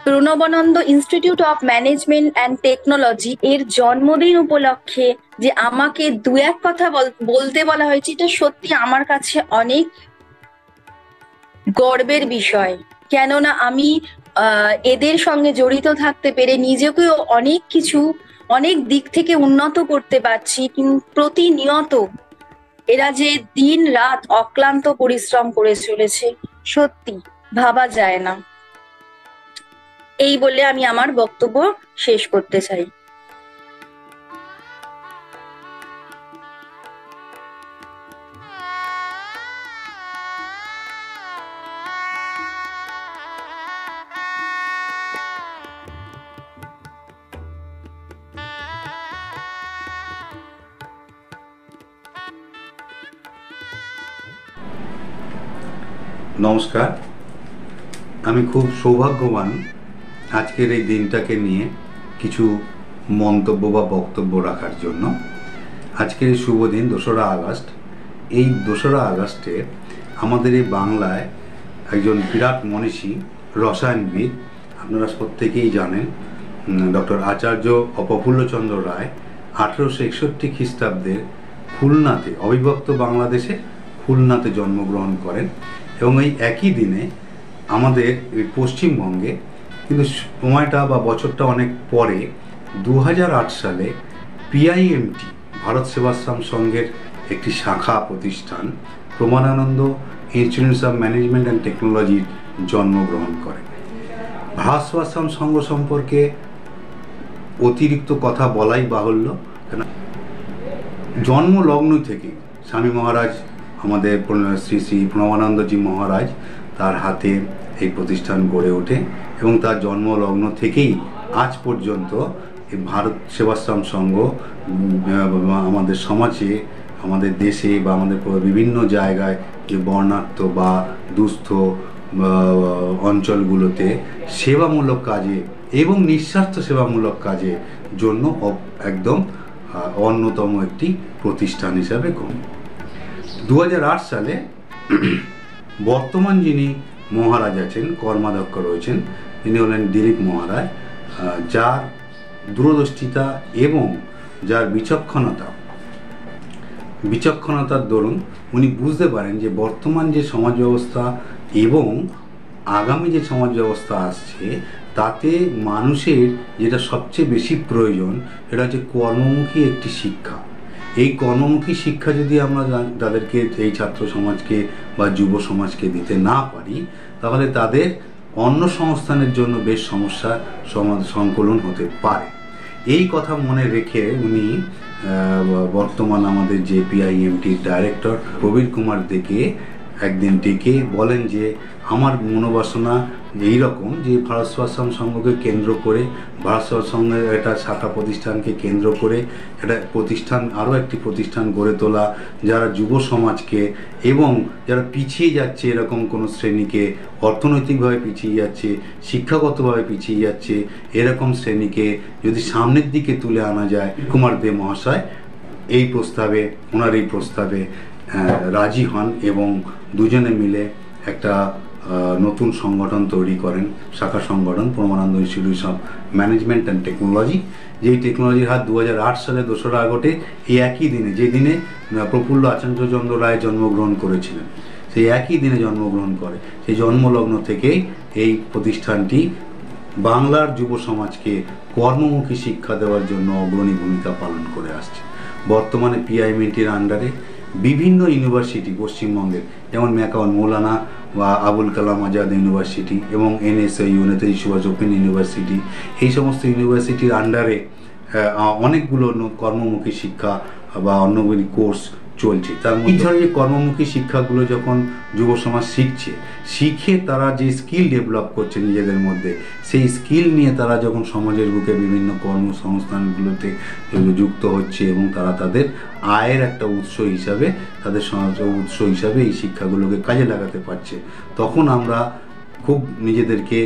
Pranabananda institute of management and technology এর জন্মদিন উপলক্ষে যে আমাকে দু এক কথা বলতে বলা হয়েছে, এটা সত্যি আমার কাছে অনেক গর্বের বিষয়। কেননা আমি এদের সঙ্গে জড়িত থাকতে পেরে নিজেকেও অনেক দিক থেকে উন্নত করতে পারছি। কিন্তু প্রতিনিয়ত এরা যে দিন রাত অক্লান্ত পরিশ্রম করে চলেছে, সত্যি ভাবা যায় না। এই বলে আমি আমার বক্তব্য শেষ করতে চাই। নমস্কার। আমি খুব সৌভাগ্যবান আজকের এই দিনটাকে নিয়ে কিছু মন্তব্য বা বক্তব্য রাখার জন্য। আজকের এই শুভ দিন 2রা আগস্ট। এই 2রা আগস্টে আমাদের এই বাংলায় একজন বিরাট মনীষী, রসায়নবিদ, আপনারা প্রত্যেকেই জানেন, ডক্টর আচার্য প্রফুল্লচন্দ্র রায় 1861 খ্রিস্টাব্দে খুলনাতে, অবিভক্ত বাংলাদেশে খুলনাতে জন্মগ্রহণ করেন এবং এই একই দিনে আমাদের পশ্চিমবঙ্গে, কিন্তু সময়টা বা বছরটা অনেক পরে, 2008 সালে পিআইএমটি, ভারত সেবাশ্রম সংঘের একটি শাখা প্রতিষ্ঠান Pranabananda institute of management and টেকনোলজির জন্মগ্রহণ করে। ভারত সেবাশ্রম সংঘ সম্পর্কে অতিরিক্ত কথা বলাই বাহুল্য, কেন জন্মলগ্ন থেকে স্বামী মহারাজ আমাদের শ্রী শ্রী প্রণবানন্দজি মহারাজ তার হাতে এই প্রতিষ্ঠান গড়ে ওঠে এবং তার জন্মলগ্ন থেকেই আজ পর্যন্ত এই ভারত সেবাশ্রম সংঘ আমাদের সমাজে, আমাদের দেশে বা আমাদের বিভিন্ন জায়গায় যে বর্ণাঢ্য বা দুস্থ অঞ্চলগুলোতে সেবামূলক কাজে এবং নিঃস্বার্থ সেবামূলক কাজের জন্য একদম অন্যতম একটি প্রতিষ্ঠান হিসাবে গণ্য। 2008 সালে বর্তমান যিনি মহারাজ আছেন, কর্মাধ্যক্ষ রয়েছেন, তিনি হলেন দিলীপ মহারাজ, যার দূরদর্শিতা এবং যার বিচক্ষণতার দরুন উনি বুঝতে পারেন যে বর্তমান যে সমাজ ব্যবস্থা এবং আগামী যে সমাজ ব্যবস্থা আসছে তাতে মানুষের যেটা সবচেয়ে বেশি প্রয়োজন সেটা হচ্ছে কর্মমুখী একটি শিক্ষা। এই কর্মমুখী শিক্ষা যদি আমরা তাদেরকে, এই ছাত্র সমাজকে বা যুব সমাজকে দিতে না পারি, তাহলে তাদের অন্য সংস্থানের জন্য বেশ সমস্যার সংকলন হতে পারে। এই কথা মনে রেখে উনি বর্তমান আমাদের যে পিআইএমটির ডাইরেক্টর প্রবীর কুমার দেকে একদিন ডেকে বলেন যে আমার মনোবাসনা এইরকম যে ভারত সেবাশ্রম সংঘকে কেন্দ্র করে, ভারত সেবাশ্রমের একটা শাখা প্রতিষ্ঠানকে কেন্দ্র করে একটা প্রতিষ্ঠান, আরও একটি প্রতিষ্ঠান গড়ে তোলা, যারা যুব সমাজকে এবং যারা পিছিয়ে যাচ্ছে এরকম কোনো শ্রেণীকে, অর্থনৈতিকভাবে পিছিয়ে যাচ্ছে, শিক্ষাগতভাবে পিছিয়ে যাচ্ছে এরকম শ্রেণীকে যদি সামনের দিকে তুলে আনা যায়। কুমার দে মহাশয় ওনার এই প্রস্তাবে রাজি হন এবং দুজনে মিলে একটা নতুন সংগঠন তৈরি করেন, শাখা সংগঠন Pranabananda institute of management and technology. যেই টেকনোলজির হাত 2008 সালে 2রা আগস্টে এই একই দিনে, যে দিনে প্রফুল্ল আচার্যচন্দ্র রায় জন্মগ্রহণ করেছিলেন, সেই একই দিনে জন্মগ্রহণ করে। সেই জন্মলগ্ন থেকেই এই প্রতিষ্ঠানটি বাংলার যুব সমাজকে কর্মমুখী শিক্ষা দেওয়ার জন্য অগ্রণী ভূমিকা পালন করে আসছে। বর্তমানে পিআইএমটির আন্ডারে বিভিন্ন ইউনিভার্সিটি পশ্চিমবঙ্গের, যেমন ম্যাকাওন মৌলানা বা আবুল কালাম আজাদ ইউনিভার্সিটি এবং NSU Netaji Subhash open university, এই সমস্ত ইউনিভার্সিটির আন্ডারে অনেকগুলো কর্মমুখী শিক্ষা বা অন্যগুলি কোর্স চলছে। তার মধ্যে ধরনের কর্মমুখী শিক্ষাগুলো যখন যুব সমাজ শিখে তারা যে স্কিল ডেভেলপ করছে নিজেদের মধ্যে, সেই স্কিল নিয়ে তারা যখন সমাজের বুকে বিভিন্ন কর্মসংস্থানগুলোতে যুক্ত হচ্ছে এবং তারা তাদের আয়ের একটা উৎস হিসাবে এই শিক্ষাগুলোকে কাজে লাগাতে পারছে, তখন আমরা খুব নিজেদেরকে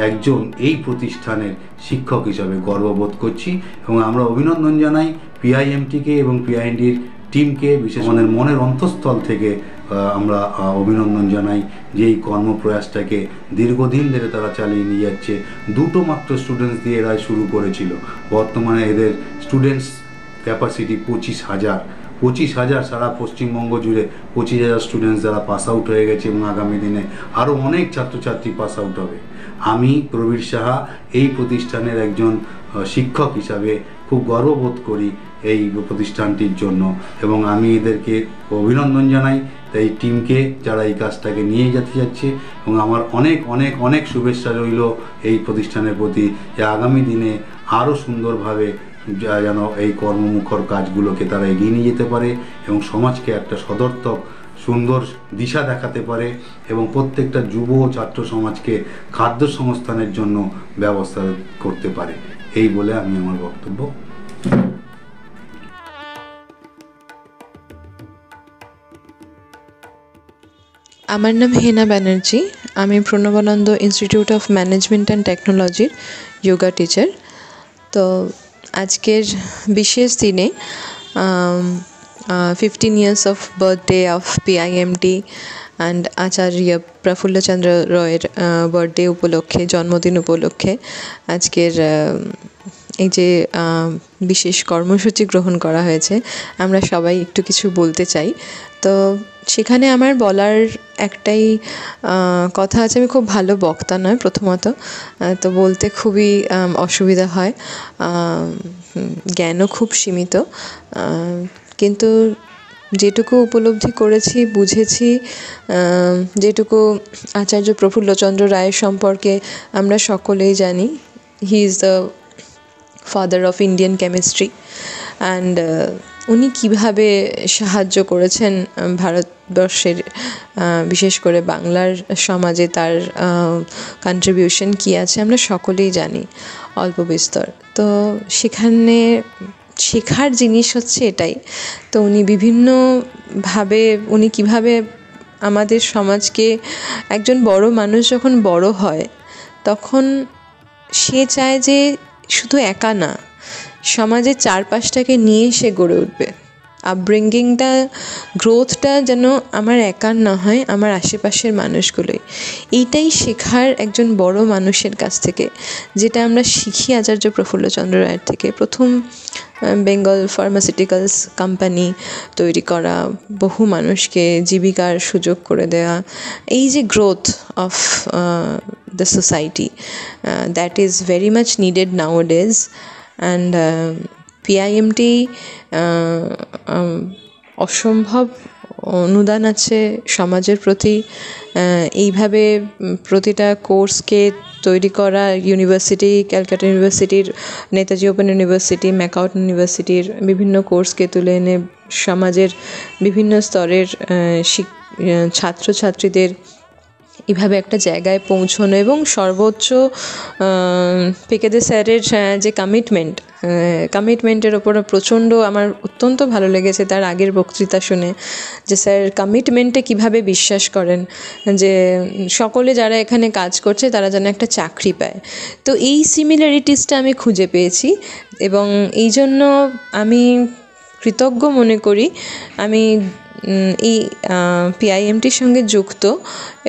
একজন এই প্রতিষ্ঠানের শিক্ষক হিসাবে গর্ববোধ করছি এবং আমরা অভিনন্দন জানাই পিআইএমটিকে এবং পিআইএনটির টিমকে, বিশেষ আমাদের মনের অন্তঃস্থল থেকে আমরা অভিনন্দন জানাই যে এই কর্মপ্রয়াসটাকে দীর্ঘদিন ধরে তারা চালিয়ে নিয়ে যাচ্ছে। 2টো মাত্র স্টুডেন্টস দিয়ে এরা শুরু করেছিল, বর্তমানে এদের স্টুডেন্টস ক্যাপাসিটি 25,000 সারা পশ্চিমবঙ্গ জুড়ে 25,000 স্টুডেন্টস যারা পাস আউট হয়ে গেছে এবং আগামী দিনে আরও অনেক ছাত্রছাত্রী পাস আউট হবে। আমি প্রবীর সাহা এই প্রতিষ্ঠানের একজন শিক্ষক হিসাবে খুব গর্ববোধ করি এই প্রতিষ্ঠানটির জন্য এবং আমি এদেরকে অভিনন্দন জানাই, তাই টিমকে যারা এই কাজটাকে নিয়ে যেতে যাচ্ছে, এবং আমার অনেক অনেক অনেক শুভেচ্ছা রইল এই প্রতিষ্ঠানের প্রতি যে আগামী দিনে আরও সুন্দরভাবে যেন এই কর্মমুখর কাজগুলোকে তারা এগিয়ে নিয়ে যেতে পারে এবং সমাজকে একটা সদর্থক সুন্দর দিশা দেখাতে পারে এবং প্রত্যেকটা যুব ছাত্র সমাজকে খাদ্য সংস্থানের জন্য ব্যবস্থা করতে পারে। এই বলে আমি আমার বক্তব্য। আমার নাম হেনা ব্যানার্জি, আমি Pranabananda institute of management and টেকনোলজির যোগা টিচার। তো আজকের বিশেষ দিনে 15 years of birthday of PIMT and আচার্য প্রফুল্লচন্দ্র রয়ের বার্থডে উপলক্ষে, জন্মদিন উপলক্ষে আজকের এই যে বিশেষ কর্মসূচি গ্রহণ করা হয়েছে, আমরা সবাই একটু কিছু বলতে চাই। তো সেখানে আমার বলার একটাই কথা আছে, আমি খুব ভালো বক্তা নয় প্রথমত, তো বলতে খুবই অসুবিধা হয়, জ্ঞানও খুব সীমিত, কিন্তু যেটুকু উপলব্ধি করেছি, বুঝেছি, যেটুকু আচার্য প্রফুল্লচন্দ্র রায়ের সম্পর্কে আমরা সকলেই জানি, he is the father of Indian chemistry and উনি কিভাবে সাহায্য করেছেন ভারতবর্ষের বিশেষ করে বাংলার সমাজে, তার কন্ট্রিবিউশন কী আছে আমরা সকলেই জানি অল্প বিস্তর। তো সেখানে শেখার জিনিস হচ্ছে এটাই। তো উনি বিভিন্নভাবে উনি কিভাবে আমাদের সমাজকে, একজন বড় মানুষ যখন বড় হয় তখন সে চায় যে শুধু একা না, সমাজের চারপাশটাকে নিয়ে সে গড়ে উঠবে। আপব্রিঙ্গিংটা, গ্রোথটা যেন আমার একার না হয়, আমার আশেপাশের মানুষগুলোই। এইটাই শেখার একজন বড় মানুষের কাছ থেকে, যেটা আমরা শিখি আচার্য প্রফুল্লচন্দ্র রায়ের থেকে। প্রথম বেঙ্গল ফার্মাসিউটিক্যালস কোম্পানি তৈরি করা, বহু মানুষকে জীবিকার সুযোগ করে দেওয়া, এই যে growth of the society, that is very much needed nowadays. And PIMT অসম্ভব অনুদান আছে সমাজের প্রতি। এইভাবে প্রতিটা কোর্সকে তৈরি করা, ইউনিভার্সিটি, ক্যালকাটা ইউনিভার্সিটির, নেতাজি ওপেন ইউনিভার্সিটি, ম্যাকাউট ইউনিভার্সিটির বিভিন্ন কোর্সকে তুলে এনে সমাজের বিভিন্ন স্তরের ছাত্রছাত্রীদের এভাবে একটা জায়গায় পৌঁছানো, এবং সর্বোচ্চ পিকেদে স্যারের যে কমিটমেন্টের ওপর প্রচণ্ড আমার অত্যন্ত ভালো লেগেছে তার আগের বক্তৃতা শুনে, যে স্যার কমিটমেন্টে কিভাবে বিশ্বাস করেন, যে সকলে যারা এখানে কাজ করছে তারা যেন একটা চাকরি পায়। তো এই সিমিলারিটিসটা আমি খুঁজে পেয়েছি, এবং এই জন্য আমি কৃতজ্ঞ মনে করি আমি এই PIMTর সঙ্গে যুক্ত,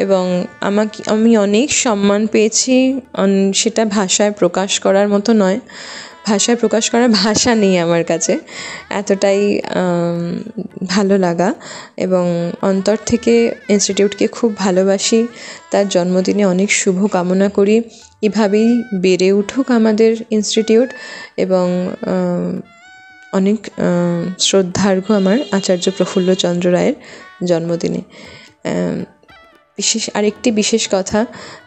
এবং আমি অনেক সম্মান পেয়েছি। সেটা ভাষায় প্রকাশ করার মতো নয়, ভাষায় প্রকাশ করার ভাষা নেই আমার কাছে, এতটাই ভালো লাগা। এবং অন্তর থেকে ইনস্টিটিউটকে খুব ভালোবাসি, তার জন্মদিনে অনেক শুভ কামনা করি। এভাবেই বেড়ে উঠুক আমাদের ইনস্টিটিউট, এবং অনেক শ্রদ্ধার্ঘ্য আমার আচার্য প্রফুল্লচন্দ্র রায়ের জন্মদিনে। আরেকটি বিশেষ কথা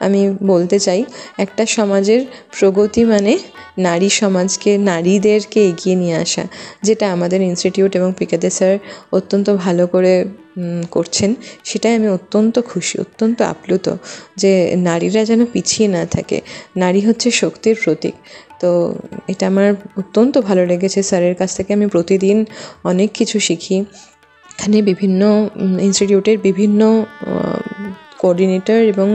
আমি বলতে চাই, একটা সমাজের প্রগতি মানে নারী সমাজকে, নারীদেরকে এগিয়ে নিয়ে আসা, যেটা আমাদের ইনস্টিটিউট এবং পিকেদে স্যার অত্যন্ত ভালো করে করছেন। সেটাই আমি অত্যন্ত খুশি, অত্যন্ত আপ্লুত যে নারীরা যেন পিছিয়ে না থাকে। নারী হচ্ছে শক্তির প্রতীক। তো এটা আমার অত্যন্ত ভালো লেগেছে। স্যারের কাছ থেকে আমি প্রতিদিন অনেক কিছু শিখি। এখানে বিভিন্ন ইনস্টিটিউটের বিভিন্ন কোঅর্ডিনেটর এবং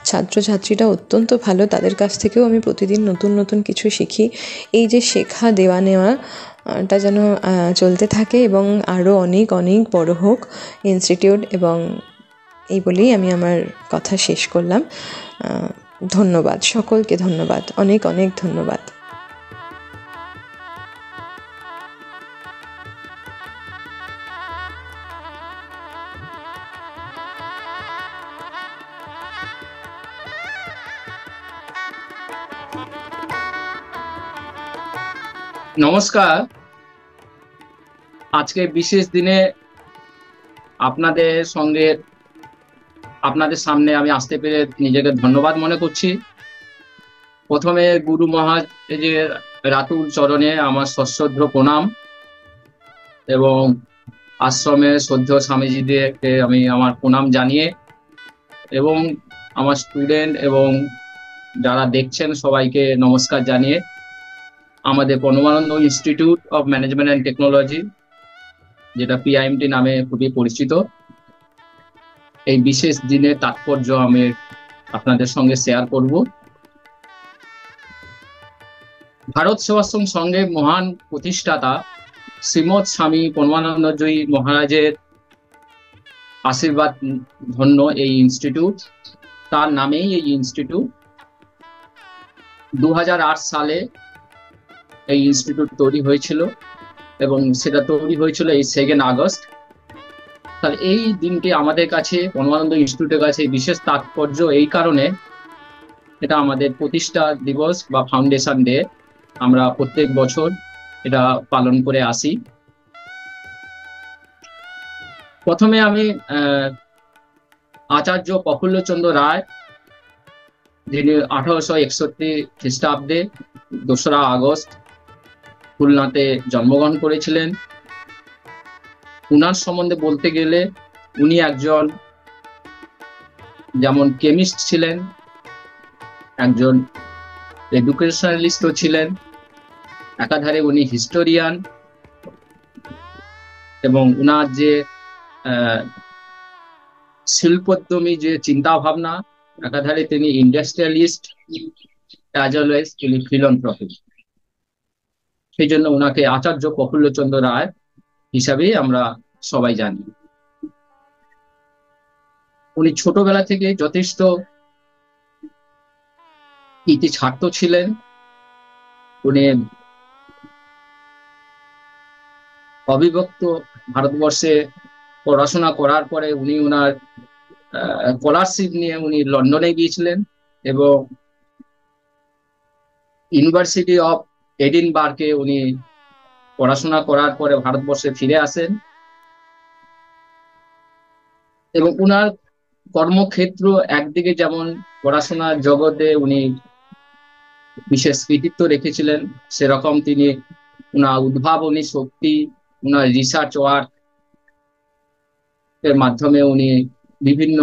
ছাত্রছাত্রীরা অত্যন্ত ভালো, তাদের কাছ থেকেও আমি প্রতিদিন নতুন নতুন কিছু শিখি। এই যে শেখা দেওয়া নেওয়াটা যেন চলতে থাকে, এবং আরও অনেক অনেক বড় হোক ইনস্টিটিউট। এবং এই বলেই আমি আমার কথা শেষ করলাম। ধন্যবাদ সকলকে, ধন্যবাদ, অনেক অনেক ধন্যবাদ। নমস্কার। আজকে বিশেষ দিনে আপনাদের সামনে আমি আসতে পেরে নিজেকে ধন্যবাদ মনে করছি। প্রথমে গুরু মহারাজের রাতুল চরণে আমার সশ্রদ্ধ প্রণাম, এবং আশ্রমের শ্রদ্ধেয় স্বামীজিদেরকে আমি আমার প্রণাম জানিয়ে, এবং আমার স্টুডেন্ট এবং যারা দেখছেন সবাইকে নমস্কার জানিয়ে, আমাদের Paramananda institute of management and technology, যেটা PIMT নামে খুবই পরিচিত, এই বিশেষ দিনের তাৎপর্য আমি আপনাদের সঙ্গে শেয়ার করব। ভারত সেবাশ্রম সংঘের মহান প্রতিষ্ঠাতা শ্রীমৎ স্বামী পরমানন্দজি মহারাজের আশীর্বাদ ধন্য এই ইনস্টিটিউট, তার নামেই এই ইনস্টিটিউট। 2008 সালে এই ইনস্টিটিউট তৈরি হয়েছিল, এবং সেটা তৈরি হয়েছিল এই 2 আগস্ট। তাহলে এই দিনটি আমাদের কাছে, পরমানন্দ ইনস্টিটিউটের কাছে বিশেষ তাৎপর্য এই কারণে, এটা আমাদের প্রতিষ্ঠা দিবস বা ফাউন্ডেশন ডে, আমরা প্রত্যেক বছর এটা পালন করে আসি। প্রথমে আমি আচার্য প্রফুল্লচন্দ্র রায়, যিনি 1861 খ্রিস্টাব্দে 2রা আগস্ট খুলনাতে জন্মগ্রহণ করেছিলেন, উনার সম্বন্ধে বলতে গেলে উনি একজন যেমন কেমিস্ট ছিলেন, একজন এডুকেশনালিস্টও ছিলেন, একাধারে উনি হিস্টোরিয়ান, এবং উনার যে শিল্পোদ্যমী যে চিন্তা ভাবনা, একাধারে তিনি ইন্ডাস্ট্রিয়ালিস্ট অ্যাজ ওয়েল এজ তিনি ফিলান্থ্রপিস্ট। সেই জন্য ওনাকে আচার্য প্রফুল্লচন্দ্র রায় হিসাবেই আমরা সবাই জানি। উনি ছোটবেলা থেকে যথেষ্ট ইতি ছাত্র ছিলেন। উনি অবিভক্ত ভারতবর্ষে পড়াশোনা করার পরে উনি ওনার স্কলারশিপ নিয়ে উনি লন্ডনে গিয়েছিলেন এবং ইউনিভার্সিটি অফ এডিনবার্গে উনি পড়াশোনা করার পরে ভারতবর্ষে ফিরে আসেন এবং উনার কর্মক্ষেত্র একদিকে যেমন পড়াশোনার জগতে উনি বিশেষ কৃতিত্ব রেখেছিলেন, সেরকম তিনি উনার উদ্ভাবনী শক্তি, উনার রিসার্চ ওয়ার্ক এর মাধ্যমে উনি বিভিন্ন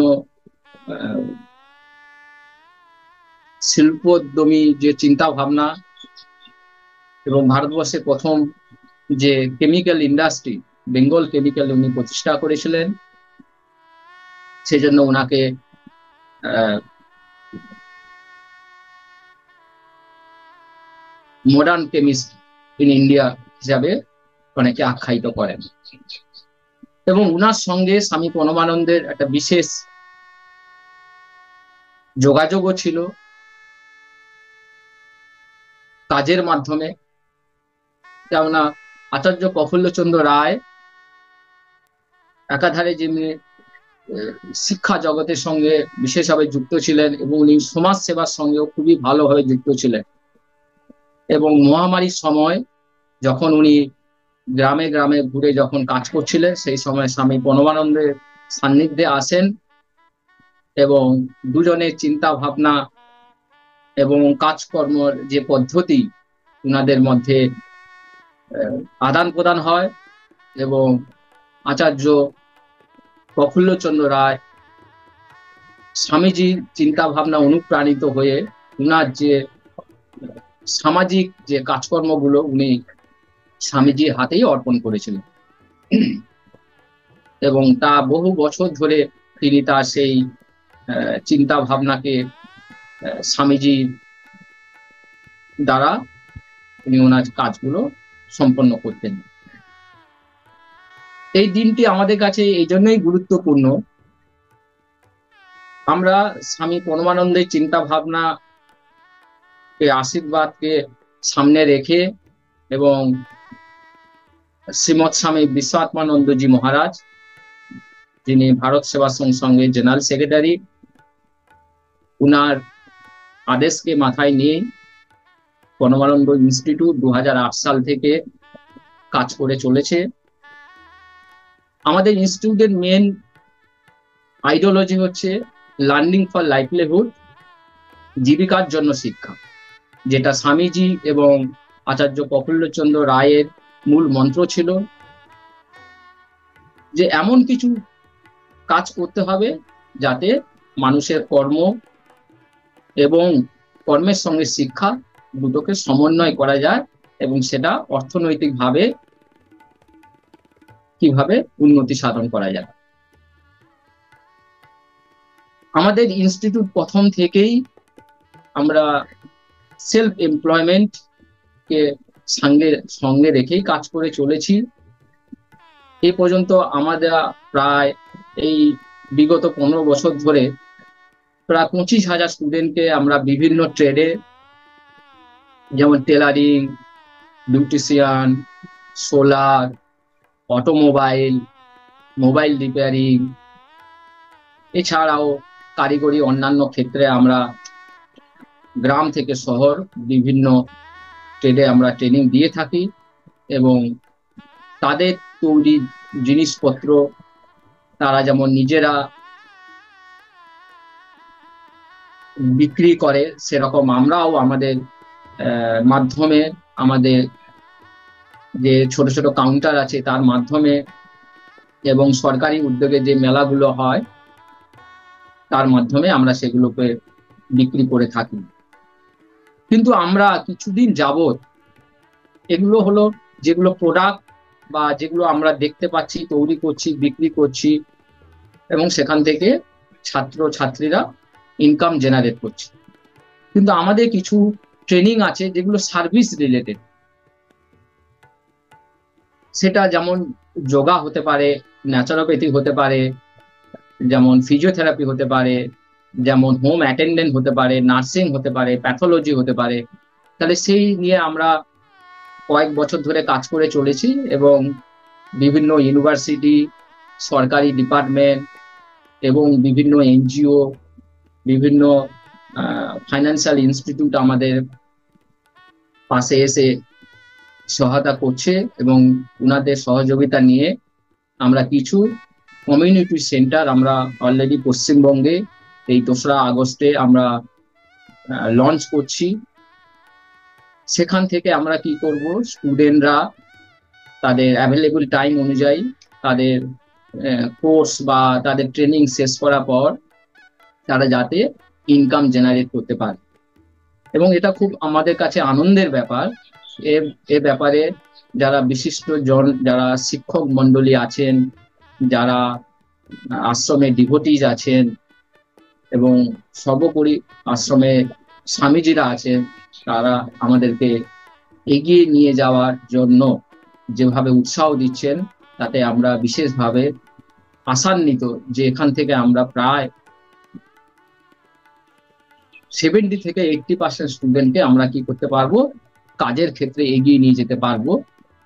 শিল্পোদ্যমী যে চিন্তা ভাবনা এবং ভারতবর্ষে প্রথম যে কেমিক্যাল ইন্ডাস্ট্রি বেঙ্গল কেমিক্যাল উনি প্রতিষ্ঠা করেছিলেন। সেজন্য ওনাকে মডার্ন কেমিস্ট ইন ইন্ডিয়া হিসাবে অনেকে আখ্যায়িত করেন। এবং উনার সঙ্গে স্বামী প্রণবানন্দের একটা বিশেষ যোগাযোগও ছিল কাজের মাধ্যমে। কেননা আচার্য প্রফুল্লচন্দ্র রায় একাধারে যেমনি শিক্ষা জগতের সঙ্গে বিশেষভাবে যুক্ত ছিলেন এবং উনি সমাজ সেবার সঙ্গেও খুবই ভালোভাবে যুক্ত ছিলেন। এবং মহামারীর সময় যখন উনি গ্রামে গ্রামে ঘুরে যখন কাজ করছিলেন, সেই সময় স্বামী প্রণবানন্দের সান্নিধ্যে আসেন এবং দুজনের চিন্তা ভাবনা এবং কাজকর্মের যে পদ্ধতি উনাদের মধ্যে আদান প্রদান হয় এবং আচার্য প্রফুল্লচন্দ্র রায় স্বামীজির চিন্তা ভাবনা অনুপ্রাণিত হয়ে উনার যে সামাজিক যে কাজকর্মগুলো উনি স্বামীজির হাতেই অর্পণ করেছিলেন এবং তা বহু বছর ধরে তিনি তার সেই চিন্তা ভাবনাকে স্বামীজির দ্বারা উনি ওনার কাজগুলো সম্পন্ন করতেন। এই দিনটি আমাদের কাছে এই জন্যই গুরুত্বপূর্ণ, আমরা স্বামী প্রণবানন্দের চিন্তা ভাবনা আশীর্বাদকে সামনে রেখে এবং শ্রীমৎ স্বামী বিশ্বাত্মানন্দজি মহারাজ, যিনি ভারত সেবাশ্রম সংঘের জেনারেল সেক্রেটারি, উনার আদেশকে মাথায় নিয়ে প্রণবানন্দ ইনস্টিটিউট 2008 সাল থেকে কাজ করে চলেছে। আমাদের ইনস্টিটিউটের মেন আইডিওলজি হচ্ছে লার্নিং ফর লাইভলিহুড, জীবিকার জন্য শিক্ষা, যেটা স্বামীজি এবং আচার্য প্রফুল্লচন্দ্র রায়ের মূল মন্ত্র ছিল যে এমন কিছু কাজ করতে হবে যাতে মানুষের কর্ম এবং কর্মের সঙ্গে শিক্ষা দুটোকে সমন্বয় করা যায় এবং সেটা অর্থনৈতিকভাবে কিভাবে উন্নতি সাধন করা যায়। আমাদের ইনস্টিটিউট প্রথম থেকেই আমরা সেলফ এমপ্লয়মেন্ট কে সঙ্গে রেখেই কাজ করে চলেছি। এই পর্যন্ত আমাদের প্রায় এই বিগত 15 বছর ধরে প্রায় 25,000 স্টুডেন্টকে আমরা বিভিন্ন ট্রেডে, যেমন tailoring, beautician, solar, automobile, mobile repairing, এছাড়াও কারিগরি অন্যান্য ক্ষেত্রে আমরা গ্রাম থেকে শহর বিভিন্ন ট্রেডে আমরা ট্রেনিং দিয়ে থাকি এবং তাদের তৈরি জিনিসপত্র তারা যেমন নিজেরা বিক্রি করে, সেরকম আমরাও আমাদের মাধ্যমে, আমাদের যে ছোট ছোট কাউন্টার আছে তার মাধ্যমে এবং সরকারি উদ্যোগে যে মেলাগুলো হয় তার মাধ্যমে আমরা সেগুলোকে বিক্রি করে থাকি। কিন্তু আমরা কিছুদিন যাবত এগুলো হলো যেগুলো প্রোডাক্ট বা যেগুলো আমরা দেখতে পাচ্ছি, তৈরি করছি, বিক্রি করছি এবং সেখান থেকে ছাত্র ছাত্রীরা ইনকাম জেনারেট করছে। কিন্তু আমাদের কিছু ট্রেনিং আছে যেগুলো সার্ভিস রিলেটেড, সেটা যেমন যোগা হতে পারে, ন্যাচারোপ্যাথি হতে পারে, যেমন ফিজিওথেরাপি হতে পারে, যেমন হোম অ্যাটেন্ডেন্ট হতে পারে, নার্সিং হতে পারে, প্যাথোলজি হতে পারে। তাহলে সেই নিয়ে আমরা কয়েক বছর ধরে কাজ করে চলেছি এবং বিভিন্ন ইউনিভার্সিটি, সরকারি ডিপার্টমেন্ট এবং বিভিন্ন এনজিও, বিভিন্ন ফাইন্যান্সিয়াল ইনস্টিটিউট আমাদের পাশে এসে সহায়তা করছে এবং ওনাদের সহযোগিতা নিয়ে আমরা কিছু কমিউনিটি সেন্টার আমরা অলরেডি পশ্চিমবঙ্গে এই 2রা আগস্টে আমরা লঞ্চ করছি। সেখান থেকে আমরা কি করব, স্টুডেন্টরা তাদের অ্যাভেলেবল টাইম অনুযায়ী তাদের কোর্স বা তাদের ট্রেনিং শেষ করার পর তারা যাতে ইনকাম জেনারেট করতে পারে। এবং এটা খুব আমাদের কাছে আনন্দের ব্যাপার। এ ব্যাপারে যারা বিশিষ্ট যারা শিক্ষক মন্ডলী আছেন, যারা আশ্রমে ডিভোটিজ আছেন এবং সর্বোপরি আশ্রমে স্বামীজিরা আছেন, তারা আমাদেরকে এগিয়ে নিয়ে যাওয়ার জন্য যেভাবে উৎসাহ দিচ্ছেন তাতে আমরা বিশেষভাবে আশান্বিত যে এখান থেকে আমরা প্রায় 70 থেকে 80% স্টুডেন্টকে আমরা কি করতে পারবো, কাজের ক্ষেত্রে এগিয়ে নিয়ে যেতে পারবো,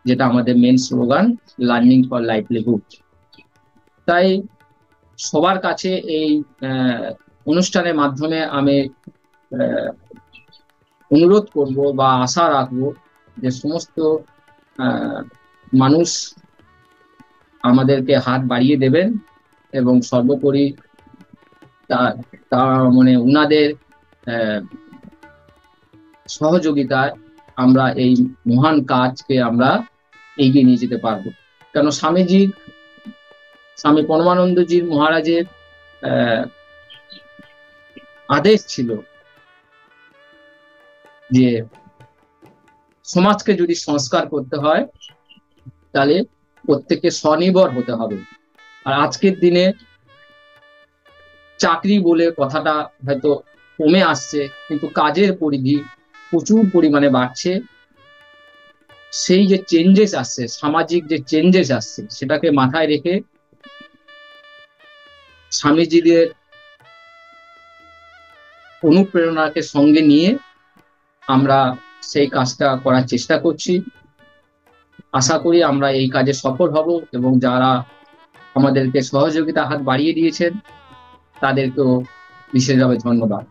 যেটা আমাদের main slogan learning for livelihood. তাই সবার কাছে এই অনুষ্ঠানের মাধ্যমে আমি অনুরোধ করব বা আশা রাখবো যে সমস্ত মানুষ আমাদেরকে হাত বাড়িয়ে দেবেন এবং সর্বোপরি তা মানে উনাদের সহযোগিতায় আমরা এই মহান কাজকে আমরা এগিয়ে নিয়ে যেতে পারবো। কেন স্বামী পরমানন্দজির মহারাজের আদেশ ছিল যে সমাজকে যদি সংস্কার করতে হয় তাহলে প্রত্যেককে স্বনির্ভর হতে হবে। আর আজকের দিনে চাকরি বলে কথাটা হয়তো কমে আসছে, কিন্তু কাজের পরিধি প্রচুর পরিমাণে বাড়ছে। সেই যে চেঞ্জেস আসছে, সামাজিক যে চেঞ্জেস আসছে, সেটাকে মাথায় রেখে স্বামীজিদের অনুপ্রেরণাকে সঙ্গে নিয়ে আমরা সেই কাজটা করার চেষ্টা করছি। আশা করি আমরা এই কাজে সফল হব এবং যারা আমাদেরকে সহযোগিতা হাত বাড়িয়ে দিয়েছেন তাদেরকেও বিশেষভাবে ধন্যবাদ।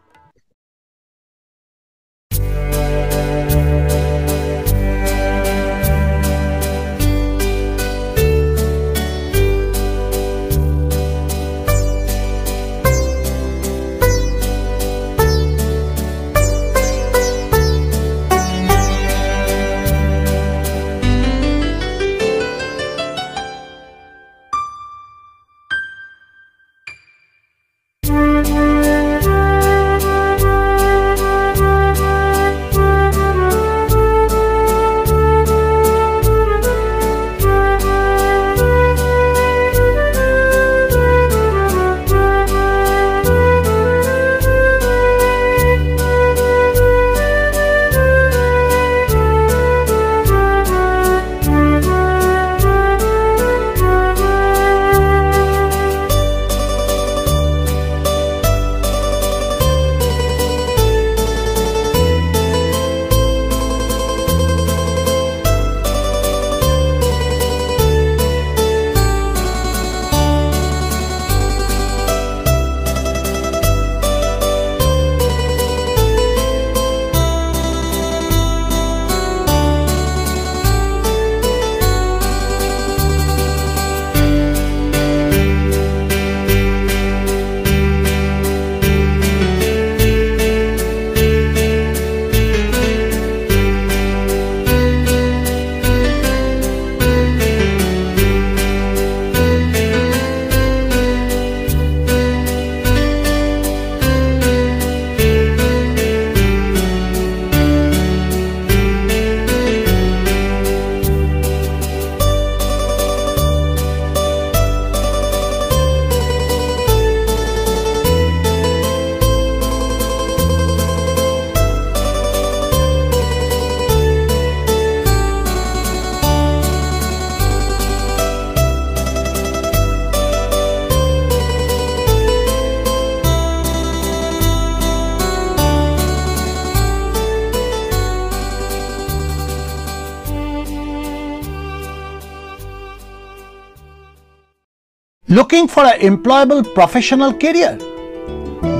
Looking for an employable professional career?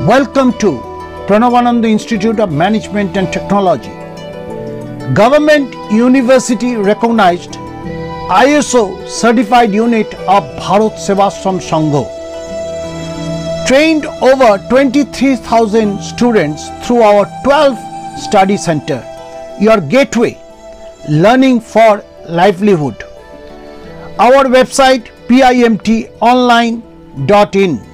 Welcome to Pranavananda Institute of Management and Technology. Government University recognized ISO certified unit of Bharat Sevashram Sangha. Trained over 23,000 students through our 12 study center. Your gateway, learning for livelihood. Our website PIMTonline.in.